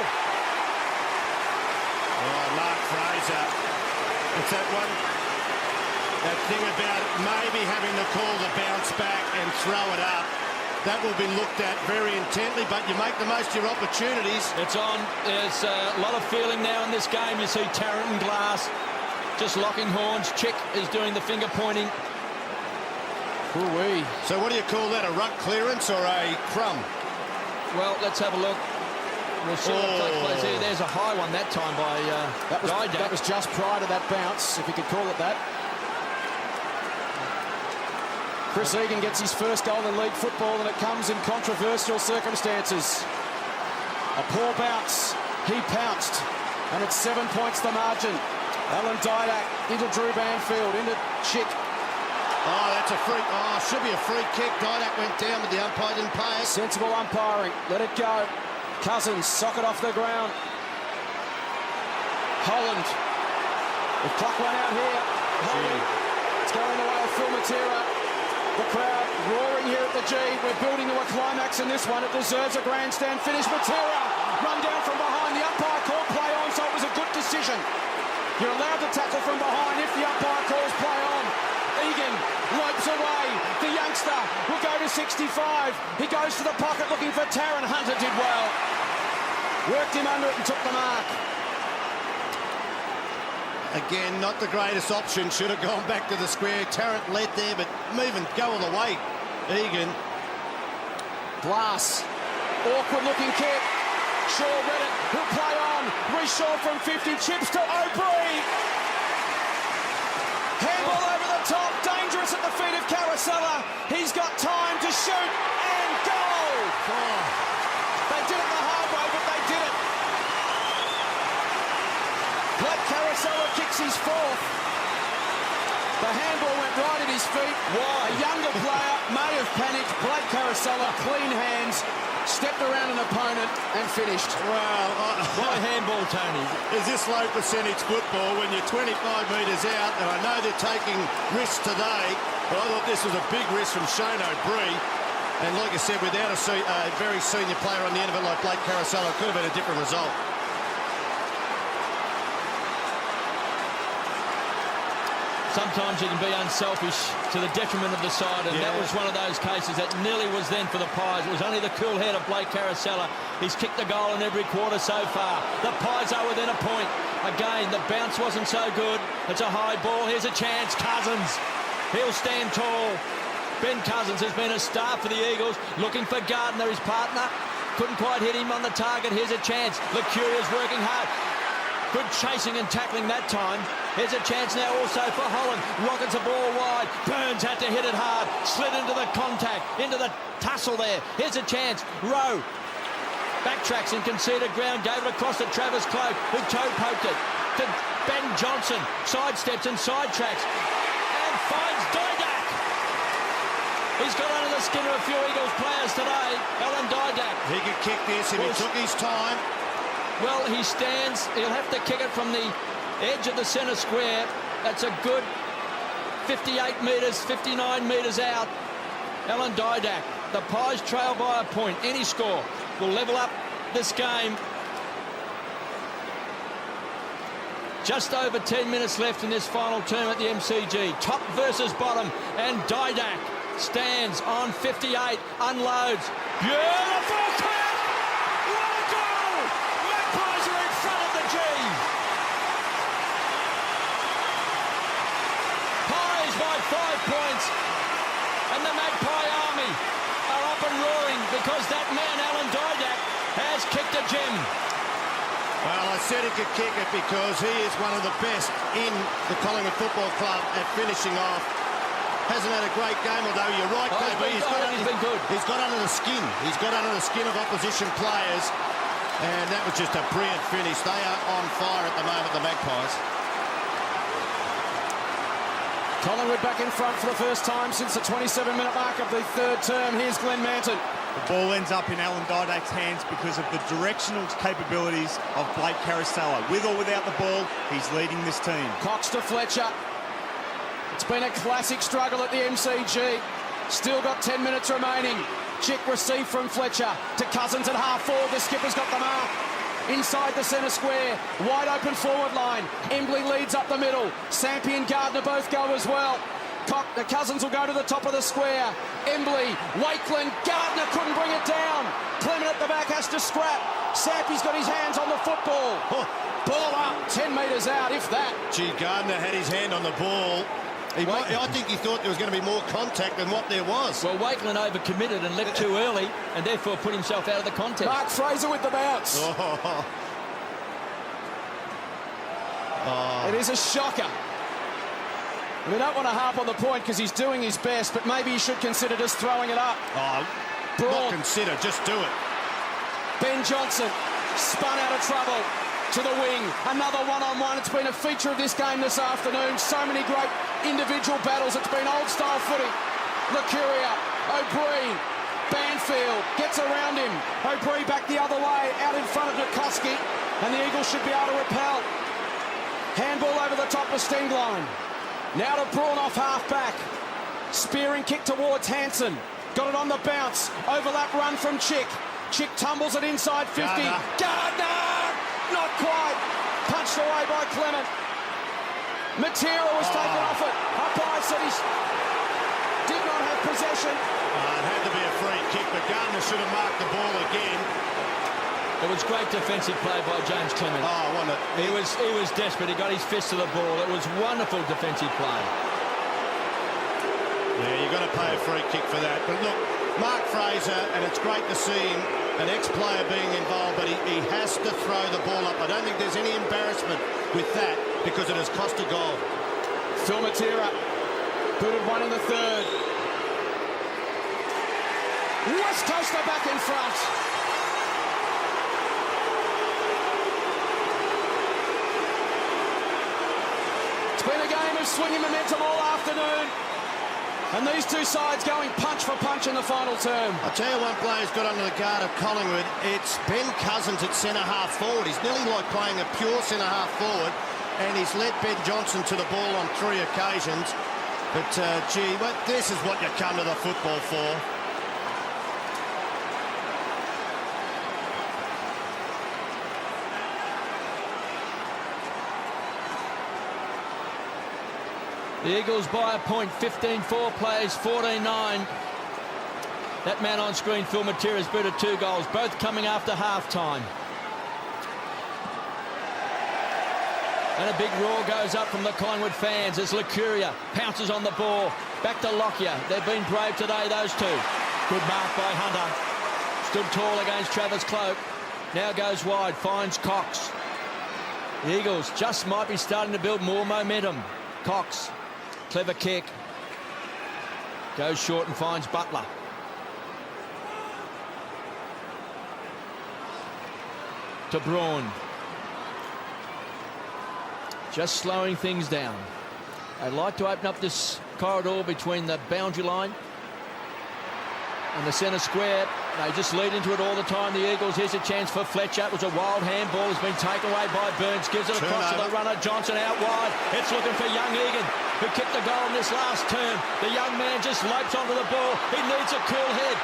Oh, Mark Fraser. It's that one. That thing about maybe having to call the bounce back and throw it up. That will be looked at very intently, but you make the most of your opportunities. It's on. There's a lot of feeling now in this game. You see Tarrant and Glass just locking horns. Chick is doing the finger pointing. Ooh-wee. So what do you call that, a ruck clearance or a crumb? Well, let's have a look. We'll see what takes place here. There's a high one that time by Didak. That was just prior to that bounce, if you could call it that. Chris Egan gets his first goal in league football, and it comes in controversial circumstances. A poor bounce. He pounced, and it's 7 points the margin. Alan Didak into Drew Banfield, into Chick. Oh, that's a free. Oh, should be a free kick. Didak went down, but the umpire didn't pay it. Sensible umpiring. Let it go. Cousins, sock it off the ground. Holland. We've plucked one out here. Holland. It's going away with Phil Matera. The crowd roaring here at the G. We're building to a climax in this one. It deserves a grandstand finish. Matera run down from behind. The umpire called play on, so it was a good decision. You're allowed to tackle from behind if the umpire calls play on. Egan lopes away. The youngster will go to 65. He goes to the pocket looking for Tarrant. Hunter did well. Worked him under it and took the mark. Again, not the greatest option. Should have gone back to the square. Tarrant led there, but moving, go all the way. Egan. Glass. Awkward looking kick. Shaw read it. He'll play on. Reshaw from 50. Chips to O'Brien. Handball over the top. Dangerous at the feet of Caracella. He's got time to shoot and goal. Oh. They did it the hard way, but they did it. Blake Caracella kicks his fourth. The handball went right at his feet. A younger player may have panicked. Blake Caracella, clean hands, stepped around an opponent and finished. Well, Why handball, Tony? is this low percentage football when you're 25 metres out? And I know they're taking risks today, but I thought this was a big risk from Shane O'Brien. And like I said, without a very senior player on the end of it like Blake Carousel, it could have been a different result. Sometimes you can be unselfish to the detriment of the side, and that was one of those cases that nearly was then for the Pies. It was only the cool head of Blake Carousel. He's kicked a goal in every quarter so far. The Pies are within a point. Again, the bounce wasn't so good. It's a high ball. Here's a chance. Cousins. He'll stand tall. Ben Cousins has been a star for the Eagles, looking for Gardner, his partner. Couldn't quite hit him on the target. Here's a chance. Licuria's working hard. Good chasing and tackling that time. Here's a chance now also for Holland. Rockets a ball wide. Burns had to hit it hard. Slid into the contact, into the tussle there. Here's a chance. Rowe backtracks and conceded ground. Gave it across to Travis Cloak, who toe-poked it to Ben Johnson. Sidesteps and sidetracks. And finds Didak. He's got under the skin of a few Eagles players today. Alan Didak. He could kick this if he took his time. Well, he stands. He'll have to kick it from the edge of the centre square. That's a good 58 metres, 59 metres out. Alan Didak. The Pies trail by a point. Any score will level up this game. Just over 10 minutes left in this final term at the MCG. Top versus bottom, and Didak stands on 58, unloads. Beautiful kick! What a goal! Magpies are in front of the G. Pies by 5 points, and the Magpie Army are up and roaring because that man, Alan Didak, has kicked a gem. Well, I said he could kick it because he is one of the best in the Collingwood Football Club at finishing off. Hasn't had a great game, although you're right, KB. He's been good. He's got under the skin. He's got under the skin of opposition players. And that was just a brilliant finish. They are on fire at the moment, the Magpies. Collingwood back in front for the first time since the 27-minute mark of the third term. Here's Glenn Manton. The ball ends up in Alan Didak's hands because of the directional capabilities of Blake Carousel. With or without the ball, he's leading this team. Cox to Fletcher. It's been a classic struggle at the MCG. Still got 10 minutes remaining. Chick received from Fletcher to Cousins at half forward. The skipper's got the mark. Inside the centre square. Wide open forward line. Embley leads up the middle. Sampi and Gardner both go as well. The Cousins will go to the top of the square. Embley, Wakeland, Gardner couldn't bring it down. Clement at the back has to scrap. Sampi's got his hands on the football. Ball up, 10 metres out, if that. Gee, Gardner had his hand on the ball. I think he thought there was going to be more contact than what there was. Well, Wakeland overcommitted and left too early, and therefore put himself out of the contest. Mark Fraser with the bounce. It is a shocker. We don't want to harp on the point because he's doing his best, but maybe he should consider just throwing it up. Not consider, just do it. Ben Johnson spun out of trouble to the wing. Another one-on-one. It's been a feature of this game this afternoon. So many great individual battles. It's been old-style footy. Licuria, O'Brien, Banfield gets around him. O'Brien back the other way, out in front of Nikoski, and the Eagles should be able to repel. Handball over the top of Stengline. Now to Braun off half-back. Spearing kick towards Hansen. Got it on the bounce. Overlap run from Chick. Chick tumbles it inside 50. Gardner! Not quite. Punched away by Clement. Matera was taken off it. Umpire said he did not have possession. It had to be a free kick, but Gardner should have marked the ball again. It was great defensive play by James Clement. Wasn't it? He was desperate. He got his fist to the ball. It was wonderful defensive play. Yeah, you've got to pay a free kick for that. But look, Mark Fraser, and it's great to see him, an ex-player being involved, but he has to throw the ball up. I don't think there's any embarrassment with that because it has cost a goal. Phil Matera booted one in the third. West Coaster back in front. It's been a game of swinging momentum all afternoon. And these two sides going punch for punch in the final term. I'll tell you one player who's got under the guard of Collingwood. It's Ben Cousins at centre-half forward. He's nearly like playing a pure centre-half forward, and he's led Ben Johnson to the ball on 3 occasions. But, this is what you come to the football for. The Eagles by a point, 15-4 plays, 14-9. That man on screen, Phil Matera's booted 2 goals, both coming after half-time. And a big roar goes up from the Collingwood fans as Lucuria pounces on the ball. Back to Lockyer. They've been brave today, those two. Good mark by Hunter. Stood tall against Travis Cloak. Now goes wide, finds Cox. The Eagles just might be starting to build more momentum. Cox, clever kick. Goes short and finds Butler. To Braun. Just slowing things down. I'd like to open up this corridor between the boundary line and the centre square. They just lead into it all the time, the Eagles. Here's a chance for Fletcher. It was a wild handball. Has been taken away by Burns. Gives it across to the runner. Johnson out wide. It's looking for young Egan, who kicked the goal in this last term. The young man just lopes onto the ball. He needs a cool head.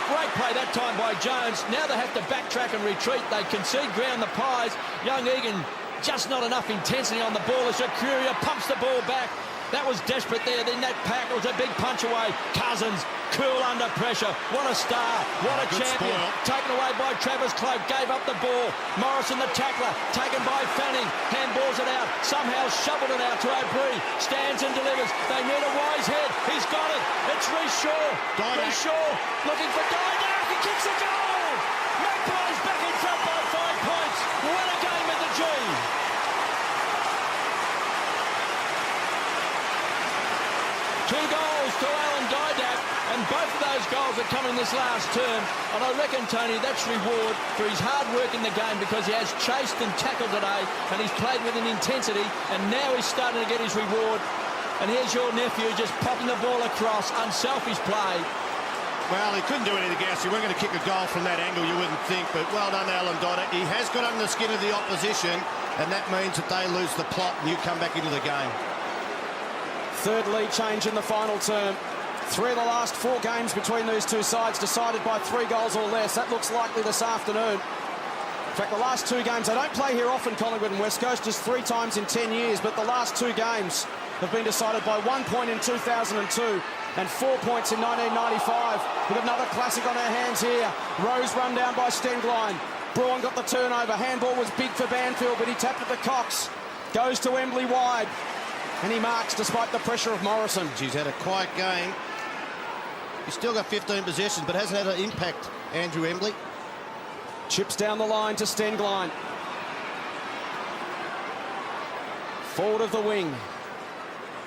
Great play that time by Jones. Now they have to backtrack and retreat. They concede ground, the Pies. Young Egan, just not enough intensity on the ball as Curia pumps the ball back. That was desperate there. Then that pack, it was a big punch away. Cousins, cool under pressure. What a star. What a champion. Taken away by Travis Cloak. Gave up the ball. Morrison, the tackler. Taken by Fanning. Handballs it out. Somehow shoveled it out to O'Brien. Stands and delivers. They need a wise head. He's got it. It's Reece Shaw. Reece Shaw looking for Didak. He kicks a goal. Magpies back in front by 5 points. What a game at the G. 2 goals to Alan Didak, and both of those goals are coming this last term. And I reckon, Tony, that's reward for his hard work in the game, because he has chased and tackled today, and he's played with an intensity, and now he's starting to get his reward. And here's your nephew just popping the ball across, unselfish play. Well, he couldn't do anything else. You weren't going to kick a goal from that angle, you wouldn't think, but well done, Alan Didak. He has got under the skin of the opposition, and that means that they lose the plot and you come back into the game. Third lead change in the final term. 3 of the last 4 games between these two sides decided by 3 goals or less. That looks likely this afternoon. In fact, the last 2 games, they don't play here often, Collingwood and West Coast, just 3 times in 10 years, but the last 2 games have been decided by 1 point in 2002 and 4 points in 1995. We've got another classic on our hands here. Rose run down by Stengline. Braun got the turnover. Handball was big for Banfield, but he tapped it to Cox. Goes to Embley wide. And he marks despite the pressure of Morrison. He's had a quiet game. He's still got 15 possessions, but hasn't had an impact, Andrew Embley. Chips down the line to Stengline. Forward of the wing.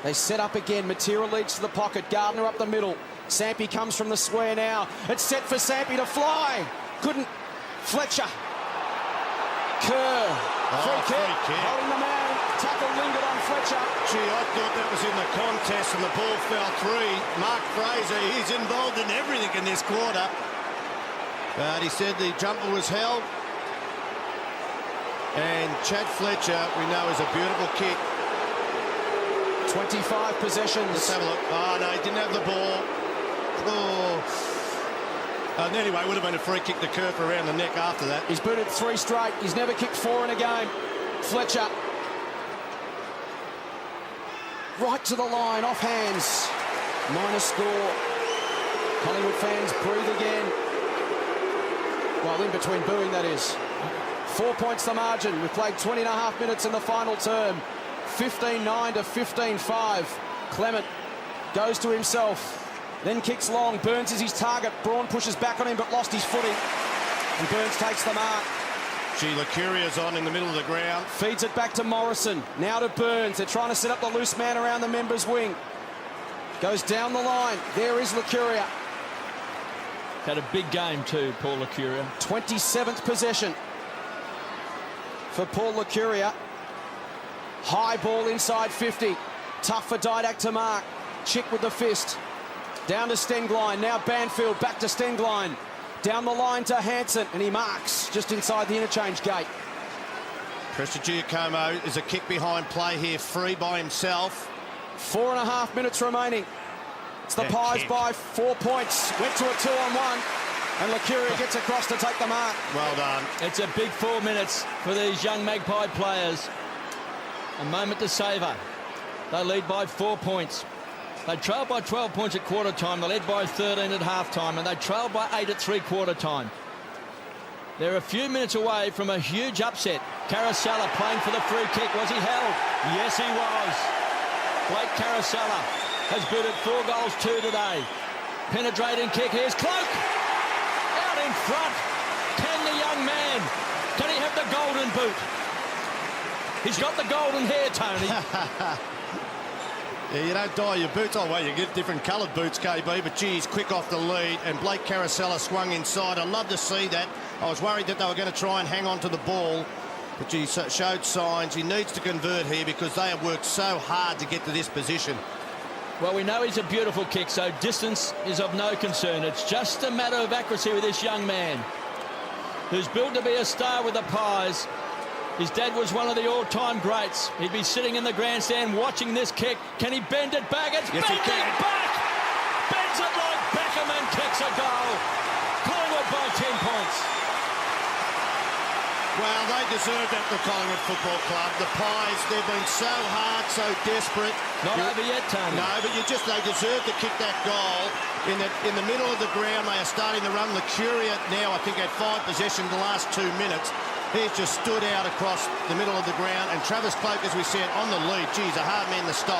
They set up again. Matera leads to the pocket. Gardner up the middle. Sampi comes from the square now. It's set for Sampi to fly. Couldn't. Fletcher. Kerr. Free kick. Holding the man. Tackle lingered on Fletcher. Gee, I thought that was in the contest and the ball fell free. Mark Fraser, he's involved in everything in this quarter. But he said the jumper was held. And Chad Fletcher, we know, is a beautiful kick. 25 possessions. Let's have a look. Oh, no, he didn't have the ball. Oh. Anyway, it would have been a free kick to Kerr around the neck after that. He's booted 3 straight. He's never kicked 4 in a game. Fletcher. Right to the line, off hands. Minus score. Collingwood fans breathe again. Well, in between booing, that is. 4 points the margin. We've played 20.5 minutes in the final term. 15-9 to 15-5. Clement goes to himself. Then kicks long. Burns is his target. Braun pushes back on him but lost his footing. And Burns takes the mark. Gee, Lucuria's on in the middle of the ground. Feeds it back to Morrison. Now to Burns. They're trying to set up the loose man around the members' wing. Goes down the line. There is Lucuria. Had a big game too, Paul Lucuria. 27th possession for Paul Lucuria. High ball inside 50. Tough for Didak to mark. Chick with the fist. Down to Stengline. Now Banfield back to Stengline. Down the line to Hansen, and he marks just inside the interchange gate. Preston Giacomo is a kick behind play here, free by himself. 4.5 minutes remaining. It's the Pies by 4 points. Went to a 2-on-1, and Lacuria gets across to take the mark. Well done. It's a big 4 minutes for these young Magpie players. A moment to savour. They lead by 4 points. They trailed by 12 points at quarter time. They led by 13 at half time, and they trailed by 8 at three-quarter time. They're a few minutes away from a huge upset. Caracella playing for the free kick. Was he held? Yes, he was. Blake Caracella has booted 4 goals, 2 today. Penetrating kick. Here's Cloak. Out in front. Can the young man, can he have the golden boot? He's got the golden hair, Tony. Yeah, you don't dye your boots. Oh, well, you get different coloured boots, KB, but geez, quick off the lead, and Blake Caracella swung inside. I'd love to see that. I was worried that they were going to try and hang on to the ball, but he showed signs. He needs to convert here because they have worked so hard to get to this position. Well, we know he's a beautiful kick, so distance is of no concern. It's just a matter of accuracy with this young man, who's built to be a star with the Pies. His dad was one of the all-time greats. He'd be sitting in the grandstand watching this kick. Can he bend it back? It's yes, bending back! Bends it like Beckham and kicks a goal. Collingwood by 10 points. Well, they deserve that, the Collingwood Football Club. The Pies, they've been so hard, so desperate. Not over yet, Tony. No, but they deserve to kick that goal. In the middle of the ground, they are starting to run. Lacuria now, I think, had 5 possessions in the last 2 minutes. He's just stood out across the middle of the ground, and Travis Cloak, as we said, on the lead. Geez, a hard man to stop.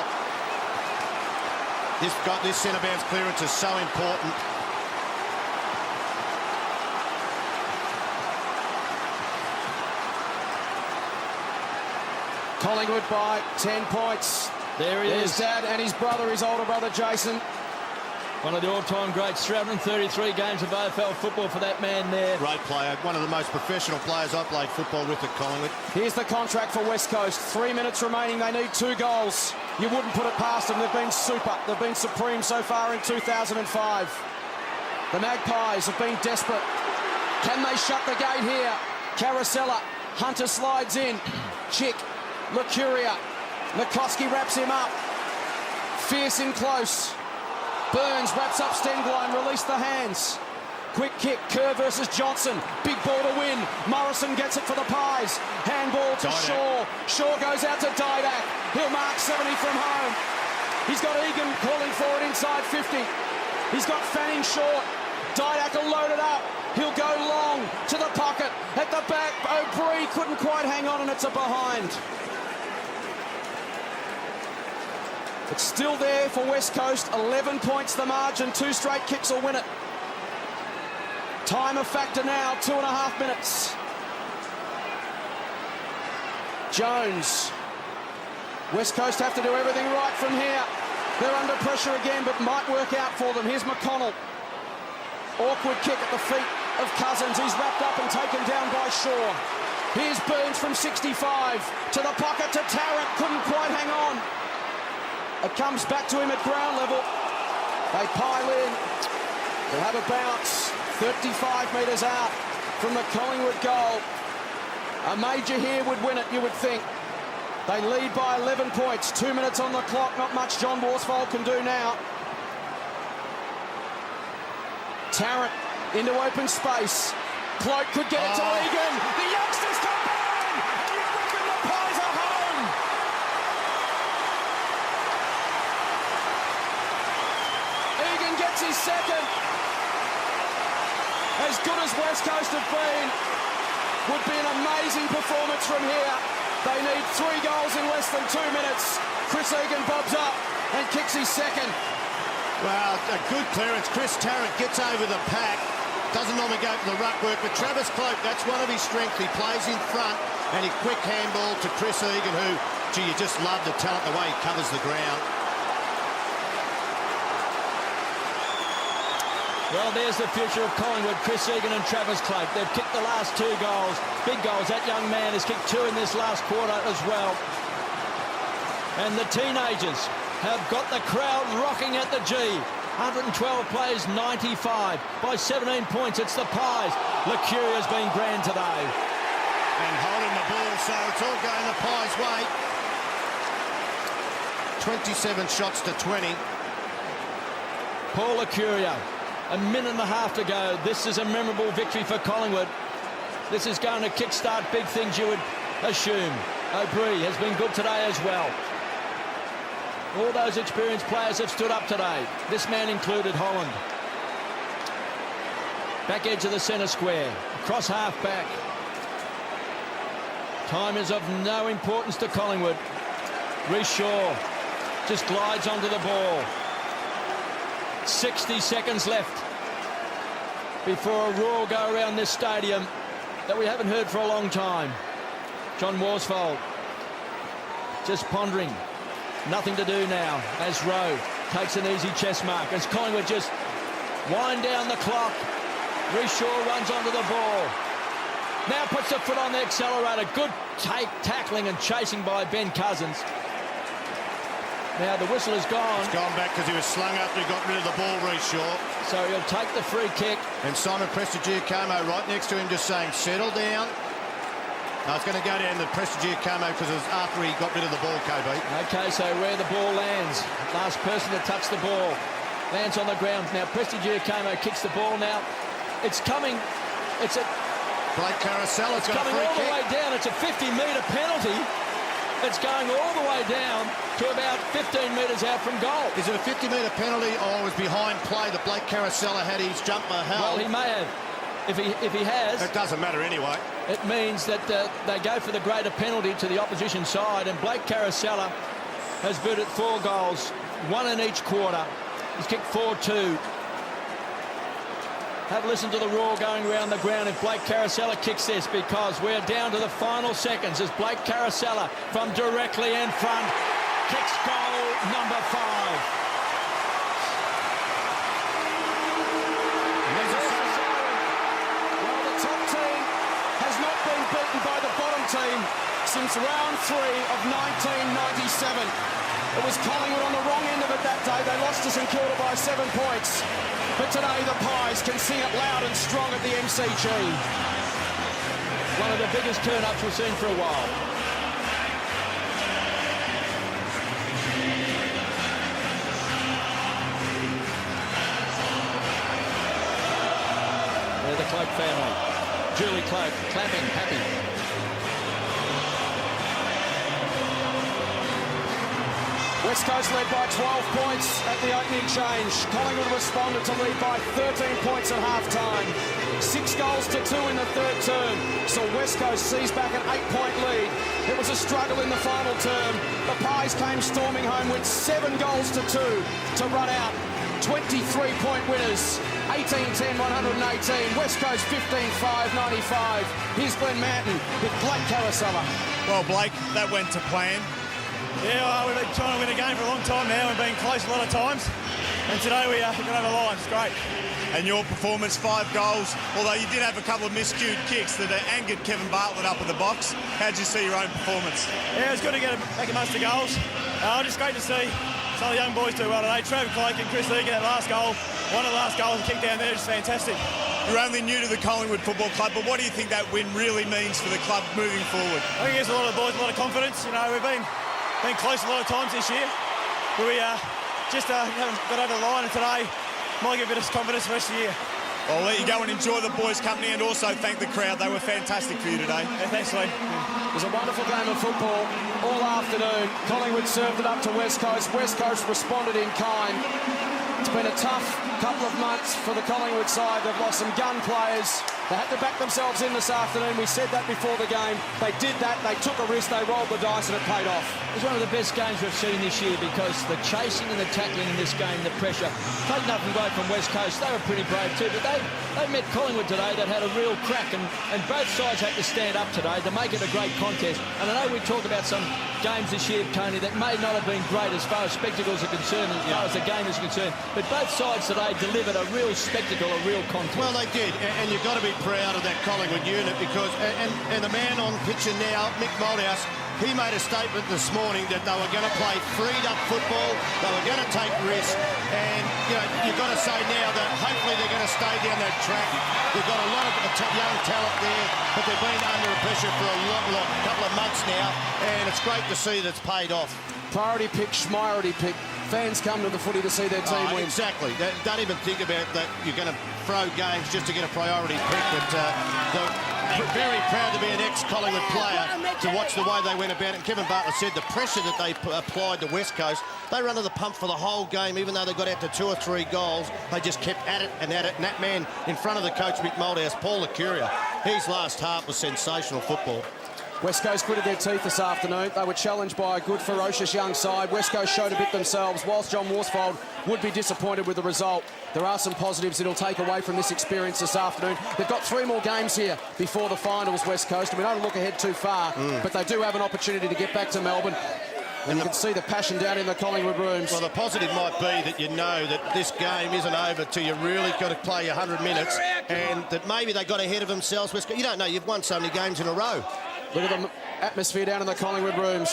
This centre bounce clearance is so important. Collingwood by 10 points. There he is. His dad and his brother, his older brother, Jason. One of the all-time greats, 333 games of AFL football for that man there. Great player, one of the most professional players I played football with at Collingwood. Here's the contract for West Coast. 3 minutes remaining. They need 2 goals. You wouldn't put it past them. They've been super. They've been supreme so far in 2005. The Magpies have been desperate. Can they shut the gate here? Caracella. Hunter slides in. Chick. Lacuria. Nikoski wraps him up. Fierce in close. Burns wraps up Stengline, release the hands. Quick kick, Kerr versus Johnson. Big ball to win. Morrison gets it for the Pies. Handball to Shaw. Shaw goes out to Didak. He'll mark 70 from home. He's got Egan calling for it inside 50. He's got Fanning short. Didak will load it up. He'll go long to the pocket. At the back, O'Brien couldn't quite hang on, and it's a behind. It's still there for West Coast. 11 points the margin. 2 straight kicks will win it. Time a factor now. 2.5 minutes. Jones. West Coast have to do everything right from here. They're under pressure again, but might work out for them. Here's McConnell. Awkward kick at the feet of Cousins. He's wrapped up and taken down by Shaw. Here's Burns from 65. To the pocket to Tarrant. Couldn't quite hang on. It comes back to him at ground level. They pile in. They'll have a bounce. 35 metres out from the Collingwood goal. A major here would win it, you would think. They lead by 11 points. 2 minutes on the clock. Not much John Worsfold can do now. Tarrant into open space. Cloak could get it to Egan. The youngsters combine! And you reckon the Pies are home! Egan gets his second. As good as West Coast have been, would be an amazing performance from here. They need 3 goals in less than 2 minutes. Chris Egan bobs up and kicks his second. Well, a good clearance. Chris Tarrant gets over the pack. Doesn't normally go for the ruck work, but Travis Cloak, that's one of his strengths. He plays in front, and he quick handball to Chris Egan, who, gee, you just love the talent, the way he covers the ground. Well, there's the future of Collingwood, Chris Egan and Travis Cloak. They've kicked the last 2 goals. Big goals. That young man has kicked 2 in this last quarter as well. And the teenagers have got the crowd rocking at the G. 112 players, 95. By 17 points, it's the Pies. Licuria's been grand today. And holding the ball, so it's all going the Pies' way. 27 shots to 20. Paul Licuria, a minute and a half to go. This is a memorable victory for Collingwood. This is going to kickstart big things, you would assume. O'Brien has been good today as well. All those experienced players have stood up today. This man included, Holland. Back edge of the centre square. Across half back. Time is of no importance to Collingwood. Reece Shaw just glides onto the ball. 60 seconds left before a roar go around this stadium that we haven't heard for a long time. John Worsfold just pondering. Nothing to do now as Rowe takes an easy chest mark. As Collingwood just wind down the clock. Reece Shaw runs onto the ball. Now puts the foot on the accelerator. Good tackling and chasing by Ben Cousins. Now the whistle is gone. It's gone back because he was slung after he got rid of the ball, Reece Shaw. So he'll take the free kick. And Simon Prestigiacomo right next to him just saying, settle down. No, it's going to go down to Prestigiacomo because it was after he got rid of the ball, KB. Okay, so where the ball lands. Last person to touch the ball. Lands on the ground. Now Prestigiacomo kicks the ball now. It's coming. It's a... Blake Caracella's got a free kick. It's coming all the way down. It's a 50-metre penalty. It's going all the way down to about 15 metres out from goal. Is it a 50-metre penalty or was behind play that Blake Caracella had his jumper held? Well, he may have. If he has... It doesn't matter anyway. It means that they go for the greater penalty to the opposition side, and Blake Caracella has booted 4 goals, 1 in each quarter. He's kicked 4-2. Have listened to the roar going around the ground if Blake Caracella kicks this, because we're down to the final seconds as Blake Caracella from directly in front kicks goal number 5. Beaten by the bottom team since round 3 of 1997. It was Collingwood on the wrong end of it that day. They lost to St Kilda by 7 points. But today the Pies can sing it loud and strong at the MCG. One of the biggest turn-ups we've seen for a while. They're the Cloak family. Julie Cloak, clapping, happy. West Coast led by 12 points at the opening change. Collingwood responded to lead by 13 points at half-time. 6 goals to 2 in the third term. So West Coast sees back an 8-point lead. It was a struggle in the final term. The Pies came storming home with 7 goals to 2 to run out. 23-point winners. 18-10, 118. West Coast 15-5, 95. Here's Glenn Manton with Blake Caracella. Well, Blake, that went to plan. Yeah, well, we've been trying to win a game for a long time now and been close a lot of times. And today we got over the line. It's great. And your performance, 5 goals, although you did have a couple of miscued kicks that angered Kevin Bartlett up in the box. How'd you see your own performance? Yeah, it's good to make a most of goals. Just great to see some of the young boys do well today. Trevor Cloak and Chris Lee get that last goal. One of the last goals and kick down there, just fantastic. You're only new to the Collingwood Football Club, but what do you think that win really means for the club moving forward? I think it gives a lot of the boys a lot of confidence. You know, we've been close a lot of times this year, but we just haven't got over the line, and today might give a bit of confidence for the rest of the year. I'll let you go and enjoy the boys' company and also thank the crowd. They were fantastic for you today. Yeah, thanks, Lee. It was a wonderful game of football all afternoon. Collingwood served it up to West Coast. West Coast responded in kind. It's been a tough couple of months for the Collingwood side. They've lost some gun players. They had to back themselves in this afternoon. We said that before the game. They did that. They took a risk. They rolled the dice and it paid off. It was one of the best games we've seen this year because the chasing and the tackling in this game, the pressure. Take nothing away from West Coast. They were pretty brave too, but they met Collingwood today that had a real crack, and both sides had to stand up today to make it a great contest. And I know we talk about some games this year, Tony, that may not have been great as far as spectacles are concerned, as far as the game is concerned, but both sides today delivered a real spectacle, a real contest. Well, they did, and you've got to be proud of that Collingwood unit because, and the man on picture now, Mick Malthouse, he made a statement this morning that they were going to play freed-up football, they were going to take risks, and, you know, you've got to say now that hopefully they're going to stay down that track. They've got a lot of young talent there, but they've been under pressure for a couple of months now, and it's great to see that's paid off. Priority pick, schmiority pick. Fans come to the footy to see their team win. Exactly. Don't even think about that you're going to throw games just to get a priority pick. But very proud to be an ex-Collingwood player to watch the way they went about it. And Kevin Bartlett said the pressure that they applied to West Coast, they run to the pump for the whole game, even though they got out to 2 or 3 goals. They just kept at it and at it. And that man in front of the coach, Mick Malthouse, Paul Licuria, his last half was sensational football. West Coast gritted their teeth this afternoon. They were challenged by a good, ferocious young side. West Coast showed a bit themselves. Whilst John Worsfold would be disappointed with the result, there are some positives that he'll take away from this experience this afternoon. They've got 3 more games here before the finals, West Coast, and we don't look ahead too far, but they do have an opportunity to get back to Melbourne. And you can see the passion down in the Collingwood rooms. Well, the positive might be that you know that this game isn't over till you really got to play 100 minutes, and that maybe they got ahead of themselves. You don't know, you've won so many games in a row. Look at the atmosphere down in the Collingwood rooms.